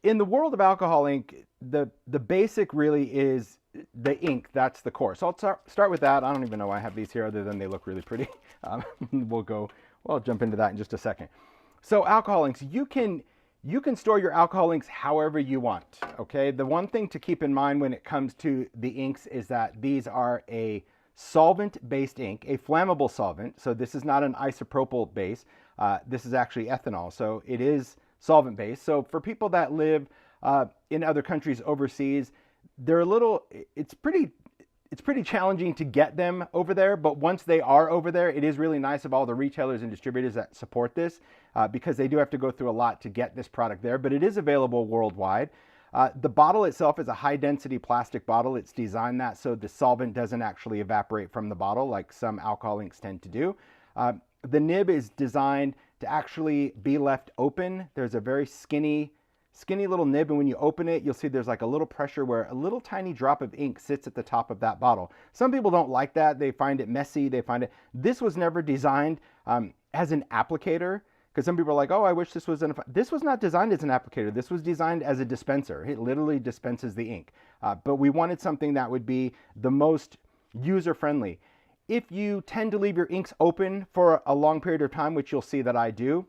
In the world of alcohol ink, the basic really is the ink. That's the core. So I'll start with that. I don't even know why I have these here other than they look really pretty. Well, I'll jump into that in just a second. So alcohol inks, you can store your alcohol inks however you want. Okay. The one thing to keep in mind when it comes to the inks is that these are a solvent-based ink, a flammable solvent. So this is not an isopropyl base. This is actually ethanol. So it is solvent-based. So for people that live in other countries overseas, they're a little. It's pretty challenging to get them over there, but once they are over there, it is really nice of all the retailers and distributors that support this because they do have to go through a lot to get this product there, but it is available worldwide. The bottle itself is a high density plastic bottle. It's designed that so the solvent doesn't actually evaporate from the bottle like some alcohol inks tend to do. The nib is designed to actually be left open. There's a very skinny little nib, and when you open it, you'll see there's like a little pressure where a little tiny drop of ink sits at the top of that bottle. Some people don't like that. They find it messy. This was never designed as an applicator, because some people are like, oh, I wish this was this was not designed as an applicator. This was designed as a dispenser. It literally dispenses the ink. But we wanted something that would be the most user-friendly. If you tend to leave your inks open for a long period of time, which you'll see that I do,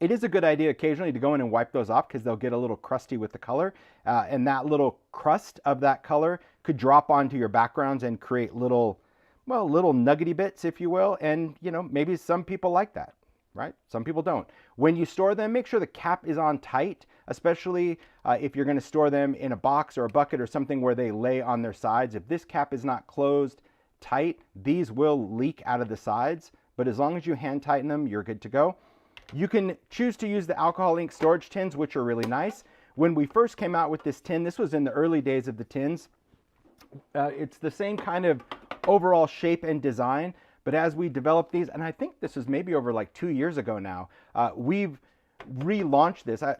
it is a good idea occasionally to go in and wipe those off because they'll get a little crusty with the color. And that little crust of that color could drop onto your backgrounds and create little nuggety bits, if you will. And, maybe some people like that, right? Some people don't. When you store them, make sure the cap is on tight, especially if you're going to store them in a box or a bucket or something where they lay on their sides. If this cap is not closed tight, these will leak out of the sides. But as long as you hand tighten them, you're good to go. You can choose to use the alcohol ink storage tins, which are really nice. When we first came out with this tin, this was in the early days of the tins. It's the same kind of overall shape and design, but as we developed these, and I think this was maybe over like 2 years ago now, we've relaunched this. I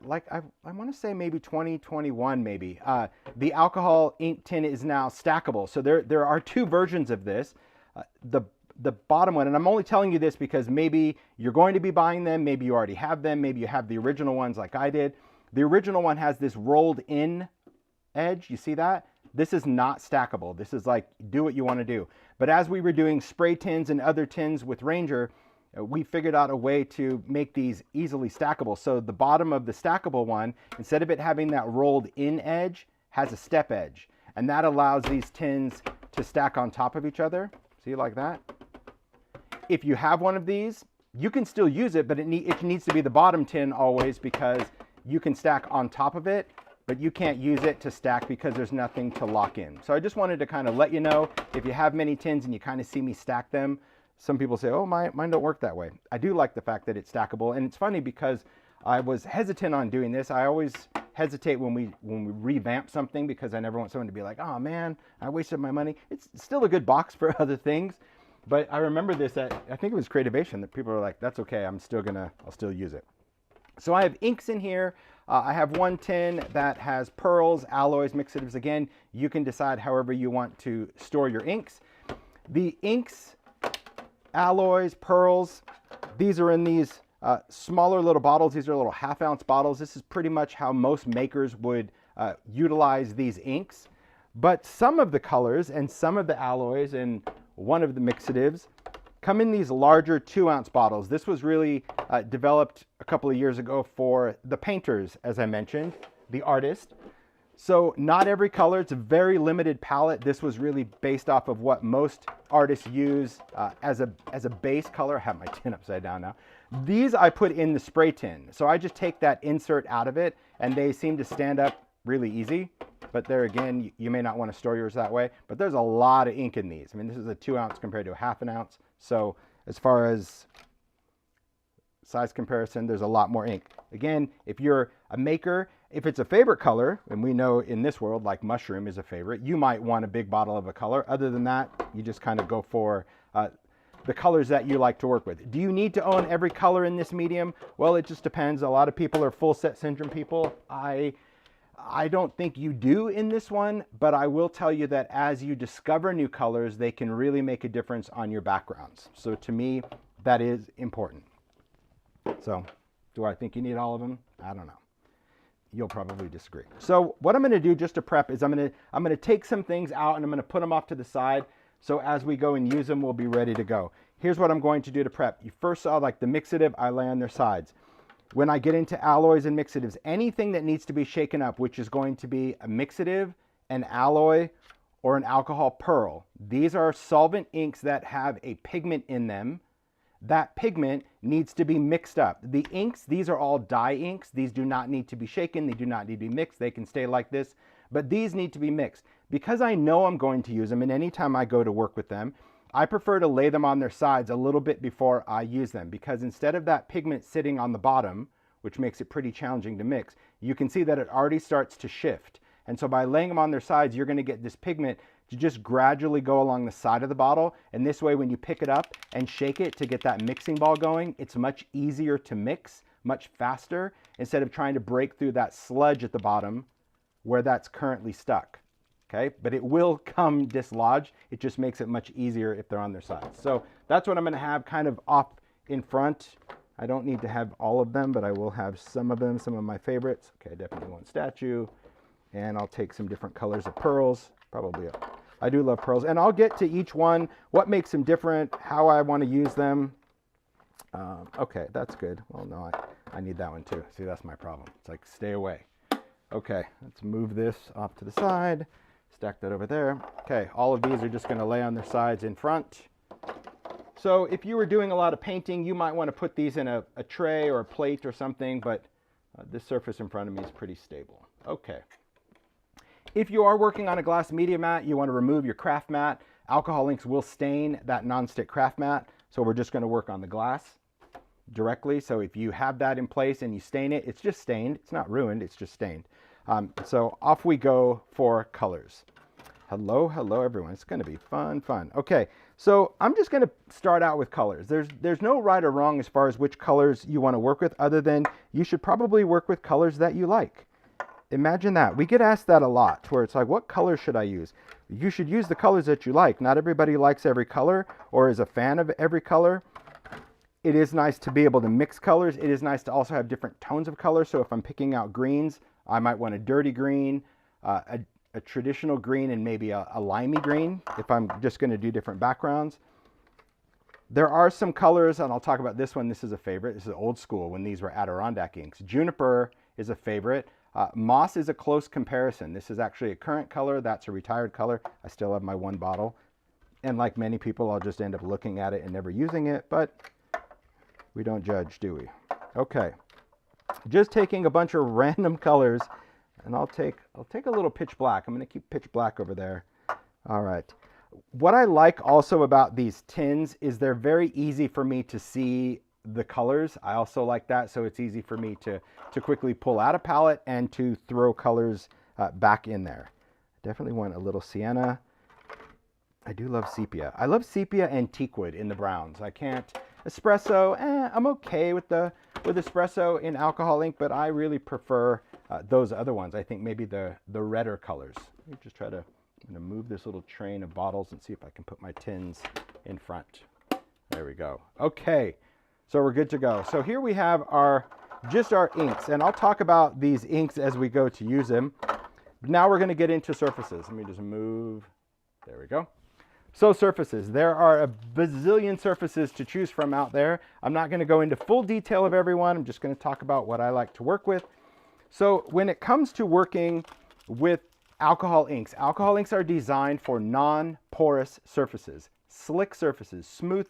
want to say maybe 2021 maybe. The alcohol ink tin is now stackable. So there are two versions of this. The bottom one, and I'm only telling you this because maybe you're going to be buying them, maybe you already have them, maybe you have the original ones like I did. The original one has this rolled in edge, you see that? This is not stackable. This is like, do what you want to do. But as we were doing spray tins and other tins with Ranger, we figured out a way to make these easily stackable. So the bottom of the stackable one, instead of it having that rolled in edge, has a step edge. And that allows these tins to stack on top of each other. See, like that? If you have one of these, you can still use it, but it needs to be the bottom tin always because you can stack on top of it, but you can't use it to stack because there's nothing to lock in. So I just wanted to kind of let you know, if you have many tins and you kind of see me stack them, some people say, oh, mine don't work that way. I do like the fact that it's stackable, and it's funny because I was hesitant on doing this. I always hesitate when we revamp something because I never want someone to be like, oh man, I wasted my money. It's still a good box for other things. But I remember this at, I think it was Creativation, that people were like, that's okay, I'll still use it. So I have inks in here. I have one tin that has pearls, alloys, mixatives. Again, you can decide however you want to store your inks. The inks, alloys, pearls, these are in these smaller little bottles. These are little half-ounce bottles. This is pretty much how most makers would utilize these inks. But some of the colors and some of the alloys and one of the mixatives come in these larger 2-ounce bottles. This was really developed a couple of years ago for the painters, as I mentioned, the artist. So not every color, it's a very limited palette. This was really based off of what most artists use as a base color. I have my tin upside down now. These I put in the spray tin. So I just take that insert out of it and they seem to stand up really easy. But there again, you may not want to store yours that way, but there's a lot of ink in these. I mean, this is a 2-ounce compared to a ½ ounce. So as far as size comparison, there's a lot more ink. Again, if you're a maker, if it's a favorite color, and we know in this world, like mushroom is a favorite, you might want a big bottle of a color. Other than that, you just kind of go for the colors that you like to work with. Do you need to own every color in this medium? Well, it just depends. A lot of people are full set syndrome people. I don't think you do in this one, but I will tell you that as you discover new colors, they can really make a difference on your backgrounds. So to me, that is important. So do I think you need all of them? I don't know. you'll probably disagree. So what I'm going to do just to prep is I'm going to take some things out and I'm going to put them off to the side. So as we go and use them, we'll be ready to go. Here's what I'm going to do to prep. You first saw like the mixative, I lay on their sides. When I get into alloys and mixatives, anything that needs to be shaken up, which is going to be a mixative, an alloy, or an alcohol pearl. These are solvent inks that have a pigment in them. That pigment needs to be mixed up. The inks, these are all dye inks. These do not need to be shaken. They do not need to be mixed. They can stay like this, but these need to be mixed. Because I know I'm going to use them, and anytime I go to work with them, I prefer to lay them on their sides a little bit before I use them, because instead of that pigment sitting on the bottom, which makes it pretty challenging to mix, you can see that it already starts to shift. And so by laying them on their sides, you're going to get this pigment to just gradually go along the side of the bottle. And this way, when you pick it up and shake it to get that mixing ball going, it's much easier to mix, much faster, instead of trying to break through that sludge at the bottom where that's currently stuck. Okay, but it will come dislodged. It just makes it much easier if they're on their sides. So that's what I'm going to have kind of off in front. I don't need to have all of them, but I will have some of them, some of my favorites. Okay, I definitely want statue. And I'll take some different colors of pearls. Probably, I do love pearls. And I'll get to each one, what makes them different, how I want to use them. Okay, that's good. Well, no, I need that one too. See, that's my problem. It's like, stay away. Okay, let's move this off to the side. Stack that over there. Okay, all of these are just going to lay on their sides in front. So if you were doing a lot of painting, you might want to put these in a tray or a plate or something, but this surface in front of me is pretty stable. Okay. If you are working on a glass media mat, you want to remove your craft mat. Alcohol inks will stain that nonstick craft mat, so we're just going to work on the glass directly. So if you have that in place and you stain it, it's just stained. It's not ruined, it's just stained. So off we go for colors. Hello everyone. It's going to be fun. Okay, so I'm just going to start out with colors. There's no right or wrong as far as which colors you want to work with, other than you should probably work with colors that you like. Imagine that. We get asked that a lot, where it's like, what color should I use? You should use the colors that you like. Not everybody likes every color or is a fan of every color. It is nice to be able to mix colors. It is nice to also have different tones of color. So if I'm picking out greens, I might want a dirty green, a traditional green, and maybe a limey green if I'm just going to do different backgrounds. There are some colors, and I'll talk about this one. This is a favorite. This is old school when these were Adirondack inks. Juniper is a favorite. Moss is a close comparison. This is actually a current color. That's a retired color. I still have my one bottle. And like many people, I'll just end up looking at it and never using it, but we don't judge, do we? Okay. Just taking a bunch of random colors, and I'll take a little pitch black. I'm going to keep pitch black over there. All right. What I like also about these tins is they're very easy for me to see the colors. I also like that, so it's easy for me to quickly pull out a palette and to throw colors back in there. Definitely want a little sienna. I do love sepia. I love sepia and teakwood in the browns. I can't espresso. I'm okay with espresso in alcohol ink, but I really prefer those other ones. I think maybe the redder colors. Let me just try to, I'm going to move this little train of bottles and see if I can put my tins in front. There we go. Okay. So we're good to go. So here we have just our inks, and I'll talk about these inks as we go to use them. Now we're going to get into surfaces. Let me just move. There we go. So surfaces. There are a bazillion surfaces to choose from out there. I'm not going to go into full detail of everyone. I'm just going to talk about what I like to work with. So when it comes to working with alcohol inks are designed for non-porous surfaces, slick surfaces, smooth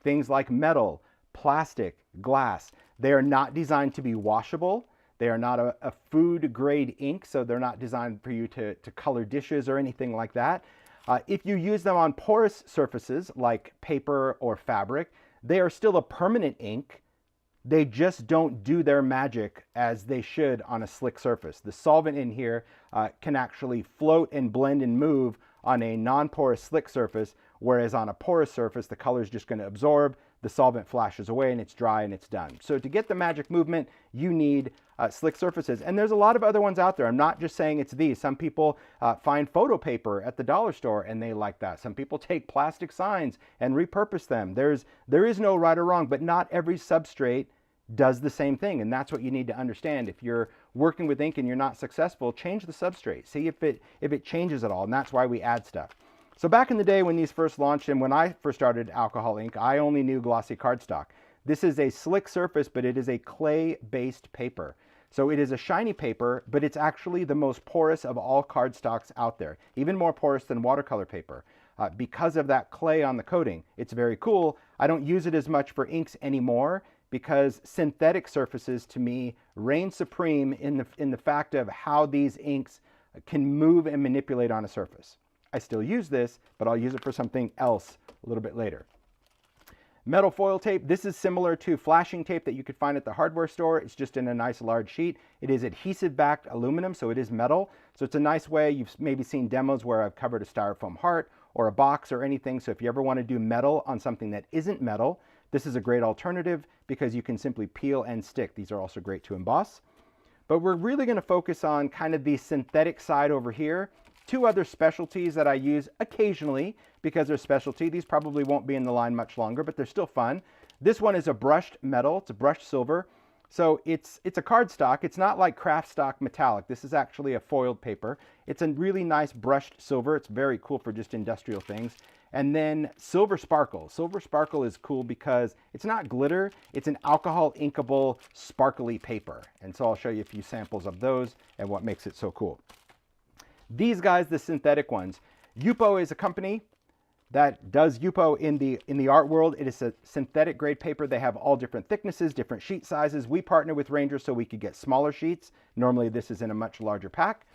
things like metal, plastic, glass. They are not designed to be washable. They are not a food grade ink, so they're not designed for you to color dishes or anything like that. If you use them on porous surfaces like paper or fabric, they are still a permanent ink. They just don't do their magic as they should on a slick surface. The solvent in here can actually float and blend and move on a non-porous slick surface, whereas on a porous surface, the color is just going to absorb, the solvent flashes away, and it's dry and it's done. So to get the magic movement, you need slick surfaces. And there's a lot of other ones out there. I'm not just saying it's these. Some people find photo paper at the dollar store and they like that. Some people take plastic signs and repurpose them. There is no right or wrong, but not every substrate does the same thing. And that's what you need to understand. If you're working with ink and you're not successful, change the substrate. See if it changes at all, and that's why we add stuff. So back in the day when these first launched and when I first started alcohol ink, I only knew glossy cardstock. This is a slick surface, but it is a clay-based paper. So it is a shiny paper, but it's actually the most porous of all cardstocks out there, even more porous than watercolor paper. Because of that clay on the coating, it's very cool. I don't use it as much for inks anymore because synthetic surfaces to me reign supreme in the fact of how these inks can move and manipulate on a surface. I still use this, but I'll use it for something else a little bit later. Metal foil tape. This is similar to flashing tape that you could find at the hardware store. It's just in a nice large sheet. It is adhesive backed aluminum, so it is metal. So it's a nice way. You've maybe seen demos where I've covered a styrofoam heart or a box or anything. So if you ever want to do metal on something that isn't metal, this is a great alternative because you can simply peel and stick. These are also great to emboss. But we're really going to focus on kind of the synthetic side over here. Two other specialties that I use occasionally because they're specialty. These probably won't be in the line much longer, but they're still fun. This one is a brushed metal. It's a brushed silver. So it's a cardstock. It's not like craft stock metallic. This is actually a foiled paper. It's a really nice brushed silver. It's very cool for just industrial things. And then silver sparkle. Silver sparkle is cool because it's not glitter. It's an alcohol inkable sparkly paper. And so I'll show you a few samples of those and what makes it so cool. These guys, the synthetic ones. Yupo is a company that does Yupo in the art world. It is a synthetic grade paper. They have all different thicknesses, different sheet sizes. We partner with Ranger so we could get smaller sheets. Normally this is in a much larger pack.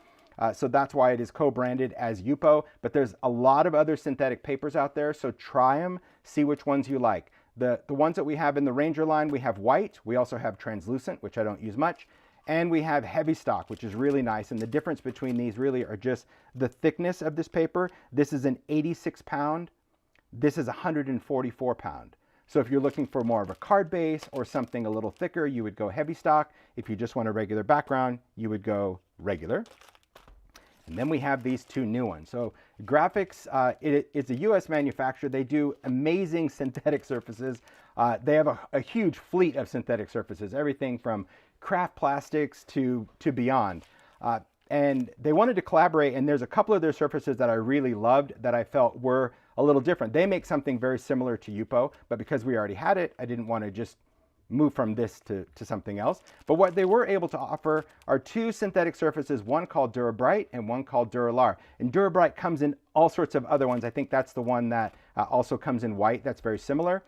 So that's why it is co-branded as Yupo. But there's a lot of other synthetic papers out there, so try them, see which ones you like. The ones that we have in the Ranger line, we have white. We also have translucent, which I don't use much. And we have heavy stock, which is really nice. And the difference between these really are just the thickness of this paper. This is an 86 pound. This is 144 pound. So if you're looking for more of a card base or something a little thicker, you would go heavy stock. If you just want a regular background, you would go regular. And then we have these two new ones. So Grafix, it's a US manufacturer. They do amazing synthetic surfaces. They have a huge fleet of synthetic surfaces, everything from craft plastics to beyond. And they wanted to collaborate, and there's a couple of their surfaces that I really loved that I felt were a little different. They make something very similar to Yupo, but because we already had it, I didn't want to just move from this to something else. But what they were able to offer are two synthetic surfaces, one called Dura Bright and one called Dura. And Dura Bright comes in all sorts of other ones. I think that's the one that also comes in white. That's very similar.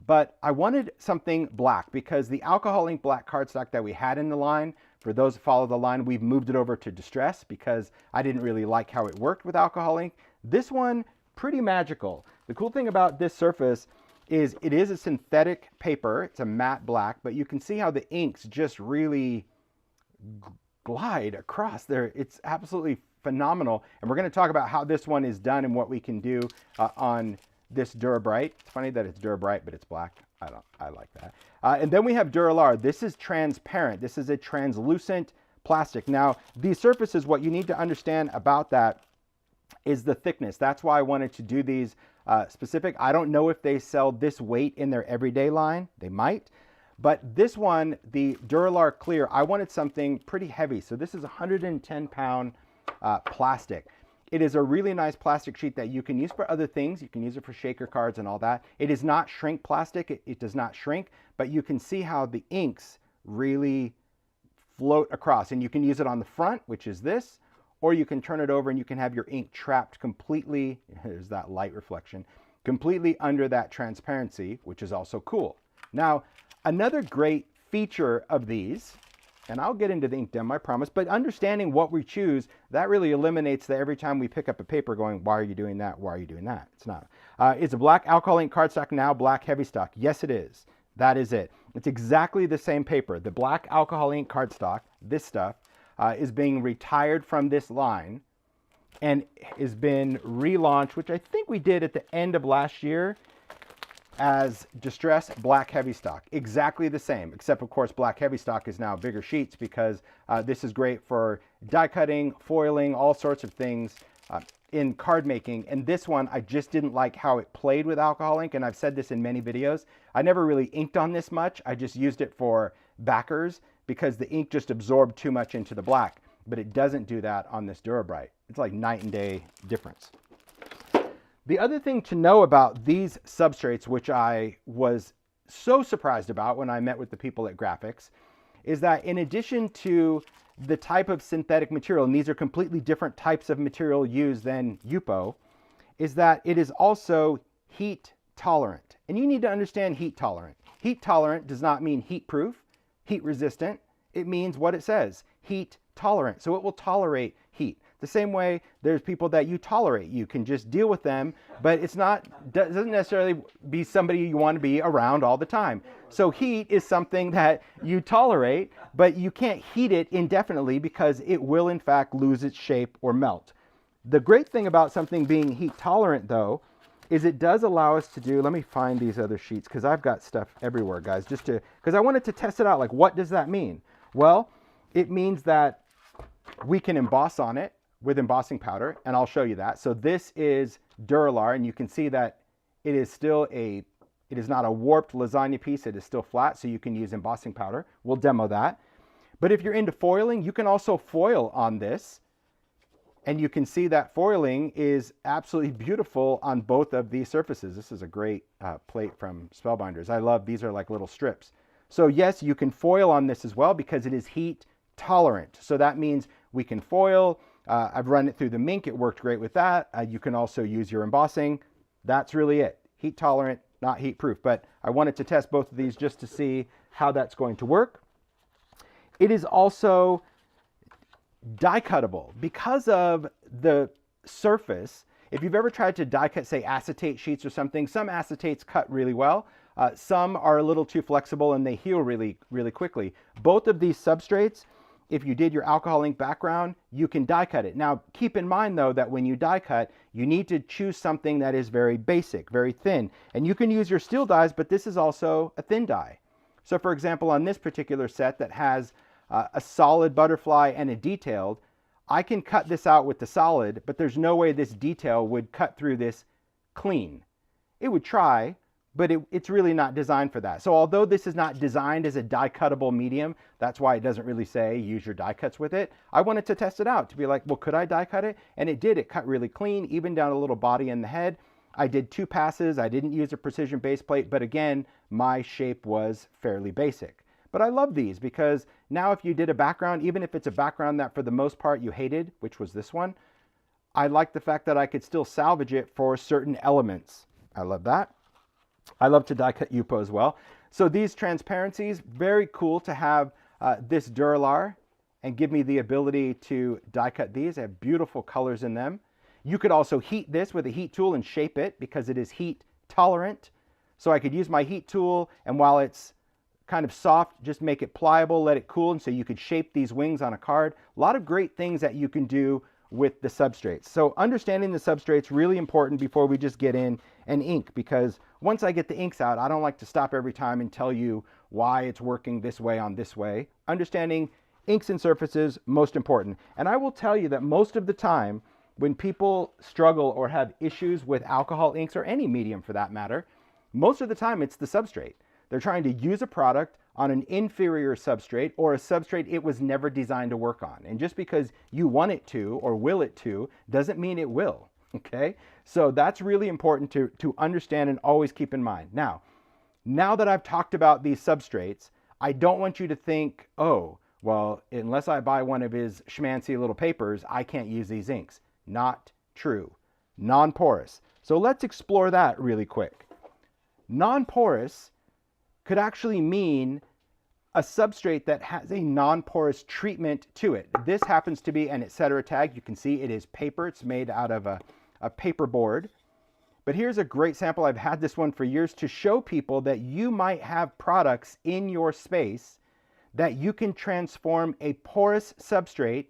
But I wanted something black because the alcohol ink black cardstock that we had in the line, for those who follow the line, we've moved it over to Distress because I didn't really like how it worked with alcohol ink. This one, pretty magical. The cool thing about this surface is it is a synthetic paper. It's a matte black, but you can see how the inks just really glide across there. It's absolutely phenomenal. And we're going to talk about how this one is done and what we can do on this Dura Bright. It's funny that it's Dura Bright, but it's black. I like that. And then we have Dura. This is transparent. This is a translucent plastic. Now, these surfaces, what you need to understand about that is the thickness. That's why I wanted to do these specific. I don't know if they sell this weight in their everyday line. They might. But this one, the Dura Clear, I wanted something pretty heavy. So this is 110 pound plastic. It is a really nice plastic sheet that you can use for other things. You can use it for shaker cards and all that. It is not shrink plastic. It does not shrink, but you can see how the inks really float across. And you can use it on the front, which is this, or you can turn it over and you can have your ink trapped completely, there's that light reflection, completely under that transparency, which is also cool. Now, another great feature of these, and I'll get into the ink demo, I promise, but understanding what we choose, that really eliminates the every time we pick up a paper going, why are you doing that? Why are you doing that? It's not. It's a black alcohol ink cardstock, now black heavy stock. Yes, it is. That is it. It's exactly the same paper. The black alcohol ink cardstock, this stuff, is being retired from this line and has been relaunched, which I think we did at the end of last year, as Distress Black Heavy Stock. Exactly the same, except of course Black Heavy Stock is now bigger sheets because this is great for die cutting, foiling, all sorts of things in card making. And this one, I just didn't like how it played with alcohol ink, and I've said this in many videos. I never really inked on this much. I just used it for backers because the ink just absorbed too much into the black. But it doesn't do that on this Dura Bright. It's like night and day difference. The other thing to know about these substrates, which I was so surprised about when I met with the people at Grafix, is that in addition to the type of synthetic material, and these are completely different types of material used than Yupo, is that it is also heat tolerant. And you need to understand heat tolerant. Heat tolerant does not mean heat proof, heat resistant. It means what it says, heat tolerant. So it will tolerate heat. The same way there's people that you tolerate. You can just deal with them, but it's not, doesn't necessarily be somebody you want to be around all the time. So heat is something that you tolerate, but you can't heat it indefinitely because it will in fact lose its shape or melt. The great thing about something being heat tolerant though, is it does allow us to do, let me find these other sheets because I've got stuff everywhere, guys, because I wanted to test it out. Like, what does that mean? Well, it means that we can emboss on it with embossing powder, and I'll show you that. So this is Duralar, and you can see that it is still it is not a warped lasagna piece, it is still flat, so you can use embossing powder. We'll demo that. But if you're into foiling, you can also foil on this, and you can see that foiling is absolutely beautiful on both of these surfaces. This is a great plate from Spellbinders. I love, these are like little strips. So yes, you can foil on this as well because it is heat tolerant. So that means we can foil. I've run it through the Mink. It worked great with that. You can also use your embossing. That's really it. Heat tolerant, not heat proof. But I wanted to test both of these just to see how that's going to work. It is also die cuttable because of the surface. If you've ever tried to die cut, say, acetate sheets or something, some acetates cut really well. Some are a little too flexible and they heal really, really quickly. Both of these substrates, if you did your alcohol ink background, you can die cut it. Now, keep in mind though that when you die cut, you need to choose something that is very basic, very thin. And you can use your steel dies, but this is also a thin die. So for example, on this particular set that has a solid butterfly and a detailed, I can cut this out with the solid, but there's no way this detail would cut through this clean. It would try, but it's really not designed for that. So although this is not designed as a die cuttable medium, that's why it doesn't really say use your die cuts with it. I wanted to test it out to be like, well, could I die cut it? And it did. It cut really clean, even down a little body in the head. I did 2 passes. I didn't use a precision base plate, but again, my shape was fairly basic. But I love these because now if you did a background, even if it's a background that for the most part you hated, which was this one, I like the fact that I could still salvage it for certain elements. I love that. I love to die cut Yupo as well. So these transparencies, very cool to have this Duralar and give me the ability to die cut these. They have beautiful colors in them. You could also heat this with a heat tool and shape it because it is heat tolerant. So I could use my heat tool, and while it's kind of soft, just make it pliable, let it cool, and so you could shape these wings on a card. A lot of great things that you can do with the substrates. So understanding the substrates really important before we just get in and ink, because once I get the inks out, I don't like to stop every time and tell you why it's working this way on this way. Understanding inks and surfaces, most important. And I will tell you that most of the time when people struggle or have issues with alcohol inks, or any medium for that matter, most of the time it's the substrate. They're trying to use a product on an inferior substrate, or a substrate it was never designed to work on. And just because you want it to or will it to doesn't mean it will, okay? So that's really important to understand and always keep in mind. Now that I've talked about these substrates, I don't want you to think, oh, well, unless I buy one of his schmancy little papers, I can't use these inks. Not true. Non-porous. So let's explore that really quick. Non-porous could actually mean a substrate that has a non-porous treatment to it. This happens to be an etc. tag. You can see it is paper. It's made out of a paper board. But here's a great sample. I've had this one for years to show people that you might have products in your space that you can transform a porous substrate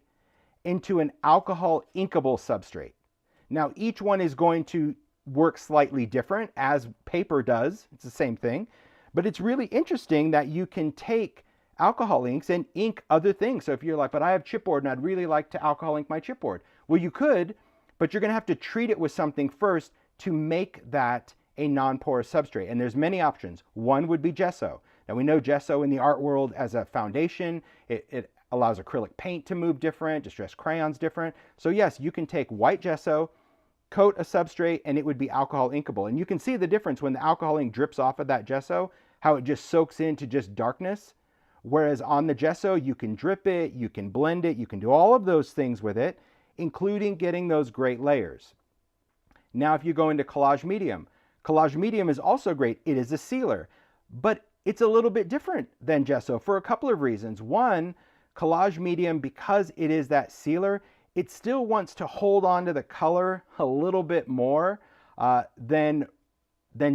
into an alcohol inkable substrate. Now, each one is going to work slightly different, as paper does. It's the same thing. But it's really interesting that you can take alcohol inks and ink other things. So if you're like, but I have chipboard and I'd really like to alcohol ink my chipboard. Well, you could, but you're going to have to treat it with something first to make that a non-porous substrate. And there's many options. One would be gesso. Now we know gesso in the art world as a foundation. It allows acrylic paint to move different, distress crayons different. So yes, you can take white gesso, coat a substrate, and it would be alcohol inkable. And you can see the difference when the alcohol ink drips off of that gesso, how it just soaks into just darkness. Whereas on the gesso, you can drip it, you can blend it, you can do all of those things with it, including getting those great layers. Now, if you go into collage medium is also great. It is a sealer, but it's a little bit different than gesso for a couple of reasons. One, collage medium, because it is that sealer, it still wants to hold on to the color a little bit more than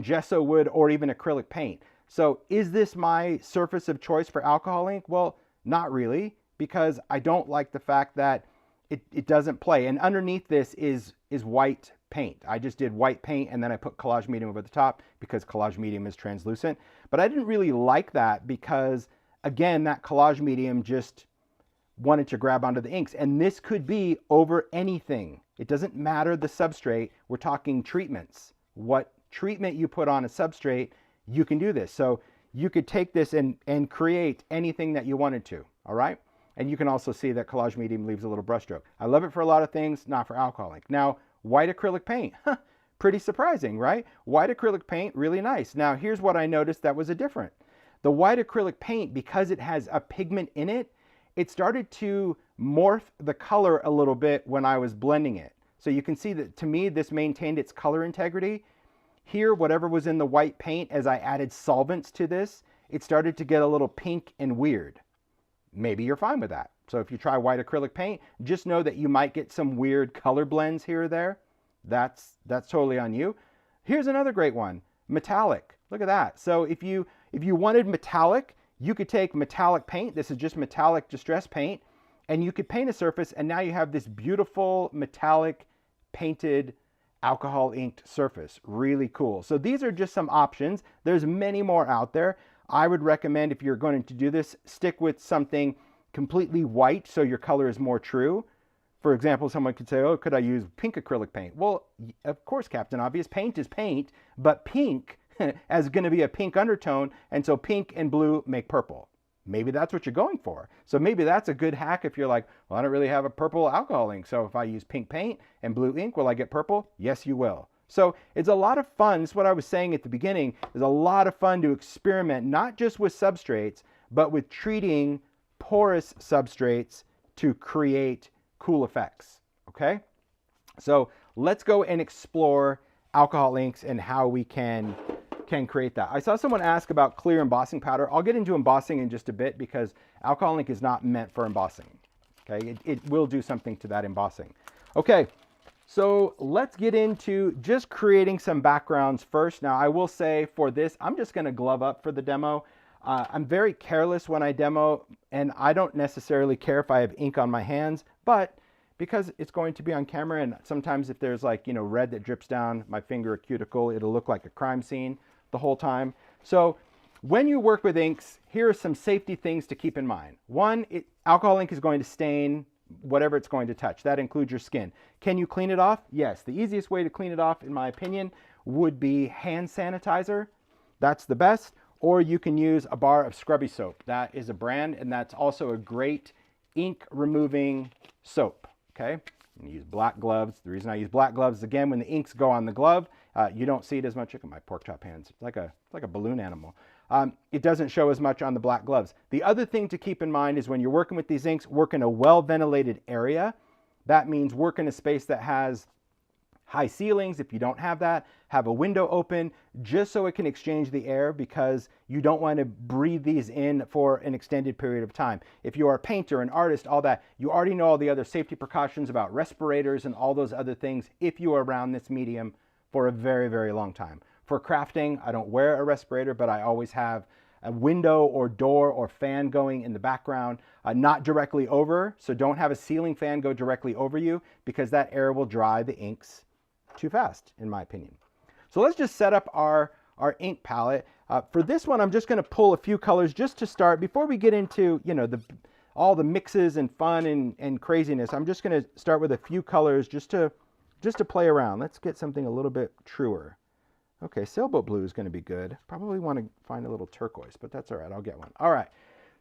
gesso would, or even acrylic paint. So is this my surface of choice for alcohol ink? Well, not really, because I don't like the fact that it doesn't play. And underneath this is white paint. I just did white paint and then I put collage medium over the top because collage medium is translucent. But I didn't really like that because, again, that collage medium just wanted to grab onto the inks. And this could be over anything. It doesn't matter the substrate. We're talking treatments. What treatment you put on a substrate, you can do this. So you could take this and create anything that you wanted to, all right? And you can also see that collage medium leaves a little brushstroke. I love it for a lot of things, not for alcohol ink. Now, white acrylic paint, pretty surprising, right? White acrylic paint, really nice. Now, here's what I noticed that was different. The white acrylic paint, because it has a pigment in it, it started to morph the color a little bit when I was blending it. So you can see that, to me, this maintained its color integrity. Here, whatever was in the white paint, as I added solvents to this, it started to get a little pink and weird. Maybe you're fine with that. So if you try white acrylic paint, just know that you might get some weird color blends here or there. That's totally on you. Here's another great one, metallic. Look at that. So if you wanted metallic, you could take metallic paint. This is just metallic distress paint, and you could paint a surface, and now you have this beautiful metallic painted alcohol inked surface. Really cool. So these are just some options. There's many more out there. I would recommend, if you're going to do this, stick with something completely white so your color is more true. For example, someone could say, oh, could I use pink acrylic paint? Well, of course, Captain Obvious, paint is paint, but pink is going to be a pink undertone, and so pink and blue make purple. Maybe that's what you're going for. So maybe that's a good hack if you're like, well, I don't really have a purple alcohol ink, so if I use pink paint and blue ink, will I get purple? Yes, you will. So it's a lot of fun. This is what I was saying at the beginning. It's a lot of fun to experiment, not just with substrates, but with treating porous substrates to create cool effects, okay? So let's go and explore alcohol inks and how we can create that. I saw someone ask about clear embossing powder. I'll get into embossing in just a bit because alcohol ink is not meant for embossing, okay? It will do something to that embossing. Okay, so let's get into just creating some backgrounds first. Now, I will say for this, I'm just gonna glove up for the demo. I'm very careless when I demo, and I don't necessarily care if I have ink on my hands, but because it's going to be on camera, and sometimes if there's like, red that drips down my finger or cuticle, it'll look like a crime scene the whole time. So when you work with inks, here are some safety things to keep in mind. One, alcohol ink is going to stain whatever it's going to touch. That includes your skin. Can you clean it off? Yes. The easiest way to clean it off, in my opinion, would be hand sanitizer. That's the best. Or you can use a bar of scrubby soap. That is a brand, and that's also a great ink removing soap. Okay, and use black gloves. The reason I use black gloves is, again, when the inks go on the glove, you don't see it as much. Look at my pork chop hands. It's like a balloon animal. It doesn't show as much on the black gloves. The other thing to keep in mind is when you're working with these inks, work in a well-ventilated area. That means work in a space that has high ceilings. If you don't have that, have a window open just so it can exchange the air, because you don't want to breathe these in for an extended period of time. If you are a painter, an artist, all that, you already know all the other safety precautions about respirators and all those other things if you are around this medium for a very, very long time. For crafting, I don't wear a respirator, but I always have a window or door or fan going in the background, not directly over. So don't have a ceiling fan go directly over you, because that air will dry the inks too fast, in my opinion. So let's just set up our ink palette. For this one, I'm just going to pull a few colors just to start. Before we get into, all the mixes and fun and craziness, I'm just going to start with a few colors just to play around. Let's get something a little bit truer. Okay, sailboat blue is going to be good. Probably want to find a little turquoise, but that's all right. I'll get one. All right.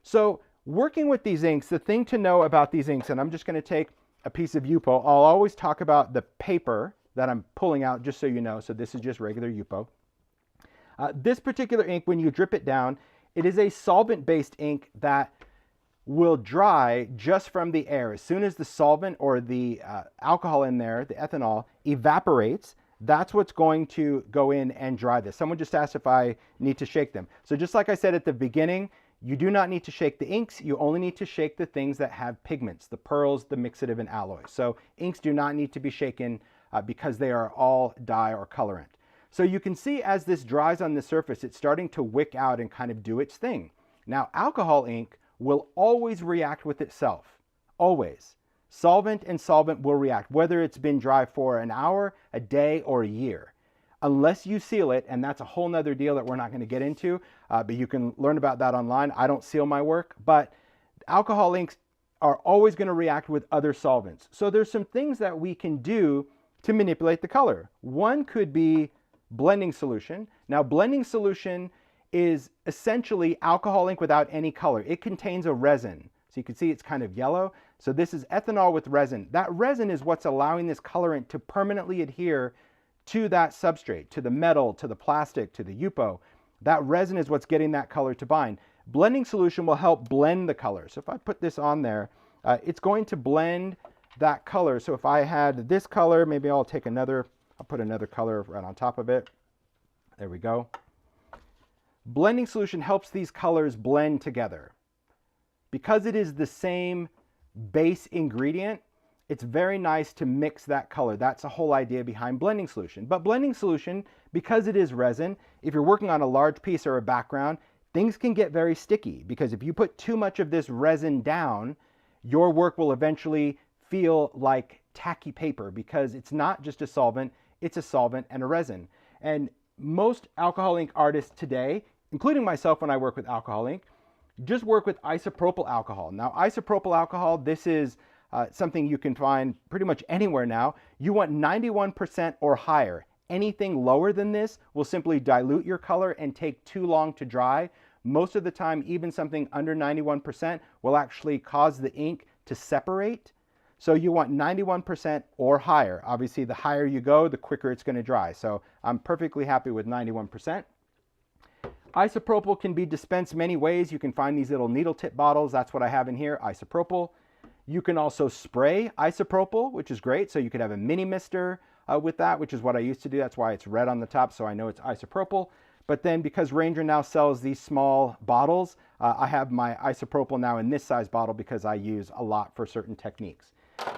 So working with these inks, the thing to know about these inks, and I'm just going to take a piece of Yupo. I'll always talk about the paper that I'm pulling out, just so you know. So this is just regular Yupo. This particular ink, when you drip it down, it is a solvent-based ink that will dry just from the air. As soon as the solvent or the alcohol in there, the ethanol, evaporates, that's what's going to go in and dry this. Someone just asked if I need to shake them. So just like I said at the beginning, you do not need to shake the inks. You only need to shake the things that have pigments, the pearls, the mixative, and alloys. So inks do not need to be shaken because they are all dye or colorant. So you can see as this dries on the surface, it's starting to wick out and kind of do its thing. Now, alcohol ink will always react with itself, always. Solvent and solvent will react, whether it's been dry for an hour, a day, or a year. Unless you seal it, and that's a whole nother deal that we're not going to get into, but you can learn about that online. I don't seal my work, but alcohol inks are always going to react with other solvents. So there's some things that we can do to manipulate the color. One could be blending solution. Now, blending solution is essentially alcohol ink without any color. It contains a resin. So you can see it's kind of yellow. So this is ethanol with resin. That resin is what's allowing this colorant to permanently adhere to that substrate, to the metal, to the plastic, to the Yupo. That resin is what's getting that color to bind. Blending solution will help blend the color. So if I put this on there, it's going to blend that color. So if I had this color, maybe I'll put another color right on top of it. There we go. Blending solution helps these colors blend together. Because it is the same base ingredient, it's very nice to mix that color. That's the whole idea behind blending solution. But blending solution, because it is resin, if you're working on a large piece or a background, things can get very sticky, because if you put too much of this resin down, your work will eventually feel like tacky paper, because it's not just a solvent, it's a solvent and a resin. And most alcohol ink artists today, including myself when I work with alcohol ink, just work with isopropyl alcohol. Now, isopropyl alcohol, this is something you can find pretty much anywhere now. You want 91% or higher. Anything lower than this will simply dilute your color and take too long to dry. Most of the time, even something under 91% will actually cause the ink to separate. So you want 91% or higher. Obviously, the higher you go, the quicker it's going to dry. So I'm perfectly happy with 91%. Isopropyl can be dispensed many ways. You can find these little needle tip bottles. That's what I have in here, isopropyl. You can also spray isopropyl, which is great. So you could have a mini mister with that, which is what I used to do. That's why it's red on the top, so I know it's isopropyl. But then because Ranger now sells these small bottles, I have my isopropyl now in this size bottle because I use a lot for certain techniques.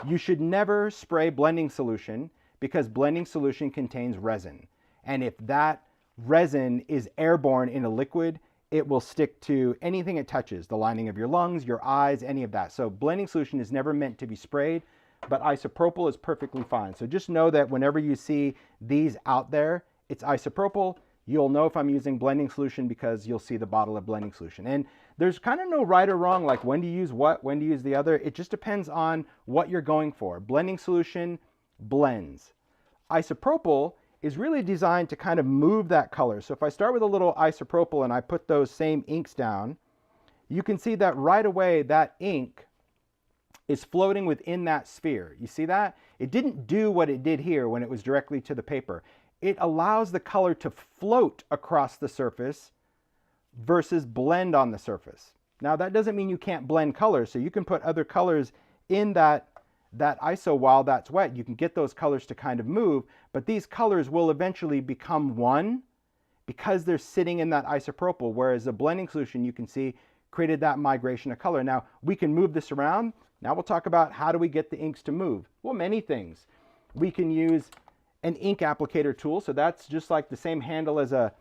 You should never spray blending solution because blending solution contains resin. And if that resin is airborne in a liquid, it will stick to anything it touches, the lining of your lungs, your eyes, any of that. So blending solution is never meant to be sprayed, but isopropyl is perfectly fine. So just know that whenever you see these out there, it's isopropyl. You'll know if I'm using blending solution because you'll see the bottle of blending solution. And there's kind of no right or wrong, like when to use what, when to use the other. It just depends on what you're going for. Blending solution blends. Isopropyl is really designed to kind of move that color. So if I start with a little isopropyl and I put those same inks down, you can see that right away that ink is floating within that sphere. You see that? It didn't do what it did here when it was directly to the paper. It allows the color to float across the surface versus blend on the surface. Now that doesn't mean you can't blend colors, so you can put other colors in that iso while that's wet. You can get those colors to kind of move, but these colors will eventually become one because they're sitting in that isopropyl, whereas the blending solution, you can see, created that migration of color. Now we can move this around. Now we'll talk about how do we get the inks to move. Well, many things. We can use an ink applicator tool, so that's just like the same handle as a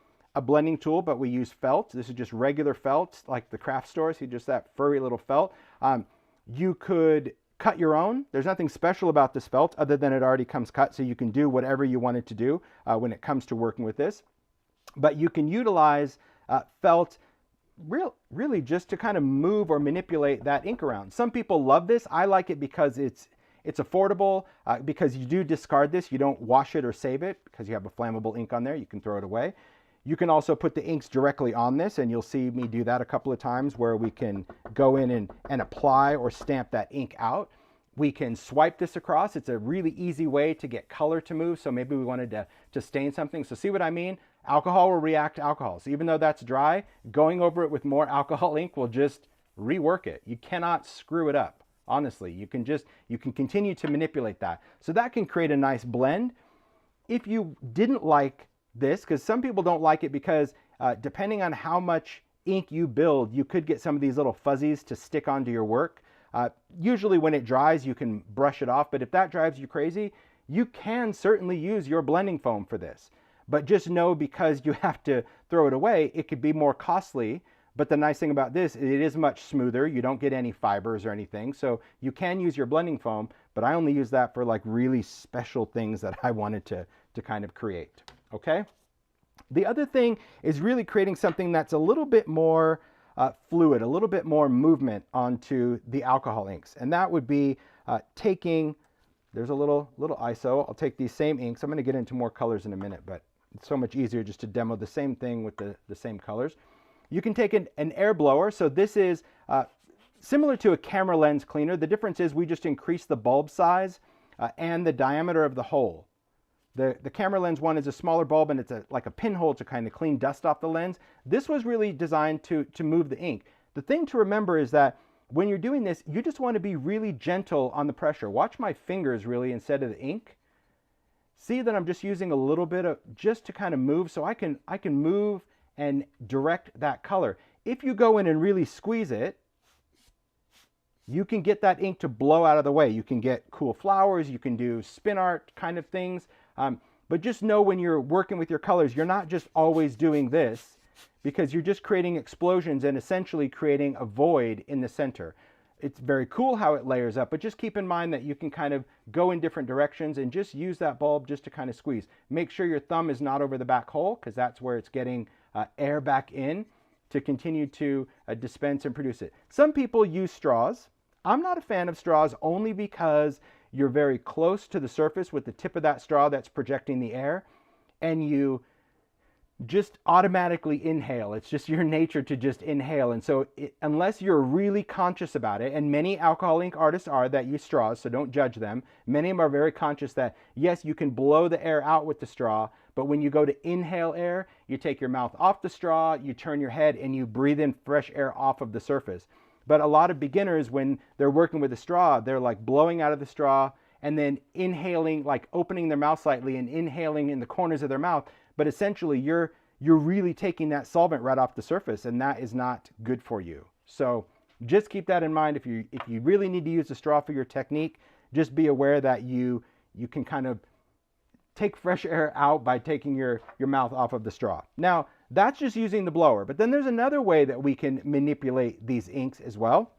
blending tool, but we use felt. This is just regular felt, like the craft store, see just that furry little felt. You could cut your own. There's nothing special about this felt other than it already comes cut, so you can do whatever you want it to do when it comes to working with this. But you can utilize felt really just to kind of move or manipulate that ink around. Some people love this. I like it because it's It's affordable because you do discard this. You don't wash it or save it because you have a flammable ink on there. You can throw it away. You can also put the inks directly on this, and you'll see me do that a couple of times where we can go in and apply or stamp that ink out. We can swipe this across. It's a really easy way to get color to move. So maybe we wanted to stain something. So see what I mean? Alcohol will react to alcohol. So even though that's dry, going over it with more alcohol ink will just rework it. You cannot screw it up. Honestly, you can continue to manipulate that. So that can create a nice blend. If you didn't like this, because some people don't like it because depending on how much ink you build, you could get some of these little fuzzies to stick onto your work. Usually when it dries, you can brush it off, but if that drives you crazy, you can certainly use your blending foam for this. But just know, because you have to throw it away, it could be more costly. But the nice thing about this, it is much smoother. You don't get any fibers or anything. So you can use your blending foam, but I only use that for like really special things that I wanted to kind of create. Okay? The other thing is really creating something that's a little bit more fluid, a little bit more movement onto the alcohol inks. And that would be taking, there's a little ISO. I'll take these same inks. I'm going to get into more colors in a minute, but it's so much easier just to demo the same thing with the same colors. You can take an air blower. So this is similar to a camera lens cleaner. The difference is we just increase the bulb size and the diameter of the hole. The camera lens one is a smaller bulb, and it's like a pinhole to kind of clean dust off the lens. This was really designed to move the ink. The thing to remember is that when you're doing this, you just want to be really gentle on the pressure. Watch my fingers really instead of the ink. See that I'm just using a little bit of, just to kind of move, so I can move and direct that color. If you go in and really squeeze it, you can get that ink to blow out of the way. You can get cool flowers, you can do spin art kind of things. But just know when you're working with your colors, you're not just always doing this, because you're just creating explosions and essentially creating a void in the center. It's very cool how it layers up, but just keep in mind that you can kind of go in different directions and just use that bulb just to kind of squeeze. Make sure your thumb is not over the back hole, because that's where it's getting air back in to continue to dispense and produce it. Some people use straws. I'm not a fan of straws only because you're very close to the surface with the tip of that straw that's projecting the air, and you just automatically inhale. It's just your nature to just inhale. And so unless you're really conscious about it, and many alcohol ink artists are that use straws, so don't judge them. Many of them are very conscious that, yes, you can blow the air out with the straw, but when you go to inhale air, you take your mouth off the straw, you turn your head, and you breathe in fresh air off of the surface. But a lot of beginners, when they're working with a straw, they're like blowing out of the straw and then inhaling, like opening their mouth slightly and inhaling in the corners of their mouth. But essentially, you're really taking that solvent right off the surface, and that is not good for you. So just keep that in mind. If you really need to use a straw for your technique, just be aware that you can kind of take fresh air out by taking your mouth off of the straw. Now, that's just using the blower. But then there's another way that we can manipulate these inks as well,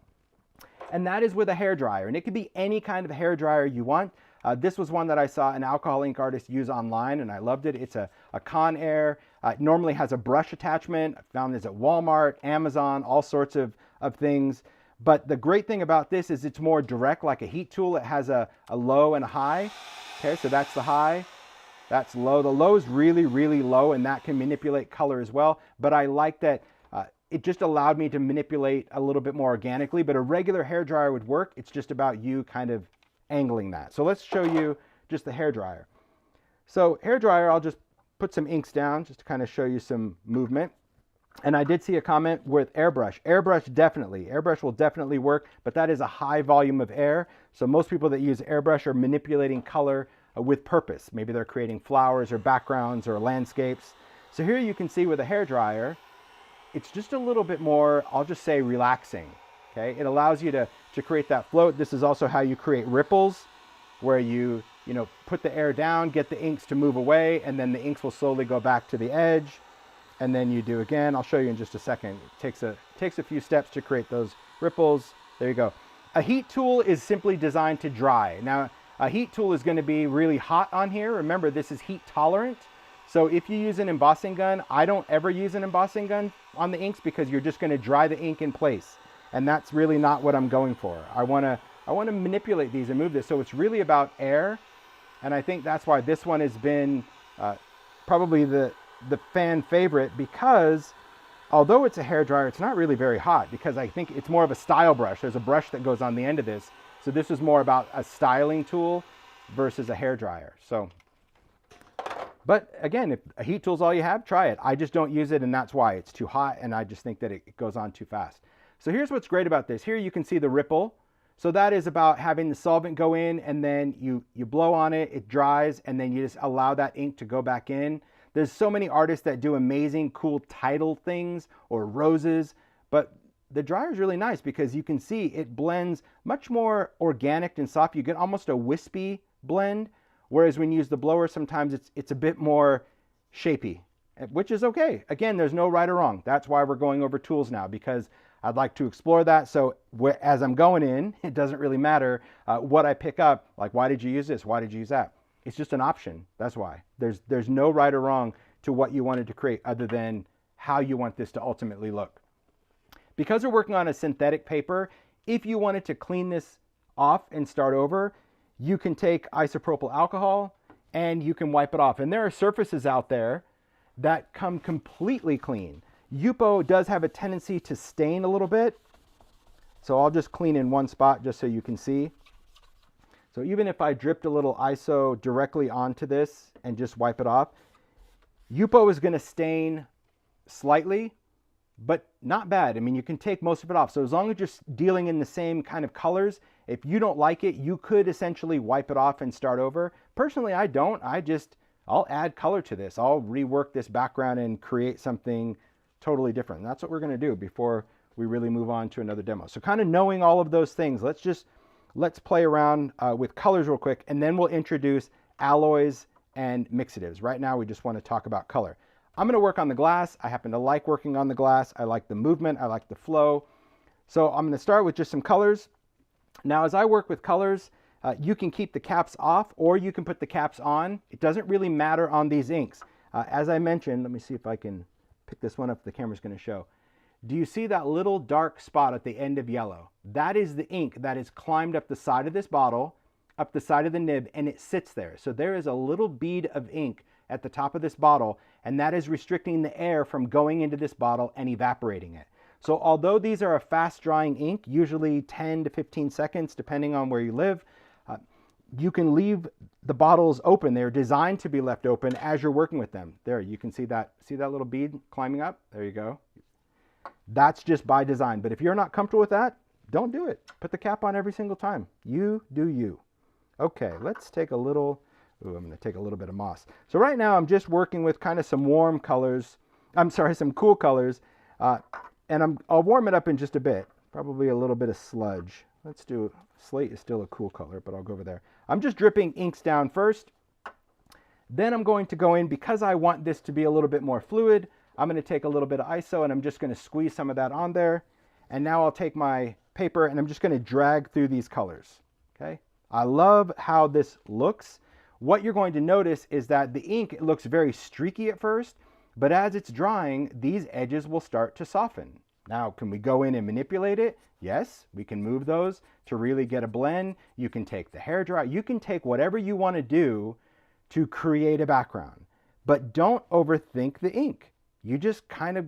and that is with a hairdryer. And it could be any kind of hairdryer you want. This was one that I saw an alcohol ink artist use online, and I loved it. It's a Conair. It normally has a brush attachment. I found this at Walmart, Amazon, all sorts of things. But the great thing about this is it's more direct, like a heat tool. It has a low and a high. Okay, so that's the high. That's low. The low is really, really low, and that can manipulate color as well. But I like that it just allowed me to manipulate a little bit more organically. But a regular hairdryer would work. It's just about you kind of angling that. So let's show you just the hairdryer. So hairdryer, I'll just put some inks down just to kind of show you some movement. And I did see a comment with airbrush. Airbrush will definitely work, but that is a high volume of air. So most people that use airbrush are manipulating color with purpose. Maybe they're creating flowers or backgrounds or landscapes. So here you can see with a hairdryer, it's just a little bit more, I'll just say, relaxing. Okay, it allows you to create that float. This is also how you create ripples, where you put the air down, get the inks to move away, and then the inks will slowly go back to the edge. And then you do again. I'll show you in just a second. It takes a few steps to create those ripples. There you go. A heat tool is simply designed to dry. Now, a heat tool is going to be really hot on here. Remember, this is heat tolerant. So if you use an embossing gun, I don't ever use an embossing gun on the inks, because you're just going to dry the ink in place. And that's really not what I'm going for. I want to I want to manipulate these and move this. So it's really about air. And I think that's why this one has been probably the fan favorite, because although it's a hair dryer, it's not really very hot, because I think it's more of a style brush. There's a brush that goes on the end of this. So this is more about a styling tool versus a hair dryer. So, but again, if a heat tool's all you have, try it. I just don't use it, and that's why. It's too hot, and I just think that it goes on too fast. So here's what's great about this. Here you can see the ripple. So that is about having the solvent go in, and then you blow on it, it dries, and then you just allow that ink to go back in. There's so many artists that do amazing, cool tidal things or roses, but the dryer is really nice because you can see it blends much more organic and soft. You get almost a wispy blend, whereas when you use the blower, sometimes it's a bit more shapy, which is okay. Again, there's no right or wrong. That's why we're going over tools now, because I'd like to explore that. So as I'm going in, it doesn't really matter what I pick up. Like, why did you use this? Why did you use that? It's just an option. That's why. There's no right or wrong to what you wanted to create, other than how you want this to ultimately look. Because we're working on a synthetic paper, if you wanted to clean this off and start over, you can take isopropyl alcohol and you can wipe it off. And there are surfaces out there that come completely clean. Yupo does have a tendency to stain a little bit. So I'll just clean in one spot just so you can see. So even if I dripped a little iso directly onto this and just wipe it off, Yupo is going to stain slightly, but not bad. I mean, you can take most of it off. So as long as you're dealing in the same kind of colors, if you don't like it, you could essentially wipe it off and start over. Personally, I don't. I'll add color to this. I'll rework this background and create something totally different. And that's what we're going to do before we really move on to another demo. So kind of knowing all of those things, let's play around with colors real quick, and then we'll introduce alloys and mixatives. Right now, we just want to talk about color. I'm going to work on the glass. I happen to like working on the glass. I like the movement. I like the flow. So I'm going to start with just some colors. Now, as I work with colors, you can keep the caps off or you can put the caps on. It doesn't really matter on these inks. As I mentioned, let me see if I can pick this one up. The camera's going to show. Do you see that little dark spot at the end of yellow? That is the ink that has climbed up the side of this bottle, up the side of the nib, and it sits there. So there is a little bead of ink at the top of this bottle, and that is restricting the air from going into this bottle and evaporating it. So although these are a fast drying ink, usually 10 to 15 seconds, depending on where you live, you can leave the bottles open. They're designed to be left open as you're working with them. There, you can see that little bead climbing up? There you go. That's just by design. But if you're not comfortable with that, don't do it. Put the cap on every single time. You do you. Okay, let's take a little... Ooh, I'm going to take a little bit of moss. So right now I'm just working with kind of some warm colors. I'm sorry, some cool colors. And I'll warm it up in just a bit. Probably a little bit of sludge. Let's do... Slate is still a cool color, but I'll go over there. I'm just dripping inks down first. Then I'm going to go in, because I want this to be a little bit more fluid, I'm going to take a little bit of iso and I'm just going to squeeze some of that on there. And now I'll take my paper and I'm just going to drag through these colors. Okay? I love how this looks. What you're going to notice is that the ink looks very streaky at first, but as it's drying, these edges will start to soften. Now, can we go in and manipulate it? Yes, we can move those to really get a blend. You can take the hairdryer. You can take whatever you want to do to create a background, but don't overthink the ink. You just kind of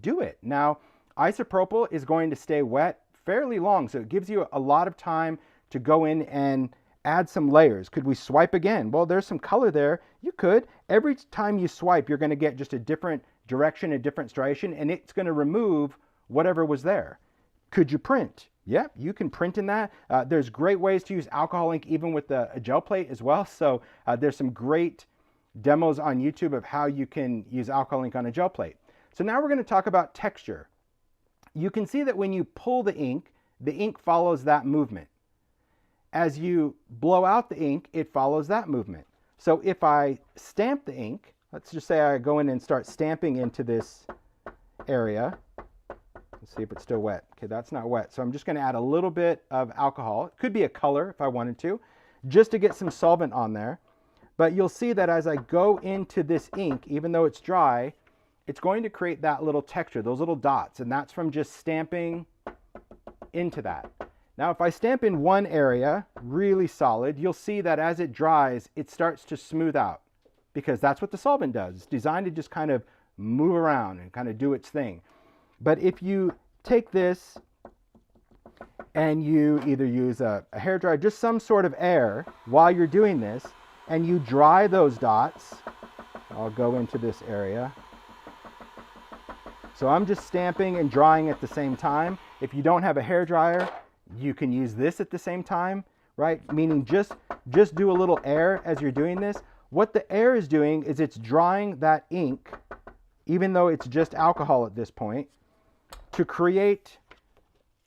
do it. Now, isopropyl is going to stay wet fairly long, so it gives you a lot of time to go in and add some layers. Could we swipe again? Well, there's some color there. You could. Every time you swipe, you're going to get just a different direction, a different striation, and it's going to remove whatever was there. Could you print? Yep, you can print in that. There's great ways to use alcohol ink even with a gel plate as well. So there's some great demos on YouTube of how you can use alcohol ink on a gel plate. So now we're going to talk about texture. You can see that when you pull the ink follows that movement. As you blow out the ink, it follows that movement. So if I stamp the ink, let's just say I go in and start stamping into this area. Let's see if it's still wet. Okay, that's not wet. So I'm just going to add a little bit of alcohol. It could be a color if I wanted to, just to get some solvent on there. But you'll see that as I go into this ink, even though it's dry, it's going to create that little texture, those little dots. And that's from just stamping into that. Now, if I stamp in one area really solid, you'll see that as it dries, it starts to smooth out because that's what the solvent does. It's designed to just kind of move around and kind of do its thing. But if you take this and you either use a hairdryer, just some sort of air while you're doing this, and you dry those dots, I'll go into this area. So I'm just stamping and drying at the same time. If you don't have a hairdryer, you can use this at the same time, right? Meaning just do a little air as you're doing this. What the air is doing is it's drying that ink, even though it's just alcohol at this point, to create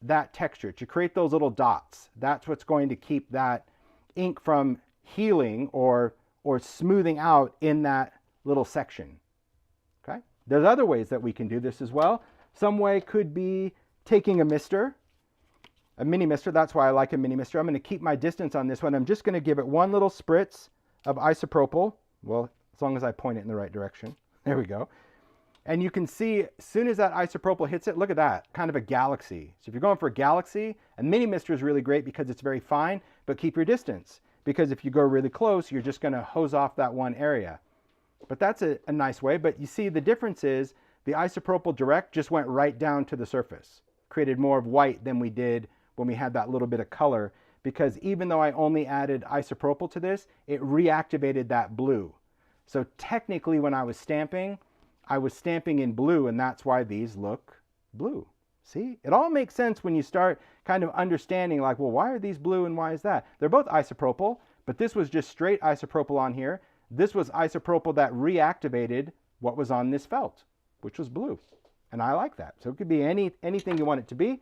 that texture, to create those little dots. That's what's going to keep that ink from healing or smoothing out in that little section. Okay? There's other ways that we can do this as well. Some way could be taking a mister, a mini mister. That's why I like a mini mister. I'm going to keep my distance on this one. I'm just going to give it one little spritz of isopropyl. Well, as long as I point it in the right direction. There we go. And you can see as soon as that isopropyl hits it, look at that, kind of a galaxy. So if you're going for a galaxy, a mini mister is really great because it's very fine, but keep your distance. Because if you go really close, you're just going to hose off that one area. But that's a nice way. But you see the difference is the isopropyl direct just went right down to the surface. Created more of white than we did when we had that little bit of color. Because even though I only added isopropyl to this, it reactivated that blue. So technically when I was stamping in blue, and that's why these look blue. See? It all makes sense when you start kind of understanding like, well, why are these blue and why is that? They're both isopropyl, but this was just straight isopropyl on here. This was isopropyl that reactivated what was on this felt, which was blue. And I like that. So it could be anything you want it to be.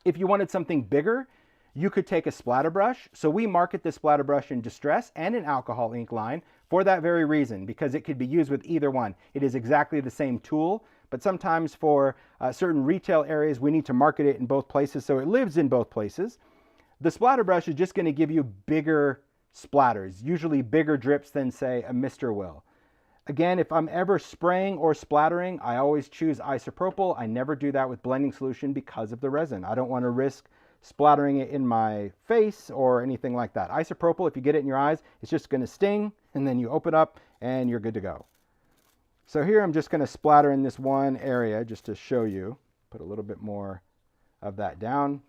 If you wanted something bigger, you could take a splatter brush. So we market the splatter brush in Distress and in Alcohol ink line for that very reason, because it could be used with either one. It is exactly the same tool, but sometimes for certain retail areas, we need to market it in both places, so it lives in both places. The splatter brush is just going to give you bigger splatters, usually bigger drips than, say, a mister will. Again, if I'm ever spraying or splattering, I always choose isopropyl. I never do that with blending solution because of the resin. I don't want to risk splattering it in my face or anything like that. Isopropyl, if you get it in your eyes, it's just going to sting, and then you open up and you're good to go. So here I'm just going to splatter in this one area just to show you. Put a little bit more of that down,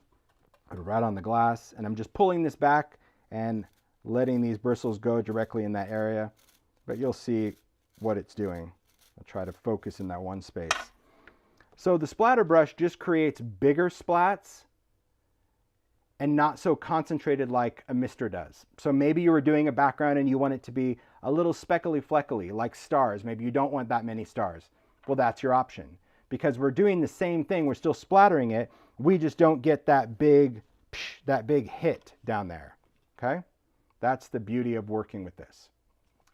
put it right on the glass, and I'm just pulling this back and letting these bristles go directly in that area, but you'll see what it's doing. I'll try to focus in that one space. So the splatter brush just creates bigger splats and not so concentrated like a mister does. So maybe you were doing a background and you want it to be a little speckly fleckly, like stars. Maybe you don't want that many stars. Well, that's your option. Because we're doing the same thing, we're still splattering it, we just don't get that big hit down there, okay? That's the beauty of working with this.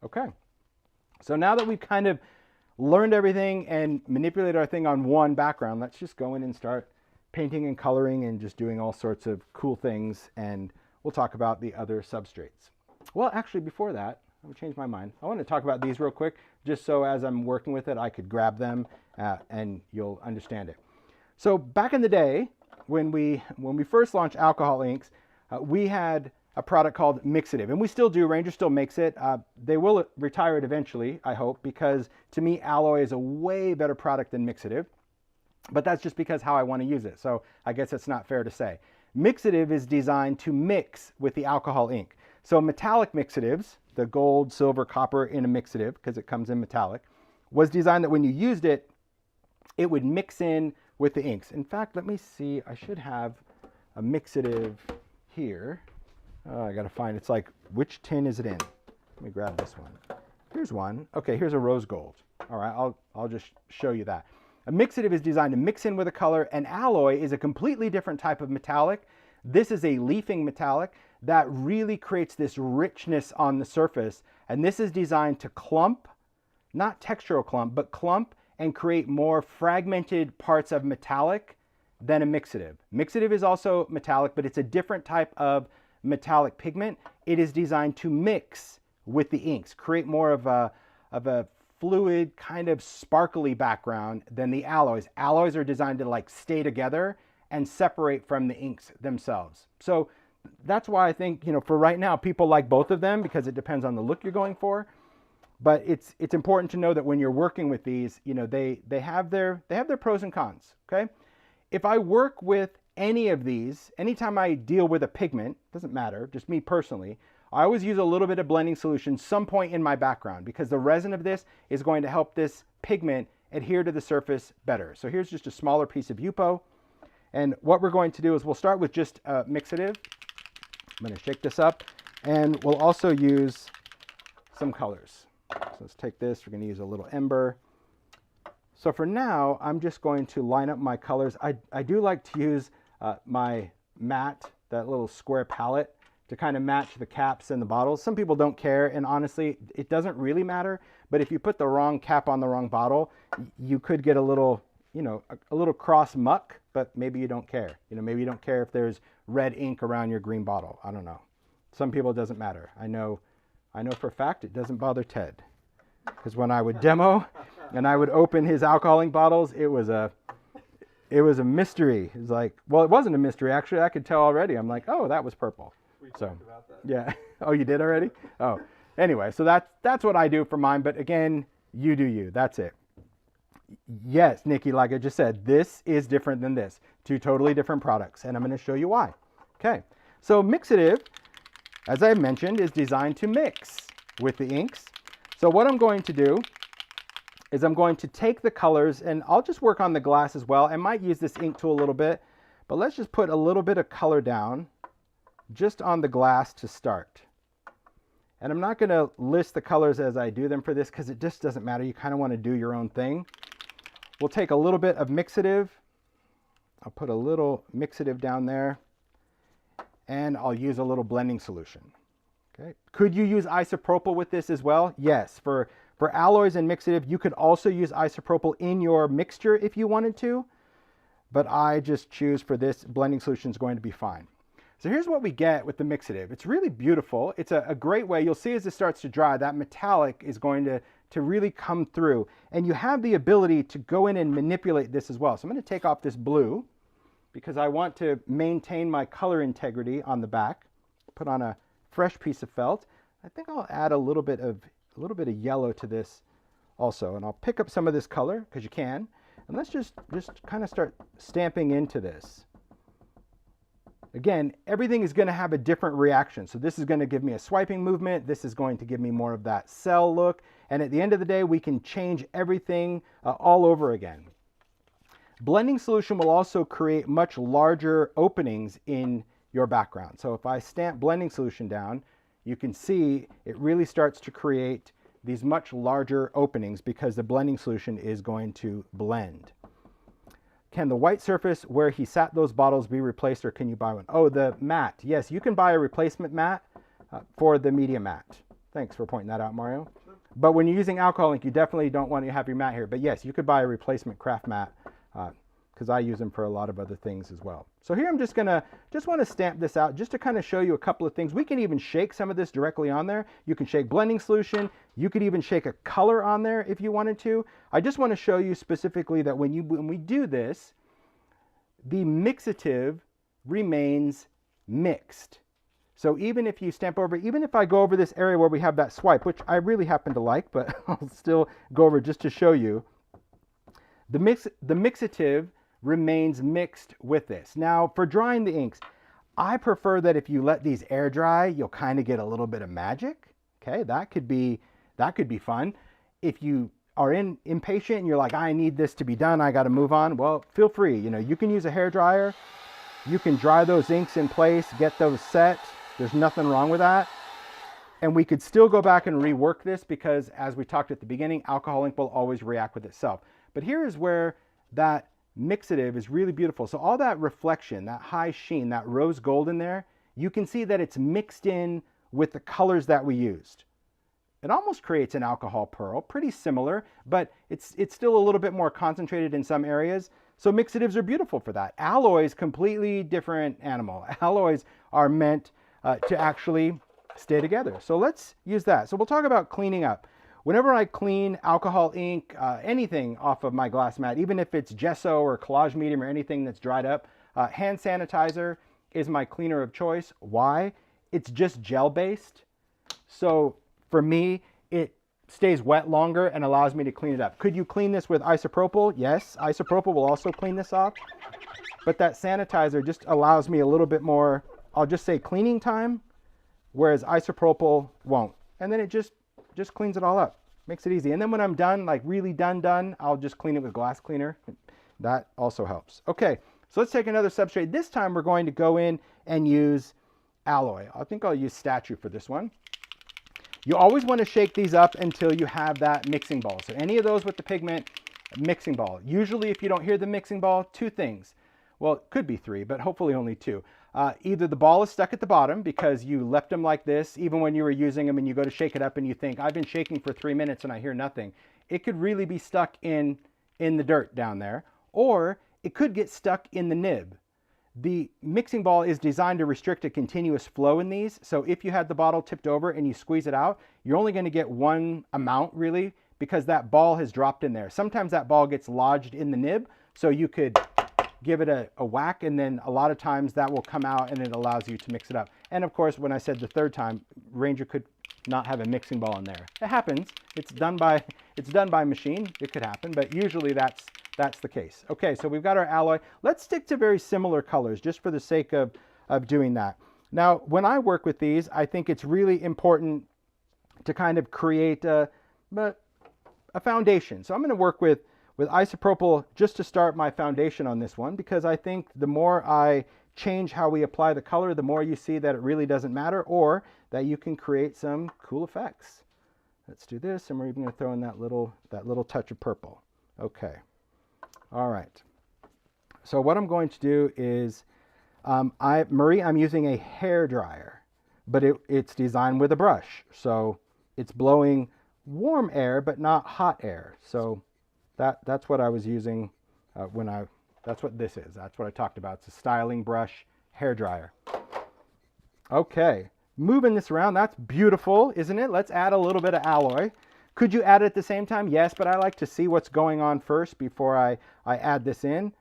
Okay, so now that we've kind of learned everything and manipulated our thing on one background, let's just go in and start painting and coloring and just doing all sorts of cool things, and we'll talk about the other substrates. Well, actually, before that, I'll change my mind. I want to talk about these real quick, just so as I'm working with it, I could grab them and you'll understand it. So back in the day, when we first launched alcohol inks, we had a product called Mixative, and we still do. Ranger still makes it. They will retire it eventually, I hope, because to me, Alloy is a way better product than Mixative. But that's just because how I want to use it. So I guess it's not fair to say. Mixative is designed to mix with the alcohol ink. So metallic mixatives, the gold, silver, copper in a mixative, because it comes in metallic, was designed that when you used it, it would mix in with the inks. In fact, let me see. I should have a mixative here. Oh, I got to find, it's like, which tin is it in? Let me grab this one. Here's one. Okay, here's a rose gold. All right, I'll just show you that. A mixative is designed to mix in with a color. An alloy is a completely different type of metallic. This is a leafing metallic that really creates this richness on the surface. And this is designed to clump, not textural clump, but clump and create more fragmented parts of metallic than a mixative. Mixative is also metallic, but it's a different type of metallic pigment. It is designed to mix with the inks, create more of a fluid, kind of sparkly background than the alloys. Alloys are designed to like stay together, and separate from the inks themselves. So that's why I think, for right now, people like both of them because it depends on the look you're going for. But it's important to know that when you're working with these, they have their pros and cons, okay? If I work with any of these, anytime I deal with a pigment, doesn't matter, just me personally, I always use a little bit of blending solution some point in my background because the resin of this is going to help this pigment adhere to the surface better. So here's just a smaller piece of Yupo. And what we're going to do is we'll start with just mixative. I'm going to shake this up, and we'll also use some colors. So let's take this. We're going to use a little ember. So for now, I'm just going to line up my colors. I do like to use my matte, that little square palette, to kind of match the caps and the bottles. Some people don't care, and honestly, it doesn't really matter. But if you put the wrong cap on the wrong bottle, you could get a little, a little cross muck, but maybe you don't care. Maybe you don't care if there's red ink around your green bottle. I don't know. Some people it doesn't matter. I know for a fact it doesn't bother Ted. Because when I would demo and I would open his alcohol ink bottles, it was a mystery. It was like, well, it wasn't a mystery, actually. I could tell already. I'm like, oh, that was purple. We talked about that. Yeah. Oh, you did already? Oh. Anyway, so that's what I do for mine. But again, you do you. That's it. Yes, Nikki, like I just said, this is different than this. Two totally different products. And I'm going to show you why. Okay. So mixative, as I mentioned, is designed to mix with the inks. So what I'm going to do is I'm going to take the colors, and I'll just work on the glass as well. I might use this ink tool a little bit, but let's just put a little bit of color down just on the glass to start. And I'm not going to list the colors as I do them for this because it just doesn't matter. You kind of want to do your own thing. We'll take a little bit of mixative. I'll put a little mixative down there, and I'll use a little blending solution. Okay. Could you use isopropyl with this as well? Yes. For alloys and mixative, you could also use isopropyl in your mixture if you wanted to, but I just choose for this blending solution is going to be fine. So here's what we get with the mixative. It's really beautiful. It's a great way. You'll see as it starts to dry, that metallic is going to really come through. And you have the ability to go in and manipulate this as well. So I'm going to take off this blue because I want to maintain my color integrity on the back. Put on a fresh piece of felt. I think I'll add a little bit of yellow to this also. And I'll pick up some of this color because you can. And let's just kind of start stamping into this. Again, everything is going to have a different reaction. So this is going to give me a swiping movement. This is going to give me more of that cell look. And at the end of the day, we can change everything all over again. Blending solution will also create much larger openings in your background. So if I stamp blending solution down, you can see it really starts to create these much larger openings because the blending solution is going to blend. Can the white surface where he sat those bottles be replaced, or can you buy one? Oh, the matte. Yes, you can buy a replacement matte for the medium matte. Thanks for pointing that out, Mario. But when you're using alcohol ink, you definitely don't want to have your matte here. But yes, you could buy a replacement craft matte because I use them for a lot of other things as well. So here I'm just want to stamp this out just to kind of show you a couple of things. We can even shake some of this directly on there. You can shake blending solution. You could even shake a color on there if you wanted to. I just want to show you specifically that when we do this, the mixative remains mixed. So even if you stamp over, even if I go over this area where we have that swipe, which I really happen to like, but I'll still go over just to show you, the mixative remains mixed with this. Now for drying the inks, I prefer that if you let these air dry, you'll kind of get a little bit of magic. Okay, that could be fun. If you are impatient and you're like, I need this to be done, I got to move on, well, feel free. You can use a hair dryer. You can dry those inks in place, get those set. There's nothing wrong with that. And we could still go back and rework this because, as we talked at the beginning, alcohol ink will always react with itself. But here is where that mixative is really beautiful. So all that reflection, that high sheen, that rose gold in there, you can see that it's mixed in with the colors that we used. It almost creates an alcohol pearl, pretty similar, but it's still a little bit more concentrated in some areas. So mixatives are beautiful for that. Alloys, completely different animal. Alloys are meant to actually stay together. So let's use that. So we'll talk about cleaning up. Whenever I clean alcohol ink, anything off of my glass mat, even if it's gesso or collage medium or anything that's dried up, Hand sanitizer is my cleaner of choice. Why? It's just gel-based. So for me, it stays wet longer and allows me to clean it up. Could you clean this with isopropyl? Yes, isopropyl will also clean this off. But that sanitizer just allows me a little bit more, I'll just say cleaning time, whereas isopropyl won't. And then it just cleans it all up. Makes it easy. And then when I'm done, like really done, I'll just clean it with glass cleaner. That also helps. Okay, so let's take another substrate. This time we're going to go in and use alloy. I think I'll use statue for this one. You always want to shake these up until you have that mixing ball. So any of those with the pigment, mixing ball. Usually if you don't hear the mixing ball, two things. Well, it could be three, but hopefully only two. Either the ball is stuck at the bottom because you left them like this, even when you were using them and you go to shake it up and you think, I've been shaking for 3 minutes and I hear nothing. It could really be stuck in the dirt down there, or it could get stuck in the nib. The mixing ball is designed to restrict a continuous flow in these. So if you had the bottle tipped over and you squeeze it out, you're only going to get one amount really because that ball has dropped in there. Sometimes that ball gets lodged in the nib, so you could give it a whack, and then a lot of times that will come out and it allows you to mix it up. And of course, when I said the third time, Ranger could not have a mixing ball in there. It happens. It's done by machine. It could happen, but usually that's the case. Okay, so we've got our alloy. Let's stick to very similar colors just for the sake of doing that. Now, when I work with these, I think it's really important to kind of create a foundation. So I'm going to work with isopropyl just to start my foundation on this one, because I think the more I change how we apply the color, the more you see that it really doesn't matter, or that you can create some cool effects. Let's do this, and we're even going to throw in that little touch of purple. Okay. All right. So what I'm going to do is, Marie, I'm using a hair dryer, but it's designed with a brush. So it's blowing warm air, but not hot air. So that's what I was using that's what this is. That's what I talked about. It's a styling brush hair dryer. Okay. Moving this around, that's beautiful, isn't it? Let's add a little bit of alloy. Could you add it at the same time? Yes, but I like to see what's going on first before I add this in.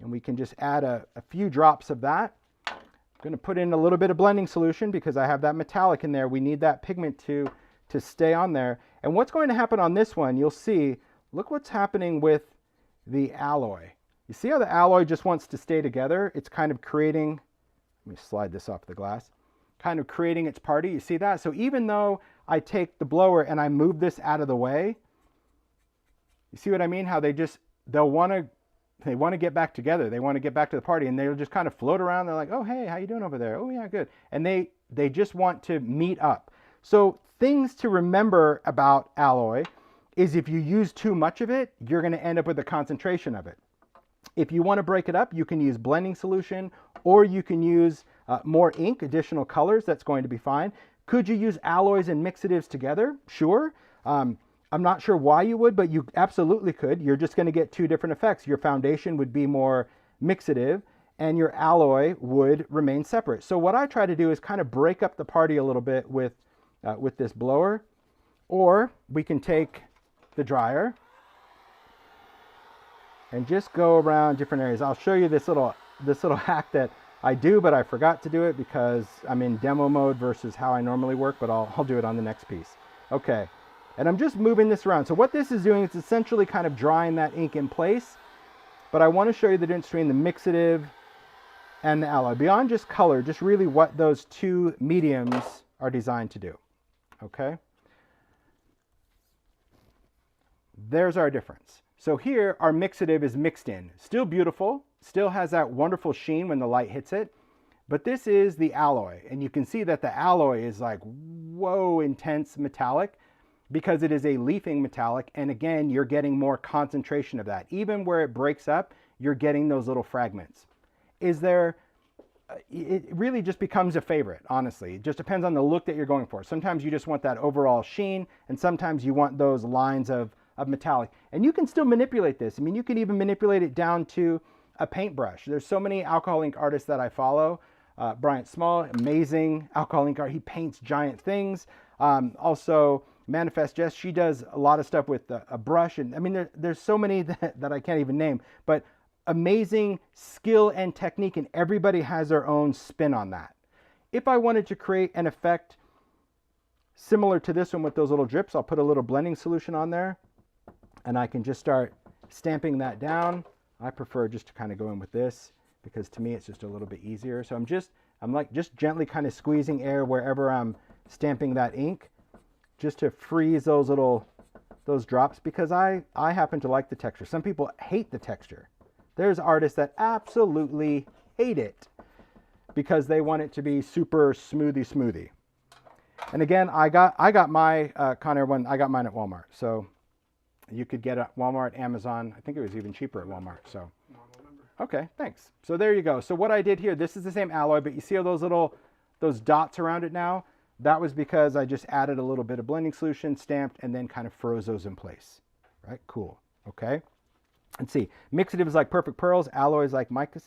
And we can just add a few drops of that. I'm going to put in a little bit of blending solution because I have that metallic in there. We need that pigment to stay on there. And what's going to happen on this one, you'll see, look what's happening with the alloy. You see how the alloy just wants to stay together? It's kind of creating, let me slide this off the glass, kind of creating its party. You see that? So even though I take the blower and I move this out of the way, you see what I mean? How they want to get back together. They want to get back to the party, and they'll just kind of float around. They're like, oh, hey, how you doing over there? Oh, yeah, good. And they just want to meet up. So things to remember about alloy is if you use too much of it, you're going to end up with a concentration of it. If you want to break it up, you can use blending solution, or you can use more ink, additional colors. That's going to be fine. Could you use alloys and mixatives together? Sure. I'm not sure why you would, but you absolutely could. You're just going to get two different effects. Your foundation would be more mixative, and your alloy would remain separate. So what I try to do is kind of break up the party a little bit with this blower, or we can take the dryer and just go around different areas. I'll show you this little hack that I do, but I forgot to do it because I'm in demo mode versus how I normally work, but I'll do it on the next piece. Okay, and I'm just moving this around. So what this is doing is essentially kind of drying that ink in place, but I want to show you the difference between the mixative and the alloy. Beyond just color, just really what those two mediums are designed to do. Okay, there's our difference. So here, our mixative is mixed in. Still beautiful, still has that wonderful sheen when the light hits it, but this is the alloy. And you can see that the alloy is like, whoa, intense metallic, because it is a leafing metallic. And again, you're getting more concentration of that. Even where it breaks up, you're getting those little fragments. It really just becomes a favorite, honestly. It just depends on the look that you're going for. Sometimes you just want that overall sheen, and sometimes you want those lines of metallic. And you can still manipulate this. I mean, you can even manipulate it down to a paintbrush. There's so many alcohol ink artists that I follow. Bryant Small, amazing alcohol ink art. He paints giant things. Also, Manifest Jess, she does a lot of stuff with a brush. And I mean, there's so many that I can't even name. But amazing skill and technique, and everybody has their own spin on that. If I wanted to create an effect similar to this one with those little drips, I'll put a little blending solution on there, and I can just start stamping that down. I prefer just to kind of go in with this, because to me it's just a little bit easier. So I'm like just gently kind of squeezing air wherever I'm stamping that ink, just to freeze those drops, because I happen to like the texture. Some people hate the texture. There's artists that absolutely hate it because they want it to be super smoothie. And again, I got my Conair one. I got mine at Walmart, so you could get it at Walmart, Amazon. I think it was even cheaper at Walmart. So, okay, thanks. So there you go. So what I did here, this is the same alloy, but you see all those dots around it now? That was because I just added a little bit of blending solution, stamped, and then kind of froze those in place. Right? Cool. Okay. Let's see. Mixative is like Perfect Pearls. Alloy is like mica.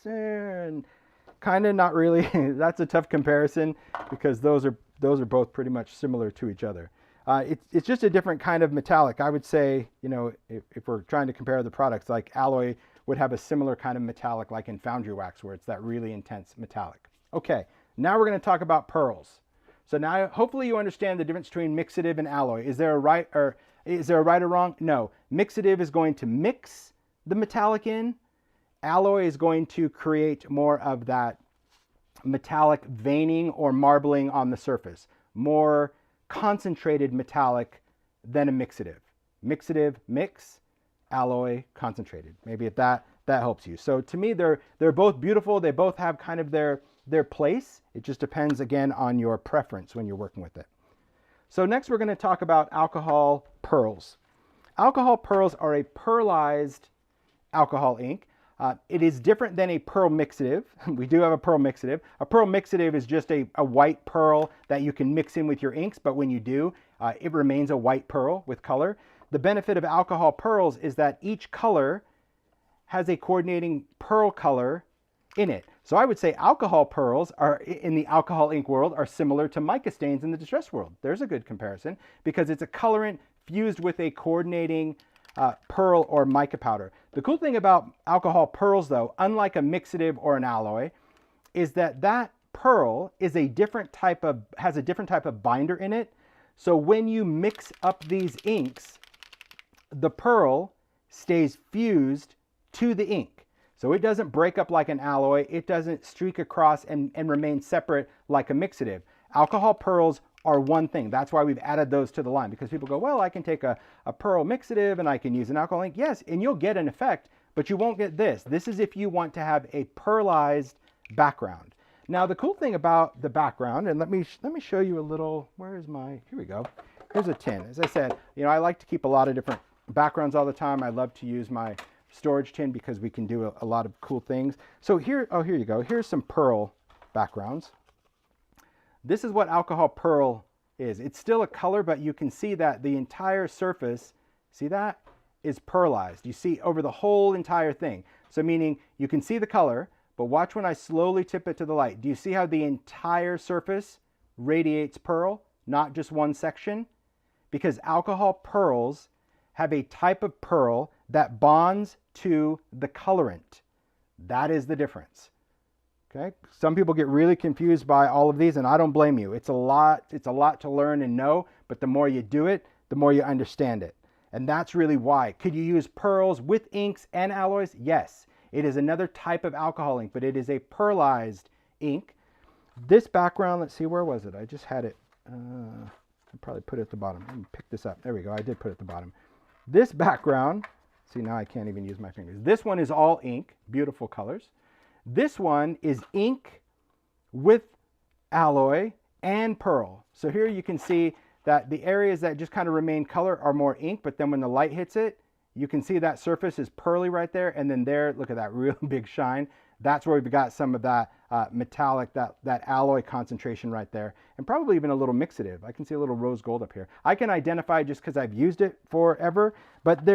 Kind of not really. That's a tough comparison because those are both pretty much similar to each other. It's just a different kind of metallic. I would say, you know, if we're trying to compare the products, like alloy would have a similar kind of metallic like in foundry wax, where it's that really intense metallic. Okay, now we're going to talk about pearls. So now hopefully you understand the difference between mixative and alloy. Is there a right or wrong? No. Mixative is going to mix the metallic in. Alloy is going to create more of that metallic veining or marbling on the surface. More concentrated metallic than a mixative. Mixative, mix, alloy, concentrated. Maybe if that helps you. So to me, they're both beautiful. They both have kind of their place. It just depends, again, on your preference when you're working with it. So next we're going to talk about alcohol pearls. Alcohol pearls are a pearlized alcohol ink. It is different than a pearl mixative. We do have a pearl mixative. A pearl mixative is just a white pearl that you can mix in with your inks, but when you do, it remains a white pearl with color. The benefit of alcohol pearls is that each color has a coordinating pearl color in it. So I would say alcohol pearls are in the alcohol ink world are similar to mica stains in the distress world. There's a good comparison because it's a colorant fused with a coordinating pearl or mica powder. The cool thing about alcohol pearls, though, unlike a mixative or an alloy, is that pearl is has a different type of binder in it. So when you mix up these inks, the pearl stays fused to the ink. So it doesn't break up like an alloy. It doesn't streak across and remain separate like a mixative. Alcohol pearls are one thing. That's why we've added those to the line, because people go, well, I can take a pearl mixative and I can use an alcohol ink. Yes, and you'll get an effect, but you won't get this. This is if you want to have a pearlized background. Now, the cool thing about the background, and let me show you a little, here we go. Here's a tin. As I said, you know, I like to keep a lot of different backgrounds all the time. I love to use my storage tin because we can do a lot of cool things. So here you go. Here's some pearl backgrounds. This is what alcohol pearl is. It's still a color, but you can see that the entire surface, see that, is pearlized. You see over the whole entire thing. So meaning you can see the color, but watch when I slowly tip it to the light. Do you see how the entire surface radiates pearl, not just one section? Because alcohol pearls have a type of pearl that bonds to the colorant. That is the difference. Okay? Some people get really confused by all of these, and I don't blame you. It's a lot to learn and know, but the more you do it, the more you understand it. And that's really why. Could you use pearls with inks and alloys? Yes. It is another type of alcohol ink, but it is a pearlized ink. This background, let's see, where was it? I just had it. I probably put it at the bottom. Let me pick this up. There we go. I did put it at the bottom. This background, see, now I can't even use my fingers. This one is all ink, beautiful colors. This one is ink with alloy and pearl. So here you can see that the areas that just kind of remain color are more ink, but then when the light hits it, you can see that surface is pearly right there, and then there, look at that real big shine. That's where we've got some of that metallic, that alloy concentration right there, and probably even a little mixative. I can see a little rose gold up here. I can identify just because I've used it forever, but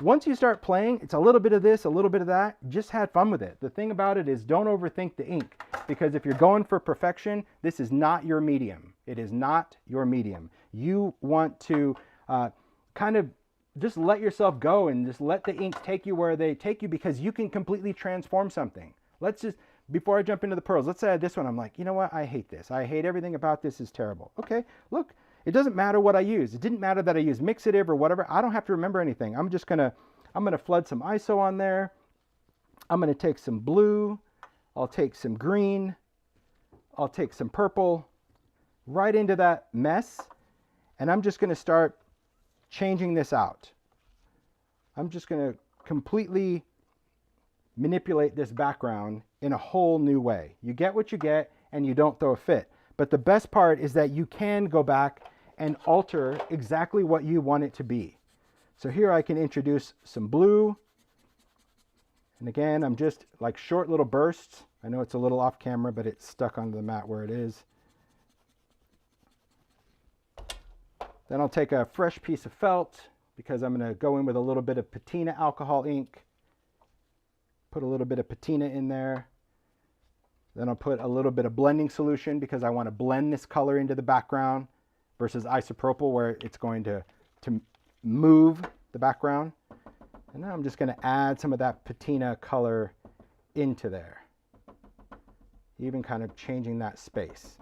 once you start playing, it's a little bit of this, a little bit of that. Just had fun with it. The thing about it is don't overthink the ink, because if you're going for perfection, this is not your medium. It is not your medium. You want to kind of just let yourself go and just let the inks take you where they take you, because you can completely transform something. Let's just, before I jump into the pearls, let's say I had this one. I'm like, you know what? I hate this. I hate everything about this is terrible. Okay, look, it doesn't matter what I use. It didn't matter that I used mixative or whatever. I don't have to remember anything. I'm gonna flood some ISO on there. I'm gonna take some blue. I'll take some green. I'll take some purple right into that mess. And I'm just gonna start changing this out. I'm just going to completely manipulate this background in a whole new way. You get what you get and you don't throw a fit. But the best part is that you can go back and alter exactly what you want it to be. So here I can introduce some blue. And again, I'm just like short little bursts. I know it's a little off camera, but it's stuck onto the mat where it is. Then I'll take a fresh piece of felt, because I'm going to go in with a little bit of patina alcohol ink. Put a little bit of patina in there. Then I'll put a little bit of blending solution, because I want to blend this color into the background, versus isopropyl where it's going to move the background. And now I'm just going to add some of that patina color into there. Even kind of changing that space.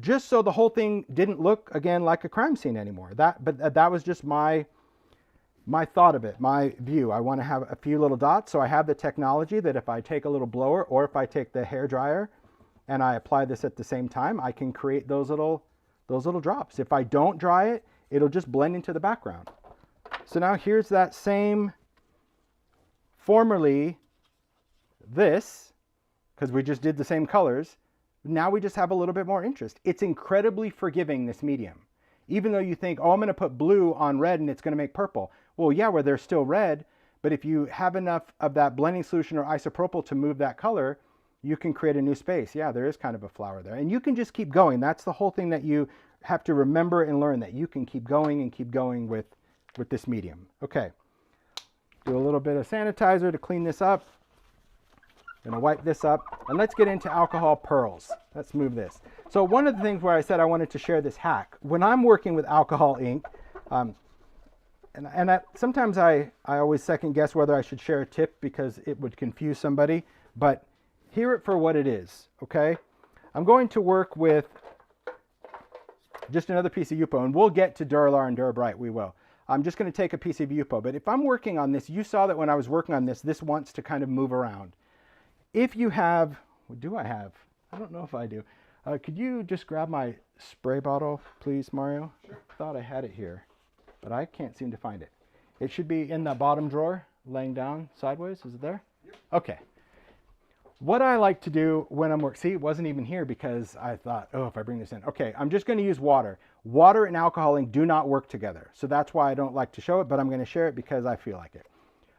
Just so the whole thing didn't look, again, like a crime scene anymore. But that was just my thought of it, my view. I want to have a few little dots, so I have the technology that if I take a little blower, or if I take the hair dryer and I apply this at the same time, I can create those little drops. If I don't dry it, it'll just blend into the background. So now here's that same, formerly this, because we just did the same colors. Now we just have a little bit more interest. It's incredibly forgiving, this medium. Even though you think, oh, I'm going to put blue on red and it's going to make purple. Well, yeah, where they're still red, but if you have enough of that blending solution or isopropyl to move that color, you can create a new space. Yeah, there is kind of a flower there. And you can just keep going. That's the whole thing that you have to remember and learn, that you can keep going and keep going with this medium. Okay, do a little bit of sanitizer to clean this up. Gonna wipe this up, and let's get into alcohol pearls. Let's move this. So one of the things where I said I wanted to share this hack, when I'm working with alcohol ink, sometimes I always second guess whether I should share a tip because it would confuse somebody, but hear it for what it is, okay? I'm going to work with just another piece of Yupo, and we'll get to Duralar and Durabright, we will. I'm just gonna take a piece of Yupo, but if I'm working on this, you saw that when I was working on this, this wants to kind of move around. If you have, what do I have? I don't know if I do. Could you just grab my spray bottle, please, Mario? Sure. I thought I had it here, but I can't seem to find it. It should be in the bottom drawer, laying down sideways. Is it there? Yep. Okay. What I like to do when I'm working, see, it wasn't even here because I thought, oh, if I bring this in. Okay, I'm just going to use water. Water and alcohol ink do not work together. So that's why I don't like to show it, but I'm going to share it because I feel like it.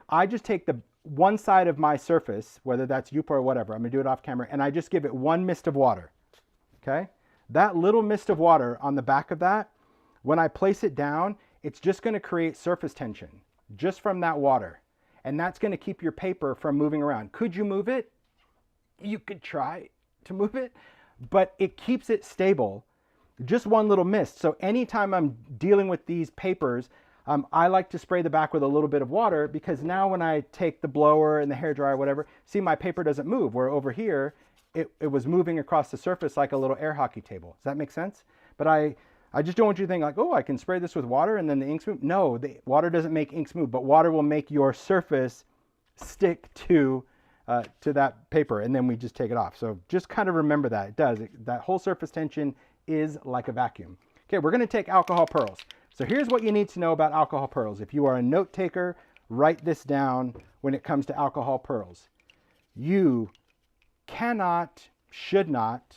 I just take the one side of my surface, whether that's Yupo or whatever, I'm going to do it off camera, and I just give it one mist of water. Okay? That little mist of water on the back of that, when I place it down, it's just going to create surface tension just from that water. And that's going to keep your paper from moving around. Could you move it? You could try to move it, but it keeps it stable. Just one little mist. So anytime I'm dealing with these papers, I like to spray the back with a little bit of water, because now when I take the blower and the hairdryer, whatever, see, my paper doesn't move, where over here, it was moving across the surface like a little air hockey table. Does that make sense? But I just don't want you to think like, oh, I can spray this with water and then the inks move. No, the water doesn't make inks move, but water will make your surface stick to that paper, and then we just take it off. So just kind of remember that. It does. That whole surface tension is like a vacuum. Okay, we're going to take alcohol pearls. So here's what you need to know about alcohol pearls. If you are a note taker, write this down when it comes to alcohol pearls. You cannot, should not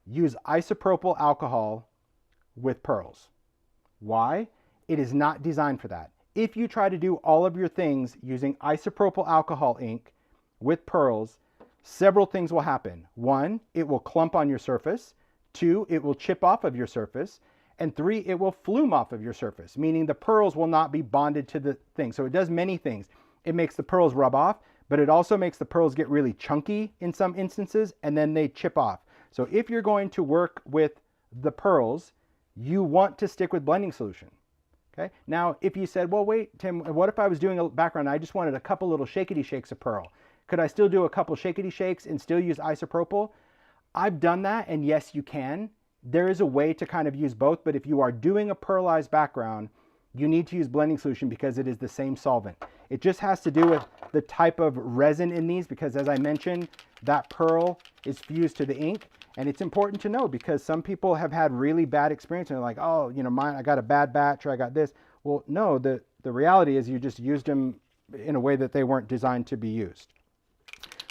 use isopropyl alcohol with pearls. Why? It is not designed for that. If you try to do all of your things using isopropyl alcohol ink with pearls, several things will happen. 1, it will clump on your surface. 2, it will chip off of your surface. And 3, it will flume off of your surface, meaning the pearls will not be bonded to the thing. So it does many things. It makes the pearls rub off, but it also makes the pearls get really chunky in some instances, and then they chip off. So if you're going to work with the pearls, you want to stick with blending solution. Okay. Now, if you said, well, wait, Tim, what if I was doing a background and I just wanted a couple little shakety shakes of pearl? Could I still do a couple shakety shakes and still use isopropyl? I've done that, and yes, you can. There is a way to kind of use both, but if you are doing a pearlized background, you need to use blending solution because it is the same solvent. It just has to do with the type of resin in these because, as I mentioned, that pearl is fused to the ink. And it's important to know because some people have had really bad experience and they're like, oh, you know, I got a bad batch or I got this. Well, no, the reality is you just used them in a way that they weren't designed to be used.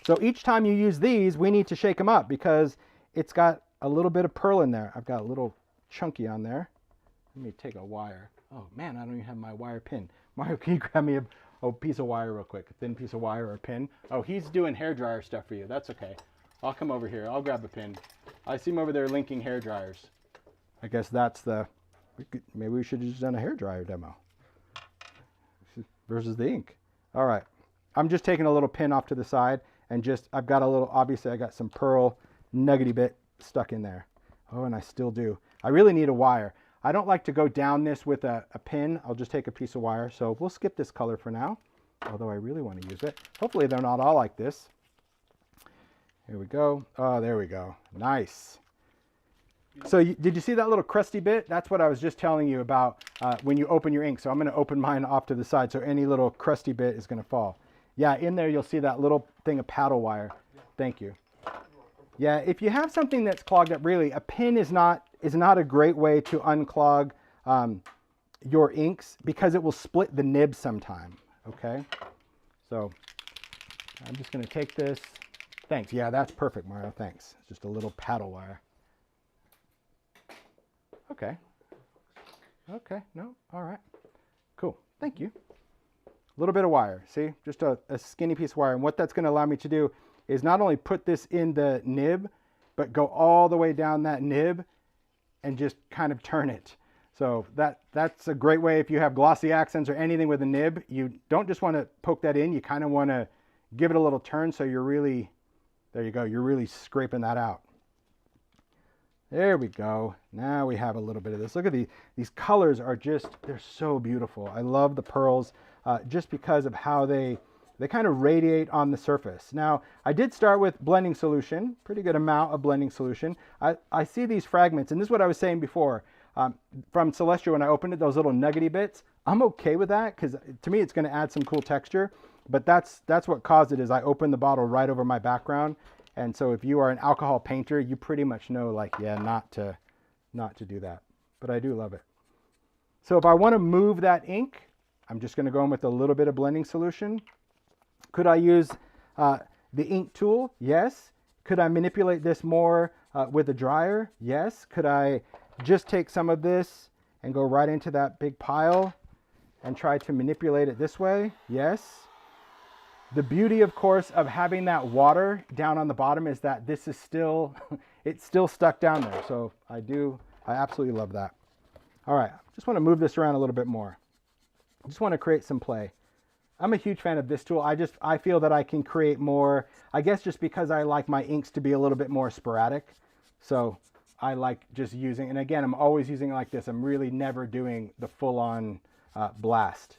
So each time you use these, we need to shake them up because it's got a little bit of pearl in there. I've got a little chunky on there. Let me take a wire. Oh man, I don't even have my wire pin. Mario, can you grab me a piece of wire real quick? A thin piece of wire or a pin? Oh, he's doing hairdryer stuff for you. That's okay. I'll come over here. I'll grab a pin. I see him over there linking hair dryers. I guess that's maybe we should have just done a hair dryer demo versus the ink. All right. I'm just taking a little pin off to the side and I've got a little, obviously I got some pearl nuggety bit stuck in there. Oh, and I still do. I really need a wire. I don't like to go down this with a pin. I'll just take a piece of wire. So we'll skip this color for now, although I really want to use it. Hopefully they're not all like this. Here we go. Oh, there we go. Nice. So did you see that little crusty bit? That's what I was just telling you about when you open your ink. So I'm going to open mine off to the side so any little crusty bit is going to fall. Yeah, in there you'll see that little thing of paddle wire. Thank you. Yeah, if you have something that's clogged up, really, a pin is not a great way to unclog your inks because it will split the nib sometime. Okay, so I'm just going to take this. Thanks. Yeah, that's perfect, Mario. Thanks. It's just a little paddle wire. Okay. Okay. No. All right. Cool. Thank you. A little bit of wire. See, just a skinny piece of wire. And what that's going to allow me to do is not only put this in the nib, but go all the way down that nib and just kind of turn it. So that's a great way if you have glossy accents or anything with a nib. You don't just want to poke that in. You kind of want to give it a little turn so you're really... There you go. You're really scraping that out. There we go. Now we have a little bit of this. Look at these colors are just, they're so beautiful. I love the pearls just because of how they kind of radiate on the surface. Now, I did start with blending solution, pretty good amount of blending solution. I see these fragments, and this is what I was saying before. From Celestial, when I opened it, those little nuggety bits, I'm okay with that because to me it's going to add some cool texture. But that's what caused it is I opened the bottle right over my background. And so if you are an alcohol painter, you pretty much know like, yeah, not to do that. But I do love it. So if I want to move that ink, I'm just going to go in with a little bit of blending solution. Could I use the ink tool? Yes. Could I manipulate this more with a dryer? Yes. Could I just take some of this and go right into that big pile and try to manipulate it this way? Yes. The beauty, of course, of having that water down on the bottom is that this is still, it's still stuck down there. So I absolutely love that. All right, just want to move this around a little bit more. I just want to create some play. I'm a huge fan of this tool. I feel that I can create more, I guess just because I like my inks to be a little bit more sporadic. So I like just using, and again, I'm always using it like this. I'm really never doing the full-on blast.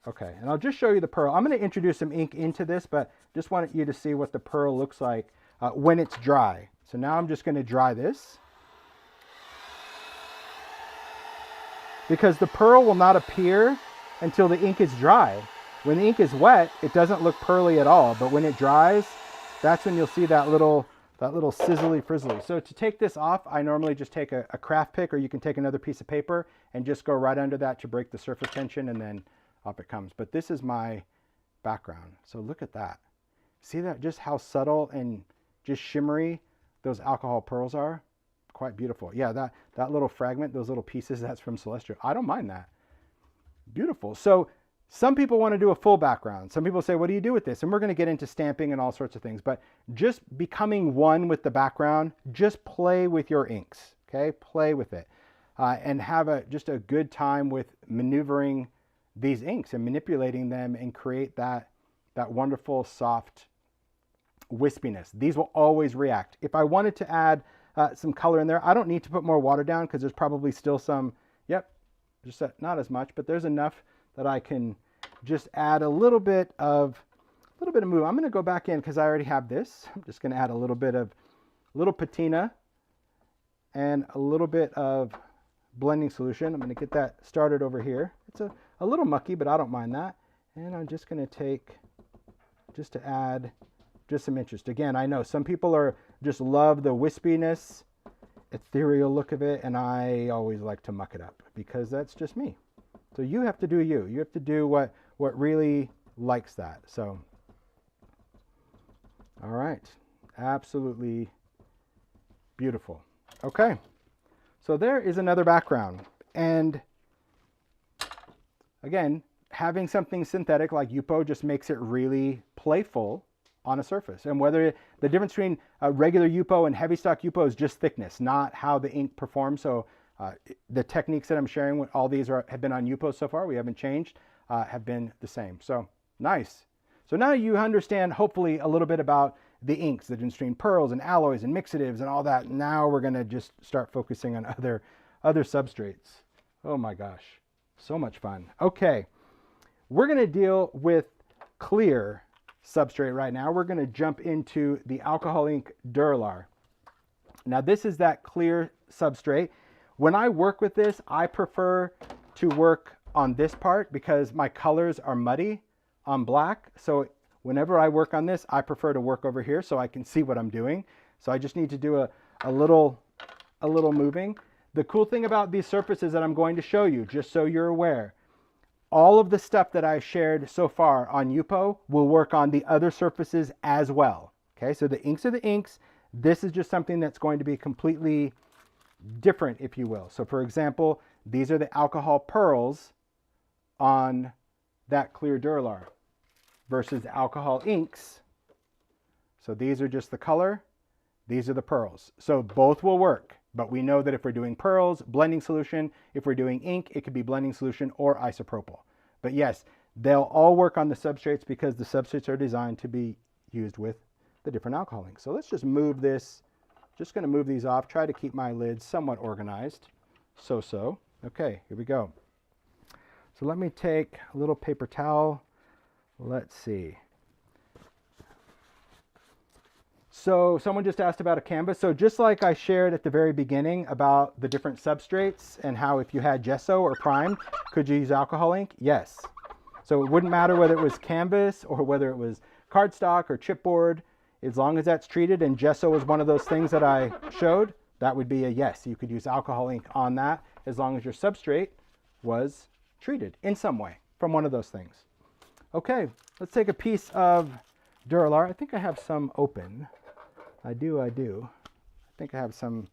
Okay, and I'll just show you the pearl. I'm going to introduce some ink into this, but just wanted you to see what the pearl looks like when it's dry. So now I'm just going to dry this. Because the pearl will not appear until the ink is dry. When the ink is wet, it doesn't look pearly at all, but when it dries, that's when you'll see that little sizzly frizzly. So to take this off, I normally just take a craft pick, or you can take another piece of paper and just go right under that to break the surface tension, and then up it comes. But this is my background. So look at that. See that, just how subtle and just shimmery those alcohol pearls are? Quite beautiful. Yeah, that little fragment, those little pieces, that's from Celestial. I don't mind that. Beautiful. So some people want to do a full background. Some people say, what do you do with this? And we're going to get into stamping and all sorts of things. But just becoming one with the background, just play with your inks. Okay, play with it. And have just a good time with maneuvering these inks and manipulating them and create that wonderful soft wispiness. These will always react. If I wanted to add some color in there, I don't need to put more water down because there's probably still some, yep, just not as much, but there's enough that I can just add a little bit of move. I'm going to go back in because I already have this. I'm just going to add a little patina and a little bit of blending solution. I'm going to get that started over here. It's a little mucky, but I don't mind that. And I'm just going to take, just to add just some interest. Again, I know some people just love the wispiness, ethereal look of it, and I always like to muck it up because that's just me. So you have to do you. You have to do what really likes that. So, all right, absolutely beautiful. Okay, so there is another background. And again, having something synthetic like Yupo just makes it really playful on a surface. And whether the difference between a regular Yupo and heavy stock Yupo is just thickness, not how the ink performs. So the techniques that I'm sharing with all these have been on Yupo so far. We haven't changed, have been the same. So nice. So now you understand hopefully a little bit about the inks, the difference between pearls and alloys and mixatives and all that. Now we're going to just start focusing on other substrates. Oh my gosh, so much fun. Okay, we're going to deal with clear substrate right now. We're going to jump into the alcohol ink Dura. Now this is that clear substrate. When I work with this, I prefer to work on this part because my colors are muddy on black. So whenever I work on this, I prefer to work over here so I can see what I'm doing. So I just need to do a little moving. The cool thing about these surfaces that I'm going to show you, just so you're aware, all of the stuff that I shared so far on Yupo will work on the other surfaces as well. Okay, so the inks are the inks. This is just something that's going to be completely different, if you will. So for example, these are the alcohol pearls on that clear Dura versus the alcohol inks. So these are just the color, these are the pearls. So both will work, but we know that if we're doing pearls, blending solution, if we're doing ink, it could be blending solution or isopropyl. But yes, they'll all work on the substrates because the substrates are designed to be used with the different alcohol inks. So let's just move this. Just going to move these off, try to keep my lids somewhat organized. So. Okay, here we go. So let me take a little paper towel. Let's see. So someone just asked about a canvas. So just like I shared at the very beginning about the different substrates and how if you had gesso or primed, could you use alcohol ink? Yes. So it wouldn't matter whether it was canvas or whether it was cardstock or chipboard. As long as that's treated, and gesso was one of those things that I showed, that would be a yes. You could use alcohol ink on that as long as your substrate was treated in some way from one of those things. Okay, let's take a piece of Dura. I think I have some open. I do. I think I have some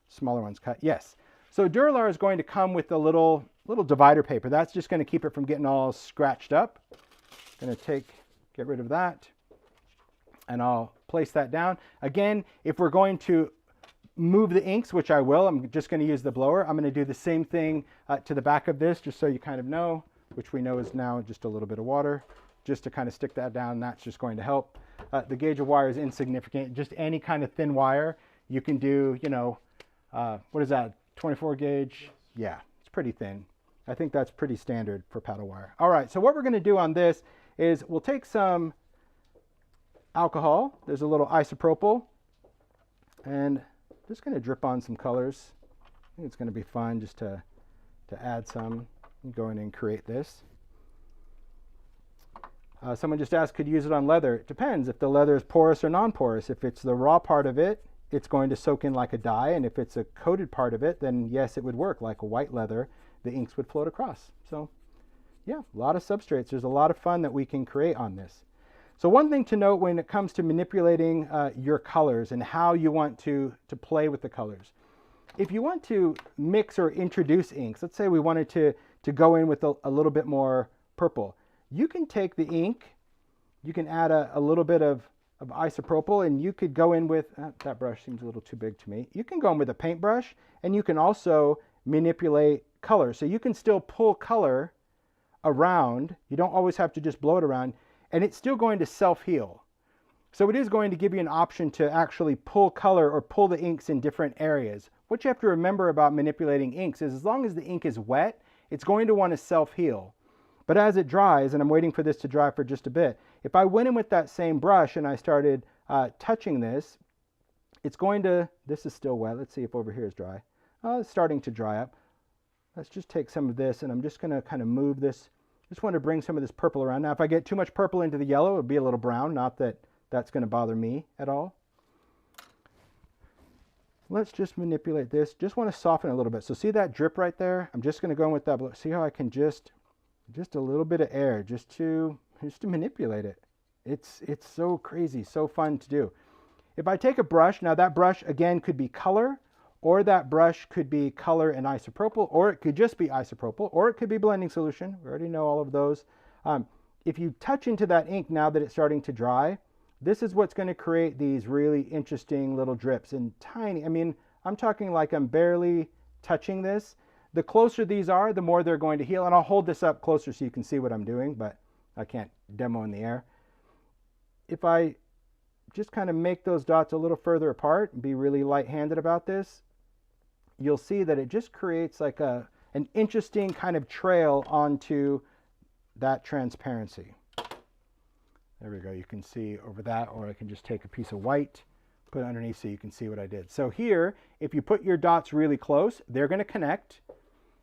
smaller ones cut. Yes. So Dura is going to come with a little divider paper. That's just going to keep it from getting all scratched up. Going to get rid of that. And I'll place that down. Again, if we're going to move the inks, which I will, I'm just going to use the blower. I'm going to do the same thing to the back of this, just so you kind of know, which we know is now just a little bit of water, just to kind of stick that down. That's just going to help. The gauge of wire is insignificant. Just any kind of thin wire. You can do, what is that, 24 gauge? Yeah, it's pretty thin. I think that's pretty standard for paddle wire. All right, so what we're going to do on this is we'll take some alcohol. There's a little isopropyl, and just going to drip on some colors. I think it's going to be fun just to add some and go in and create this. Someone just asked, could you use it on leather? It depends if the leather is porous or non-porous. If it's the raw part of it, it's going to soak in like a dye, and if it's a coated part of it, then yes, it would work like a white leather. The inks would float across. So yeah, a lot of substrates. There's a lot of fun that we can create on this. So one thing to note when it comes to manipulating your colors and how you want to play with the colors. If you want to mix or introduce inks, let's say we wanted to go in with a little bit more purple, you can take the ink, you can add a little bit of isopropyl, and you could go in with, that brush seems a little too big to me. You can go in with a paintbrush, and you can also manipulate color. So you can still pull color around. You don't always have to just blow it around. And it's still going to self-heal. So it is going to give you an option to actually pull color or pull the inks in different areas. What you have to remember about manipulating inks is as long as the ink is wet it's going to want to self-heal. But as it dries, and I'm waiting for this to dry for just a bit, if I went in with that same brush and I started touching this, it's going to, this is still wet. Let's see if over here is dry. It's starting to dry up. Let's just take some of this, and I'm just going to kind of move this. Just want to bring some of this purple around. Now, if I get too much purple into the yellow, it'll be a little brown. Not that that's going to bother me at all. Let's just manipulate this. Just want to soften a little bit. So see that drip right there? I'm just going to go in with that blue. See how I can just a little bit of air just to manipulate it. It's so crazy, so fun to do. If I take a brush, now that brush again could be color, or that brush could be color and isopropyl, or it could just be isopropyl, or it could be blending solution. We already know all of those. If you touch into that ink now that it's starting to dry, this is what's going to create these really interesting little drips and tiny, I mean, I'm talking like I'm barely touching this. The closer these are, the more they're going to heal. And I'll hold this up closer so you can see what I'm doing, but I can't demo in the air. If I just kind of make those dots a little further apart and be really light-handed about this, you'll see that it just creates like an interesting kind of trail onto that transparency. There we go. You can see over that, or I can just take a piece of white, put it underneath so you can see what I did. So here, if you put your dots really close, they're going to connect.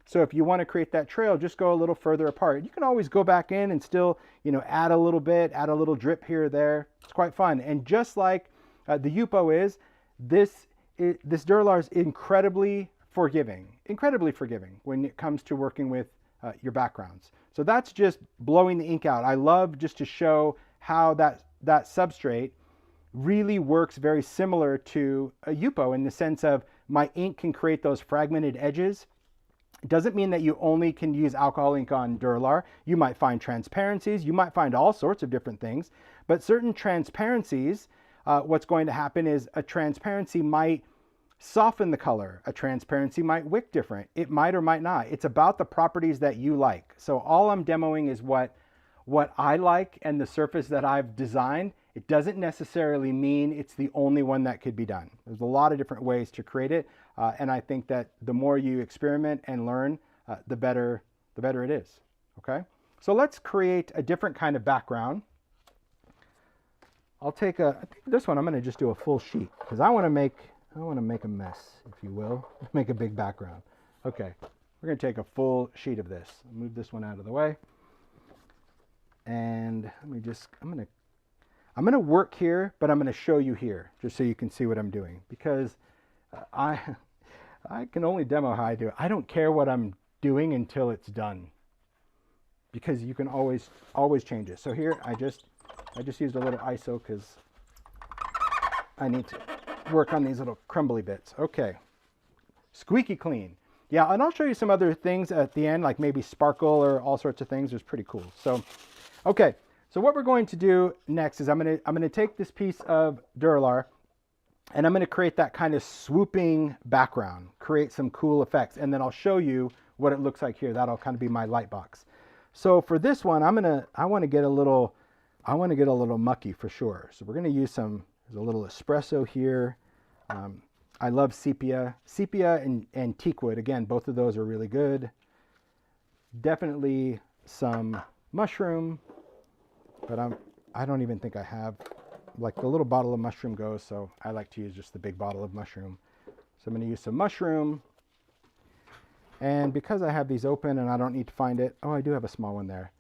So if you want to create that trail, just go a little further apart. You can always go back in and still, add a little bit, add a little drip here or there. It's quite fun. And just like the Yupo is, this Duralar is incredibly forgiving when it comes to working with your backgrounds. So that's just blowing the ink out. I love just to show how that substrate really works very similar to a Yupo in the sense of my ink can create those fragmented edges. It doesn't mean that you only can use alcohol ink on Duralar. You might find transparencies, you might find all sorts of different things, but certain transparencies, what's going to happen is a transparency might soften the color. A transparency might wick different. It might or might not. It's about the properties that you like. So all I'm demoing is what I like and the surface that I've designed. It doesn't necessarily mean it's the only one that could be done. There's a lot of different ways to create it. And I think that the more you experiment and learn, the better it is. Okay. So let's create a different kind of background. I think this one, I'm going to just do a full sheet because I want to make a mess, if you will, make a big background. Okay, we're going to take a full sheet of this. I'll move this one out of the way. And I'm going to work here, but I'm going to show you here just so you can see what I'm doing because I can only demo how I do it. I don't care what I'm doing until it's done because you can always change it. So here I just used a little ISO because I need to work on these little crumbly bits. Okay, squeaky clean. Yeah, and I'll show you some other things at the end, like maybe sparkle or all sorts of things. It's pretty cool. So, okay, so what we're going to do next is I'm gonna take this piece of Duralar and I'm gonna create that kind of swooping background, create some cool effects, and then I'll show you what it looks like here. That'll kind of be my light box. So for this one, I want to get a little mucky for sure. So we're gonna use there's a little espresso here. I love sepia and teakwood. Again, both of those are really good. Definitely some mushroom, but I don't even think I have, like the little bottle of mushroom goes, so I like to use just the big bottle of mushroom. So I'm going to use some mushroom. And because I have these open and I don't need to find it, oh, I do have a small one there.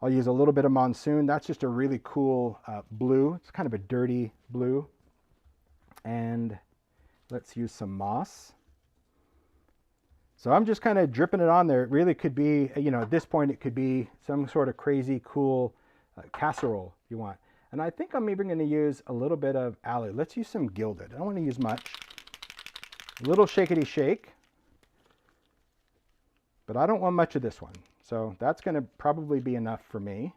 I'll use a little bit of Monsoon. That's just a really cool blue. It's kind of a dirty blue. And let's use some moss. So I'm just kind of dripping it on there. It really could be, at this point, it could be some sort of crazy cool casserole if you want. And I think I'm even going to use a little bit of aloe. Let's use some gilded. I don't want to use much. A little shakety shake. But I don't want much of this one. So that's going to probably be enough for me.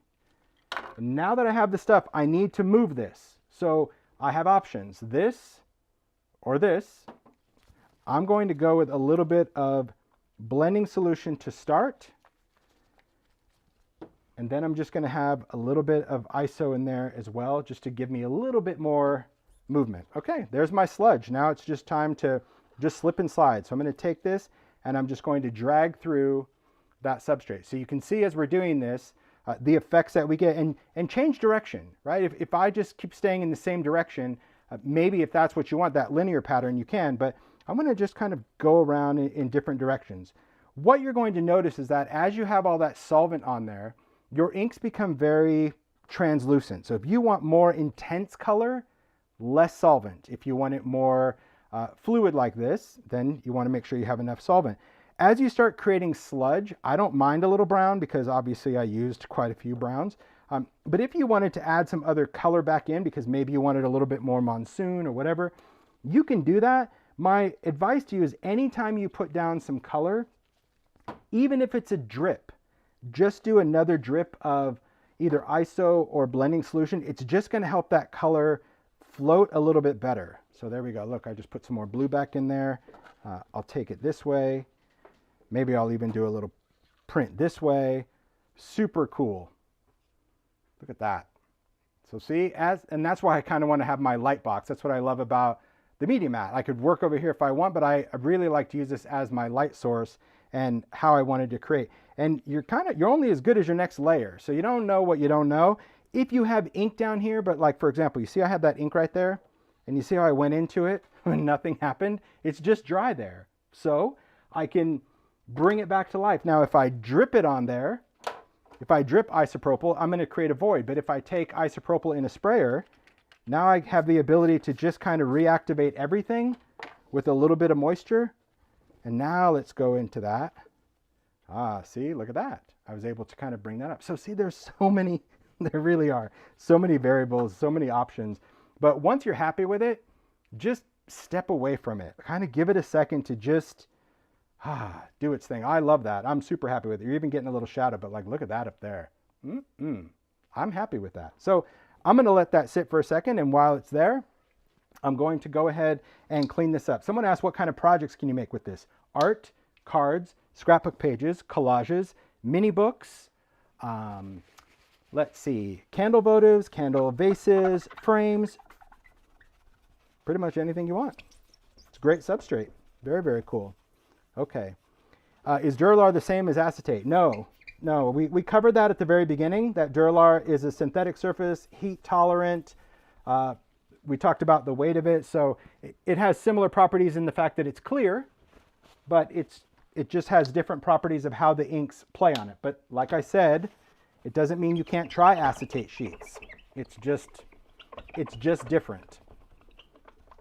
And now that I have the stuff, I need to move this. So I have options, this or this. I'm going to go with a little bit of blending solution to start. And then I'm just going to have a little bit of ISO in there as well, just to give me a little bit more movement. Okay, there's my sludge. Now it's just time to just slip and slide. So I'm going to take this and I'm just going to drag through that substrate. So you can see as we're doing this, the effects that we get, and change direction, right? If I just keep staying in the same direction, maybe if that's what you want, that linear pattern, you can, but I'm going to just kind of go around in different directions. What you're going to notice is that as you have all that solvent on there, your inks become very translucent. So if you want more intense color, less solvent. If you want it more fluid like this, then you want to make sure you have enough solvent. As you start creating sludge, I don't mind a little brown because obviously I used quite a few browns. But if you wanted to add some other color back in because maybe you wanted a little bit more monsoon or whatever, you can do that. My advice to you is anytime you put down some color, even if it's a drip, just do another drip of either ISO or blending solution. It's just going to help that color float a little bit better. So there we go. Look, I just put some more blue back in there. I'll take it this way. Maybe I'll even do a little print this way. Super cool. Look at that. So see, and that's why I kind of want to have my light box. That's what I love about the media mat. I could work over here if I want, but I really like to use this as my light source and how I wanted to create. And you're only as good as your next layer. So you don't know what you don't know. If you have ink down here, but like for example, you see I had that ink right there, and you see how I went into it when nothing happened? It's just dry there. So I can bring it back to life. Now, if I drip it on there, if I drip isopropyl, I'm going to create a void. But if I take isopropyl in a sprayer, now I have the ability to just kind of reactivate everything with a little bit of moisture. And now let's go into that. See, look at that. I was able to kind of bring that up. So see, there's so many, there really are so many variables, so many options. But once you're happy with it, just step away from it. Kind of give it a second to just do its thing. I love that. I'm super happy with it. You're even getting a little shadow, but like, look at that up there. I'm happy with that. So I'm going to let that sit for a second. And while it's there, I'm going to go ahead and clean this up. Someone asked, what kind of projects can you make with this? Art, cards, scrapbook pages, collages, mini books. Let's see, candle votives, candle vases, frames, pretty much anything you want. It's a great substrate. Very, very cool. Okay. Is Duralar the same as acetate? No. We covered that at the very beginning, that Duralar is a synthetic surface, heat tolerant. We talked about the weight of it. So it has similar properties in the fact that it's clear, but it just has different properties of how the inks play on it. But like I said, it doesn't mean you can't try acetate sheets. It's just different.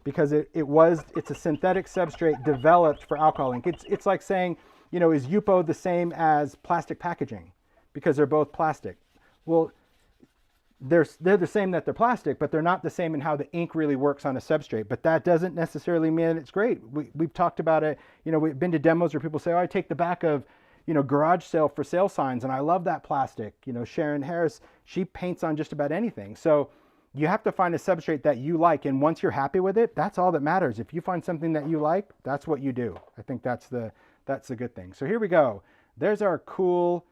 Because it's a synthetic substrate developed for alcohol ink. It's like saying, you know, is Yupo the same as plastic packaging? Because they're both plastic. Well, they're the same that they're plastic, but they're not the same in how the ink really works on a substrate. But that doesn't necessarily mean it's great. We've talked about it. You know, we've been to demos where people say, oh, I take the back of, you know, garage sale for sale signs, and I love that plastic. You know, Sharon Harris, she paints on just about anything. So you have to find a substrate that you like, and once you're happy with it, that's all that matters. If you find something that you like, that's what you do. I think that's the good thing. So here we go. There's our cool,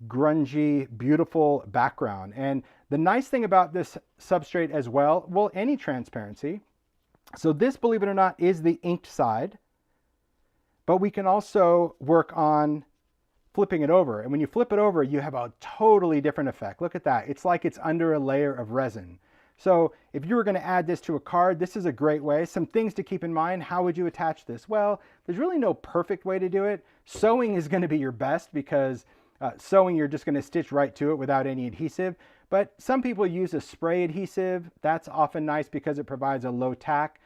grungy, beautiful background. And the nice thing about this substrate as well, any transparency. So this, believe it or not, is the inked side, but we can also work on flipping it over. And when you flip it over, you have a totally different effect. Look at that. It's like it's under a layer of resin. So if you were going to add this to a card, this is a great way. Some things to keep in mind. How would you attach this? Well, there's really no perfect way to do it. Sewing is going to be your best because sewing, you're just going to stitch right to it without any adhesive. But some people use a spray adhesive. That's often nice because it provides a low tack.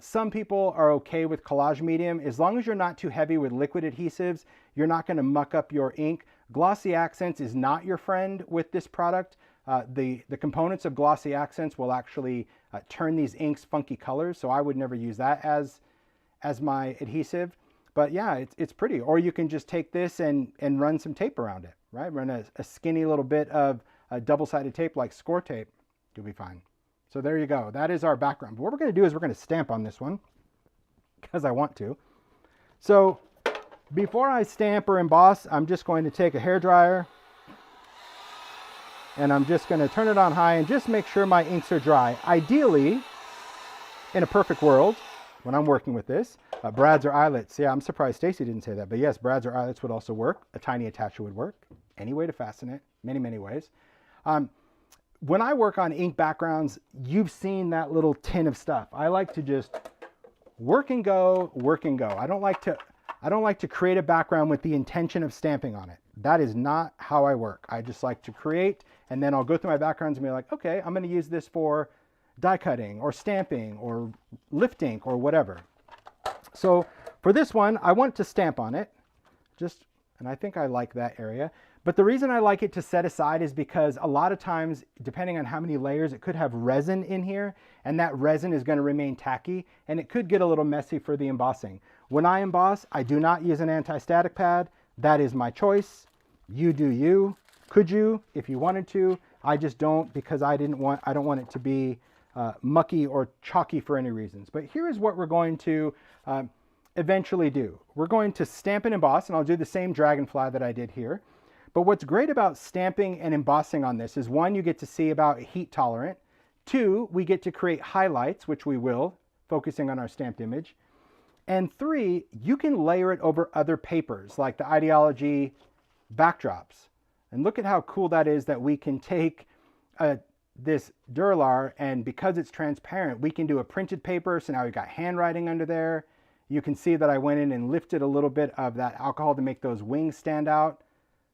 Some people are okay with collage medium. As long as you're not too heavy with liquid adhesives, you're not going to muck up your ink. Glossy accents is not your friend with this product. The components of glossy accents will actually turn these inks funky colors, so I would never use that as my adhesive. But yeah, it's pretty. Or you can just take this and run some tape around it, right? Run a skinny little bit of double-sided tape like score tape. You'll be fine. So there you go. That is our background. But what we're going to do is we're going to stamp on this one because I want to. So before I stamp or emboss, I'm just going to take a hairdryer and I'm just going to turn it on high and just make sure my inks are dry. Ideally, in a perfect world, when I'm working with this, Brads or eyelets. Yeah, I'm surprised Stacy didn't say that. But yes, brads or eyelets would also work. A tiny attacher would work. Any way to fasten it. Many, many ways. When I work on ink backgrounds, you've seen that little tin of stuff. I like to just work and go, work and go. I don't like to create a background with the intention of stamping on it. That is not how I work. I just like to create, and then I'll go through my backgrounds and be like, okay, I'm going to use this for die cutting or stamping or lift ink or whatever. So for this one, I want to stamp on it, and I think I like that area. But the reason I like it to set aside is because a lot of times, depending on how many layers, it could have resin in here, and that resin is going to remain tacky, and it could get a little messy for the embossing. When I emboss, I do not use an anti-static pad. That is my choice. You do you. Could you, if you wanted to? I just don't, because I don't want it to be mucky or chalky for any reasons. But here is what we're going to eventually do. We're going to stamp and emboss, and I'll do the same dragonfly that I did here. But what's great about stamping and embossing on this is, one, you get to see about heat tolerant. Two, we get to create highlights, which we will, focusing on our stamped image. And three, you can layer it over other papers like the Ideology backdrops. And look at how cool that is, that we can take this Dura, and because it's transparent, we can do a printed paper. So now we've got handwriting under there. You can see that I went in and lifted a little bit of that alcohol to make those wings stand out.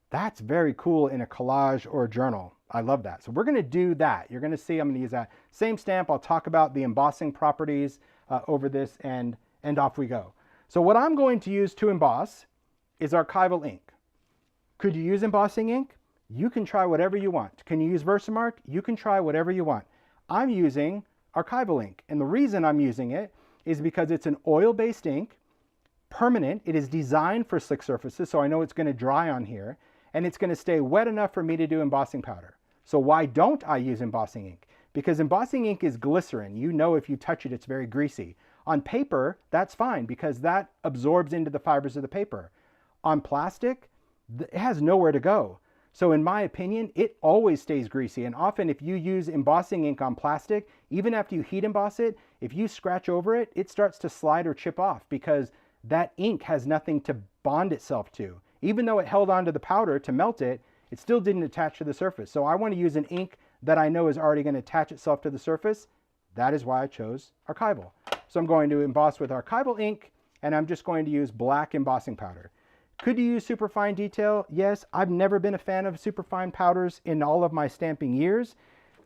That's very cool in a collage or a journal. I love that. So we're going to do that. You're going to see I'm going to use that same stamp. I'll talk about the embossing properties over this, and off we go. So what I'm going to use to emboss is archival ink. Could you use embossing ink? You can try whatever you want. Can you use Versamark? You can try whatever you want. I'm using archival ink, and the reason I'm using it is because it's an oil-based ink, permanent. It is designed for slick surfaces, so I know it's going to dry on here, and it's going to stay wet enough for me to do embossing powder. So why don't I use embossing ink? Because embossing ink is glycerin. You know, if you touch it, it's very greasy. On paper, that's fine, because that absorbs into the fibers of the paper. On plastic, it has nowhere to go. So in my opinion, it always stays greasy. And often if you use embossing ink on plastic, even after you heat emboss it, if you scratch over it, it starts to slide or chip off, because that ink has nothing to bond itself to. Even though it held onto the powder to melt it, it still didn't attach to the surface. So I want to use an ink that I know is already going to attach itself to the surface. That is why I chose archival. So I'm going to emboss with archival ink, and I'm just going to use black embossing powder. Could you use superfine detail? Yes. I've never been a fan of superfine powders in all of my stamping years,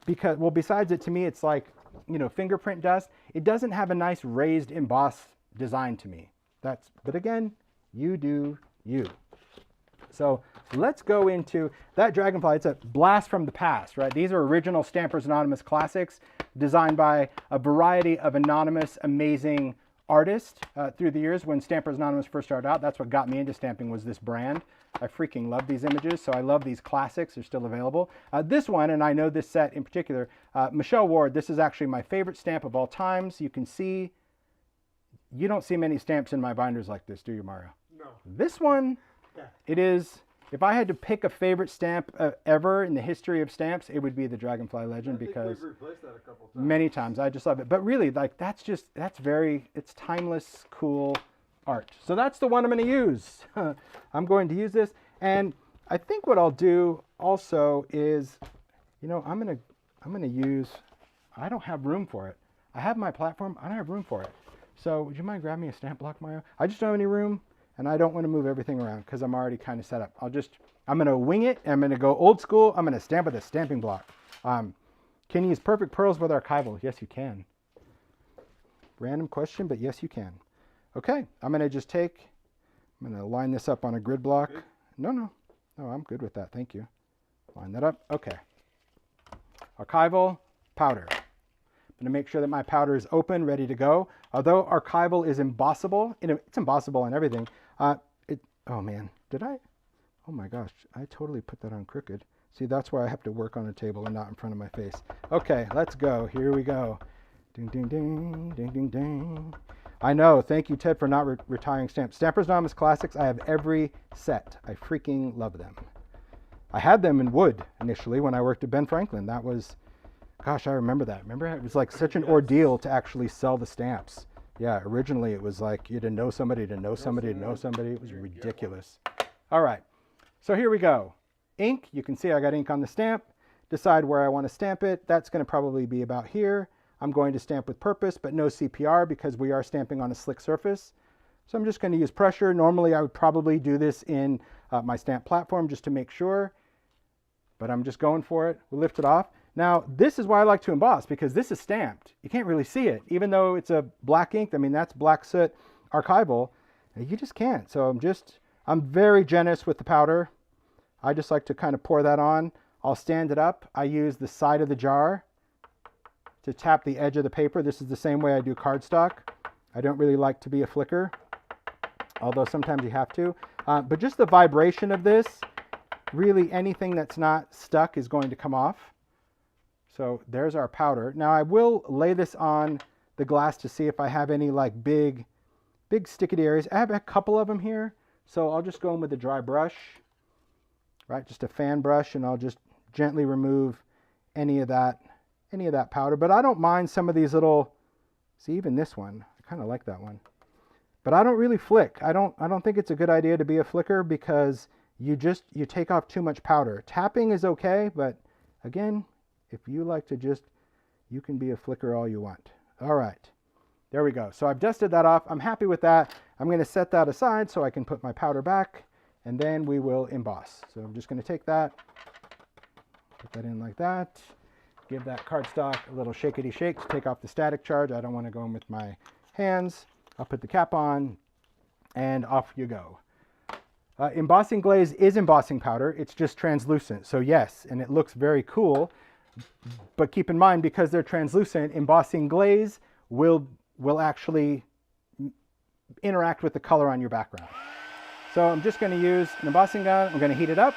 because, well, besides it, to me, it's like, you know, fingerprint dust. It doesn't have a nice raised emboss design to me. But again, you do you. So let's go into that dragonfly. It's a blast from the past, right? These are original Stampers Anonymous classics designed by a variety of anonymous, amazing artists through the years. When Stampers Anonymous first started out, that's what got me into stamping, was this brand. I freaking love these images, so I love these classics. They're still available. This one, and I know this set in particular, Michelle Ward, this is actually my favorite stamp of all times. You can see, you don't see many stamps in my binders like this, do you, Mario? No. This one, it is, if I had to pick a favorite stamp ever in the history of stamps, it would be the Dragonfly Legend, because we've replaced that a couple times. Many times. I just love it. But really, like, that's it's timeless, cool art. So that's the one I'm going to use. I'm going to use this. And I think what I'll do also is, you know, I'm going to use, I don't have room for it. I have my platform. I don't have room for it. So would you mind grabbing me a stamp block, Mario? I just don't have any room. And I don't want to move everything around because I'm already kind of set up. I'm going to wing it. I'm going to go old school. I'm going to stamp with a stamping block. Can you use perfect pearls with archival? Yes, you can. Random question, but yes, you can. Okay, I'm going to line this up on a grid block. No, I'm good with that. Thank you. Line that up. Okay. Archival, powder. I'm going to make sure that my powder is open, ready to go. Although archival is embossable, it's embossable on everything. Oh man, oh my gosh, I totally put that on crooked. See, that's why I have to work on a table and not in front of my face. Okay, let's go. Here we go. Ding, ding, ding, ding, ding, ding. I know. Thank you, Ted, for not retiring stamps. Stampers Anonymous Classics, I have every set. I freaking love them. I had them in wood initially when I worked at Ben Franklin. That was, gosh, I remember that. Remember, it was like such an ordeal to actually sell the stamps. Yeah, originally it was like you had to know somebody to know somebody to know somebody. It was ridiculous. All right, so here we go. Ink, you can see I got ink on the stamp. Decide where I want to stamp it. That's going to probably be about here. I'm going to stamp with purpose, but no CPR because we are stamping on a slick surface. So I'm just going to use pressure. Normally I would probably do this in my stamp platform just to make sure, but I'm just going for it. We'll lift it off. Now, this is why I like to emboss, because this is stamped. You can't really see it. Even though it's a black ink, I mean, that's black soot archival, you just can't. So I'm very generous with the powder. I just like to kind of pour that on. I'll stand it up. I use the side of the jar to tap the edge of the paper. This is the same way I do cardstock. I don't really like to be a flicker, although sometimes you have to. But just the vibration of this, really anything that's not stuck is going to come off. So there's our powder. Now I will lay this on the glass to see if I have any like big sticky areas. I have a couple of them here. So I'll just go in with a dry brush, right? Just a fan brush, and I'll just gently remove any of that powder. But I don't mind some of these little, see, even this one, I kind of like that one. But I don't really flick. I don't think it's a good idea to be a flicker because you take off too much powder. Tapping is okay, but again, if you like to you can be a flicker all you want. All right, there we go. So I've dusted that off. I'm happy with that. I'm going to set that aside so I can put my powder back, and then we will emboss. So I'm just going to take that, put that in like that, give that cardstock a little shakety shake to take off the static charge. I don't want to go in with my hands. I'll put the cap on, and off you go. Embossing glaze is embossing powder. It's just translucent. So yes, and it looks very cool. But keep in mind, because they're translucent, embossing glaze will actually interact with the color on your background. So I'm just going to use an embossing gun. I'm going to heat it up.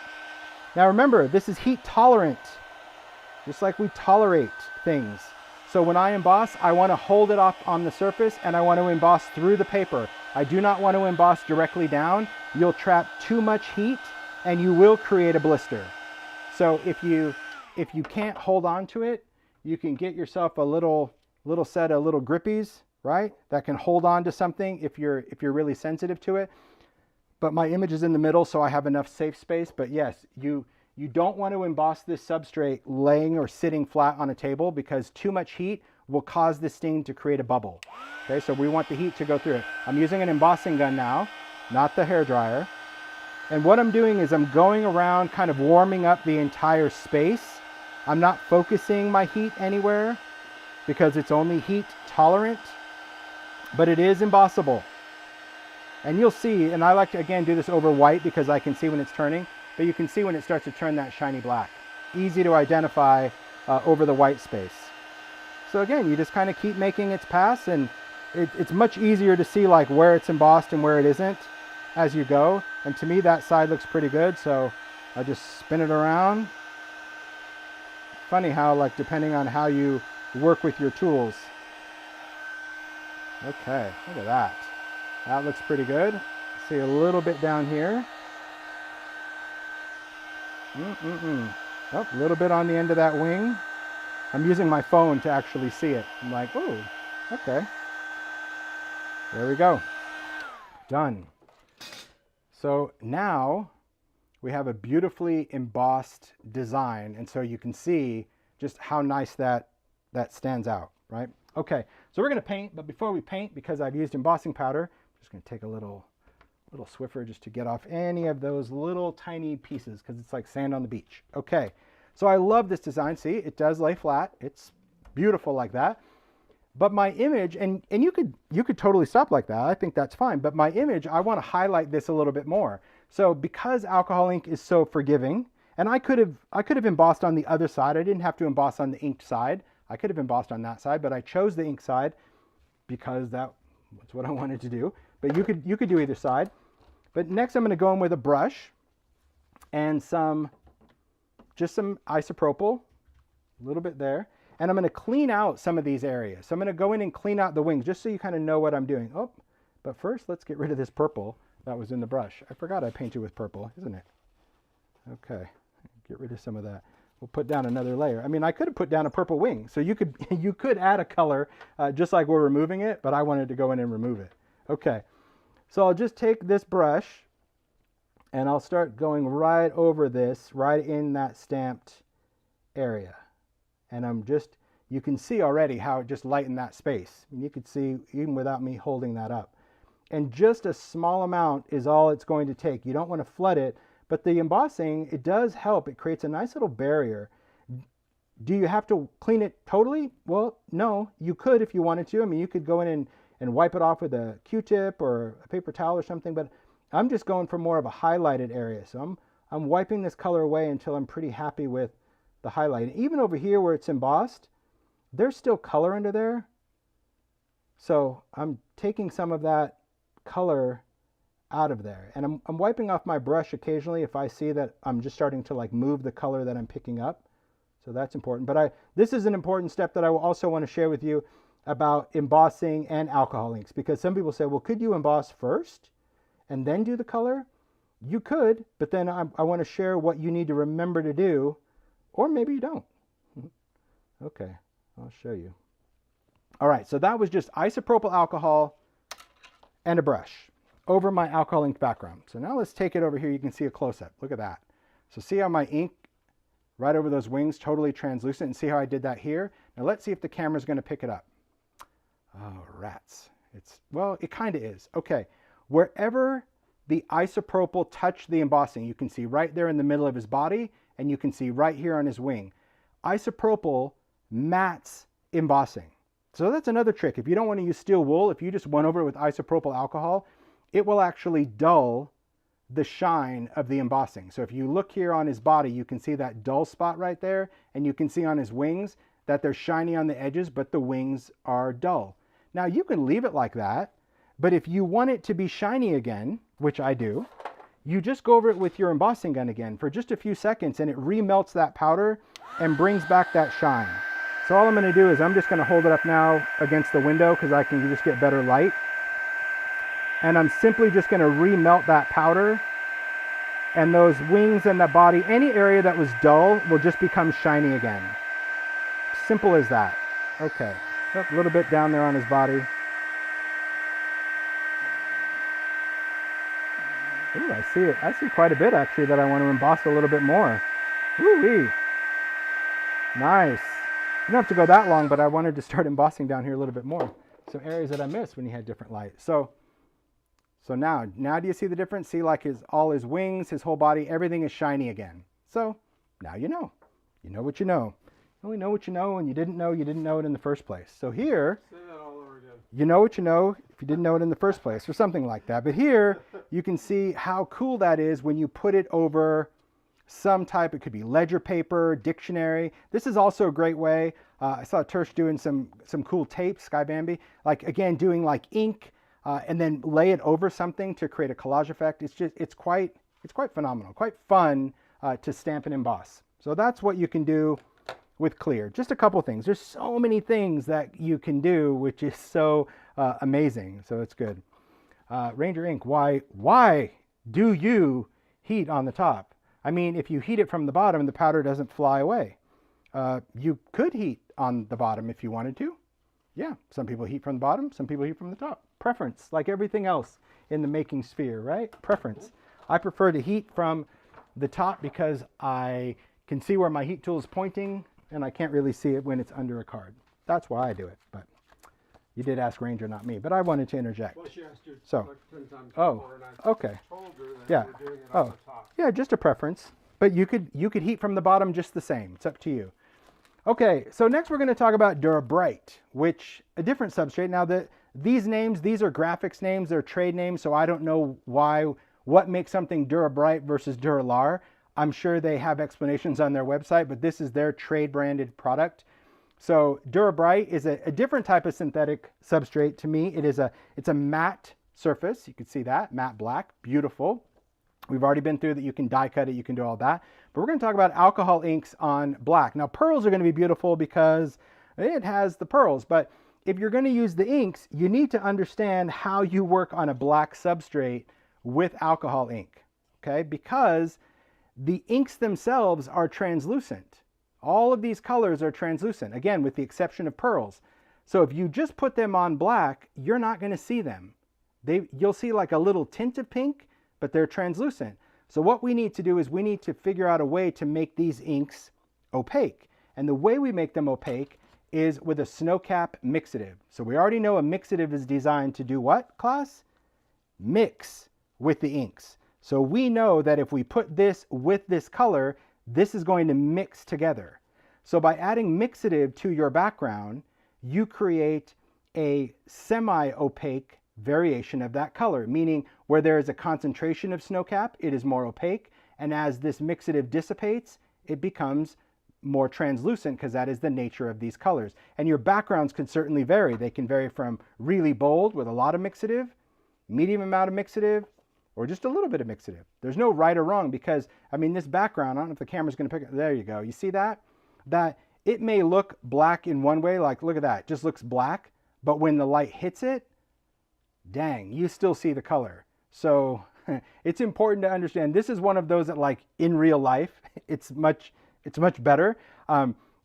Now remember, this is heat tolerant, just like we tolerate things. So when I emboss, I want to hold it up on the surface, and I want to emboss through the paper. I do not want to emboss directly down. You'll trap too much heat and you will create a blister. So if you can't hold on to it, you can get yourself a little set of little grippies, right? That can hold on to something if you're really sensitive to it. But my image is in the middle, so I have enough safe space. But yes, you don't want to emboss this substrate laying or sitting flat on a table, because too much heat will cause this stain to create a bubble. Okay, so we want the heat to go through it. I'm using an embossing gun now, not the hairdryer. And what I'm doing is I'm going around kind of warming up the entire space. I'm not focusing my heat anywhere because it's only heat tolerant, but it is embossable. And you'll see, and I like to again do this over white because I can see when it's turning, but you can see when it starts to turn that shiny black. Easy to identify over the white space. So again, you just kind of keep making its pass, and it's much easier to see like where it's embossed and where it isn't as you go. And to me, that side looks pretty good, so I just spin it around. Funny how, like, depending on how you work with your tools. Okay, look at that. That looks pretty good. See a little bit down here. Oh, a little bit on the end of that wing. I'm using my phone to actually see it. I'm like, oh, okay. There we go. Done. So now we have a beautifully embossed design, and so you can see just how nice that stands out, right? Okay, so we're going to paint, but before we paint, because I've used embossing powder, I'm just going to take a little Swiffer just to get off any of those little tiny pieces, because it's like sand on the beach. Okay, so I love this design. See, it does lay flat. It's beautiful like that. But my image, and you could totally stop like that. I think that's fine. But my image, I want to highlight this a little bit more. So because alcohol ink is so forgiving, and I could have embossed on the other side. I didn't have to emboss on the inked side. I could have embossed on that side, but I chose the ink side because that's what I wanted to do. But you could do either side. But next I'm going to go in with a brush and just some isopropyl, a little bit there. And I'm going to clean out some of these areas. So I'm going to go in and clean out the wings just so you kind of know what I'm doing. Oh, but first let's get rid of this purple that was in the brush. I forgot I painted with purple, isn't it? Okay, get rid of some of that. We'll put down another layer. I mean, I could have put down a purple wing. So you could, you could add a color just like we're removing it, but I wanted to go in and remove it. Okay, so I'll just take this brush and I'll start going right over this, right in that stamped area. And I'm just, you can see already how it just lightened that space. And you could see even without me holding that up. And just a small amount is all it's going to take. You don't want to flood it, but the embossing, it does help. It creates a nice little barrier. Do you have to clean it totally? Well, no, you could if you wanted to. I mean, you could go in and wipe it off with a Q-tip or a paper towel or something, but I'm just going for more of a highlighted area. So I'm wiping this color away until I'm pretty happy with the highlight. And even over here where it's embossed, there's still color under there. So I'm taking some of that color out of there. And I'm wiping off my brush occasionally if I see that I'm just starting to like move the color that I'm picking up. So that's important. But this is an important step that I will also want to share with you about embossing and alcohol inks, because some people say, well, could you emboss first and then do the color? You could, but then I want to share what you need to remember to do, or maybe you don't. Okay, I'll show you. All right, so that was just isopropyl alcohol and a brush over my alcohol ink background. So now let's take it over here. You can see a close-up. Look at that. So see how my ink right over those wings, totally translucent, and see how I did that here? Now let's see if the camera's going to pick it up. Oh, rats. Well, it kind of is. Okay, wherever the isopropyl touched the embossing, you can see right there in the middle of his body, and you can see right here on his wing. Isopropyl mats embossing. So that's another trick. If you don't want to use steel wool, if you just went over it with isopropyl alcohol, it will actually dull the shine of the embossing. So if you look here on his body, you can see that dull spot right there, and you can see on his wings that they're shiny on the edges, but the wings are dull. Now you can leave it like that, but if you want it to be shiny again, which I do, you just go over it with your embossing gun again for just a few seconds, and it remelts that powder and brings back that shine. So all I'm going to do is I'm just going to hold it up now against the window because I can just get better light. And I'm simply just going to remelt that powder, and those wings and the body, any area that was dull will just become shiny again. Simple as that. Okay, a little bit down there on his body. Ooh, I see it. I see quite a bit actually that I want to emboss a little bit more. Ooh-wee. Nice. You don't have to go that long, but I wanted to start embossing down here a little bit more. Some areas that I missed when he had different light. So now do you see the difference? See, like all his wings, his whole body, everything is shiny again. So now you know. You know what you know. You only know what you know, and you didn't know it in the first place. So here, say that all over again. You know what you know if you didn't know it in the first place, or something like that. But here you can see how cool that is when you put it over some type, it could be ledger paper, dictionary. This is also a great way. I saw Tersh doing some cool tape, Sky Bambi, like again doing like ink and then lay it over something to create a collage effect. It's quite phenomenal, quite fun to stamp and emboss. So that's what you can do with clear. Just a couple things. There's so many things that you can do, which is so amazing. So it's good. Ranger ink. Why do you heat on the top? I mean, if you heat it from the bottom, the powder doesn't fly away. You could heat on the bottom if you wanted to. Yeah, some people heat from the bottom, some people heat from the top. Preference, like everything else in the making sphere, right? Preference. I prefer to heat from the top because I can see where my heat tool is pointing, and I can't really see it when it's under a card. That's why I do it. But you did ask Ranger, not me. But I wanted to interject. Well, she asked you so, like 10 times before, and I okay. told her that Yeah. you were doing it on the top. Yeah, just a preference. But you could heat from the bottom just the same. It's up to you. Okay, so next we're going to talk about Dura Bright, which a different substrate. Now these names, these are graphics names, they're trade names, so I don't know what makes something Dura Bright versus Duralar. I'm sure they have explanations on their website, but this is their trade branded product. So Dura Bright is a different type of synthetic substrate to me. It's a matte surface. You can see that, matte black, beautiful. We've already been through that. You can die cut it, you can do all that. But we're going to talk about alcohol inks on black. Now pearls are going to be beautiful because it has the pearls, but if you're going to use the inks, you need to understand how you work on a black substrate with alcohol ink, okay? Because the inks themselves are translucent. All of these colors are translucent, again, with the exception of pearls. So if you just put them on black, you're not going to see them. You'll see like a little tint of pink, but they're translucent. So what we need to do is we need to figure out a way to make these inks opaque. And the way we make them opaque is with a snowcap mixative. So we already know a mixative is designed to do what, class? Mix with the inks. So we know that if we put this with this color, this is going to mix together. So by adding mixative to your background, you create a semi-opaque variation of that color, meaning where there is a concentration of snowcap, it is more opaque, and as this mixative dissipates, it becomes more translucent because that is the nature of these colors. And your backgrounds can certainly vary. They can vary from really bold with a lot of mixative, medium amount of mixative, or just a little bit of mixative. There's no right or wrong because, I mean, this background, I don't know if the camera's going to pick it. There you go. You see that? That it may look black in one way, like look at that, it just looks black, but when the light hits it, dang, you still see the color. So it's important to understand this is one of those that like in real life, it's much better.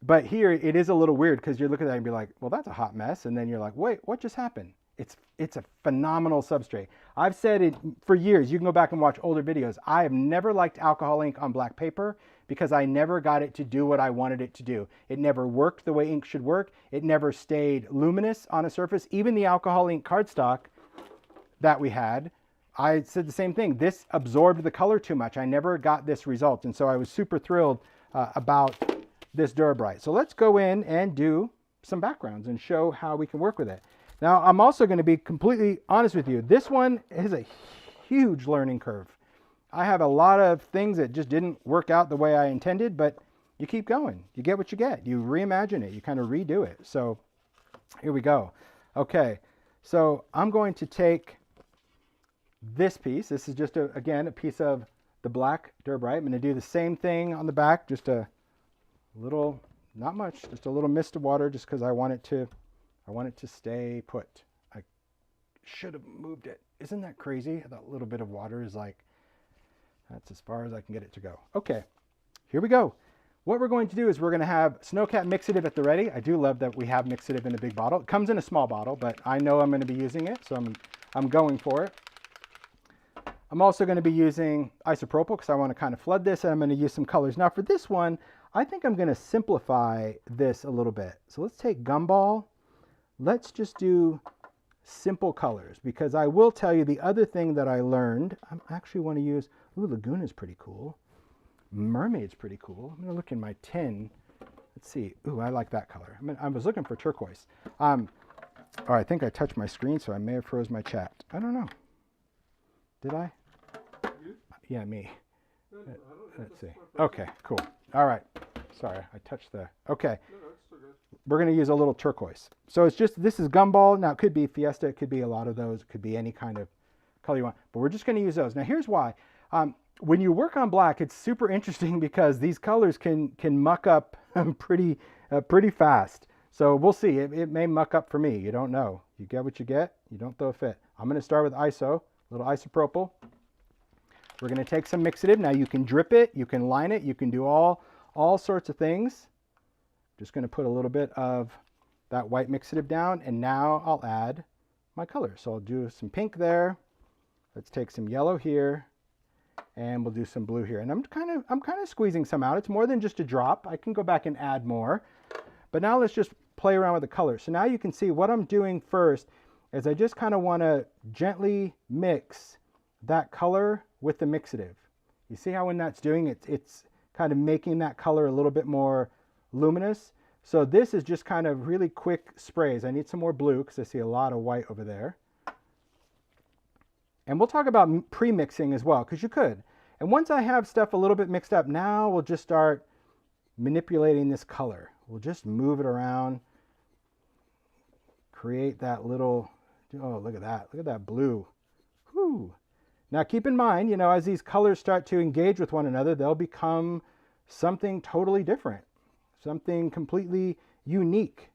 But here it is a little weird because you look at that and be like, well, that's a hot mess. And then you're like, wait, what just happened? It's a phenomenal substrate. I've said it for years. You can go back and watch older videos. I have never liked alcohol ink on black paper because I never got it to do what I wanted it to do. It never worked the way ink should work. It never stayed luminous on a surface. Even the alcohol ink cardstock that we had, I said the same thing. This absorbed the color too much. I never got this result. And so I was super thrilled about this Dura. So let's go in and do some backgrounds and show how we can work with it. Now, I'm also going to be completely honest with you. This one is a huge learning curve. I have a lot of things that just didn't work out the way I intended, but you keep going. You get what you get. You reimagine it. You kind of redo it. So here we go. Okay, so I'm going to take this piece. This is just, again, a piece of the black Dura. I'm going to do the same thing on the back, just a little, not much, just a little mist of water just because I want it to stay put. I should have moved it. Isn't that crazy? That little bit of water is like, that's as far as I can get it to go. Okay, here we go. What we're going to do is we're going to have snowcap mixative at the ready. I do love that we have mixative in a big bottle. It comes in a small bottle, but I know I'm going to be using it, so I'm going for it. I'm also going to be using isopropyl because I want to kind of flood this, and I'm going to use some colors. Now for this one, I think I'm going to simplify this a little bit. So let's take gumball. Let's just do simple colors because I will tell you the other thing that I learned. I actually want to use, ooh, Laguna's pretty cool. Mermaid's pretty cool. I'm going to look in my tin. Let's see. Ooh, I like that color. I was looking for turquoise. Oh, I think I touched my screen, so I may have froze my chat. I don't know. Did I? You? Yeah, me. Let's see. Okay. Okay, cool. All right. Sorry, I touched the, okay. No, it's still good. We're going to use a little turquoise. So it's just, this is gumball. Now it could be Fiesta. It could be a lot of those. It could be any kind of color you want. But we're just going to use those. Now here's why. When you work on black, it's super interesting because these colors can muck up pretty fast. So we'll see. It may muck up for me. You don't know. You get what you get. You don't throw a fit. I'm going to start with iso, a little isopropyl. We're going to take some mixative. Now you can drip it. You can line it. You can do all sorts of things. Just going to put a little bit of that white mixative down, and now I'll add my color. So I'll do some pink there. Let's take some yellow here, and we'll do some blue here. And I'm kind of squeezing some out. It's more than just a drop. I can go back and add more. But now let's just play around with the color. So now you can see what I'm doing first is I just kind of want to gently mix that color with the mixative. You see how when that's doing it, it's kind of making that color a little bit more luminous. So this is just kind of really quick sprays. I need some more blue because I see a lot of white over there. And we'll talk about pre-mixing as well because you could. And once I have stuff a little bit mixed up, now we'll just start manipulating this color. We'll just move it around, create that little, oh, look at that. Look at that blue. Whew. Now keep in mind, you know, as these colors start to engage with one another, they'll become something totally different, something completely unique.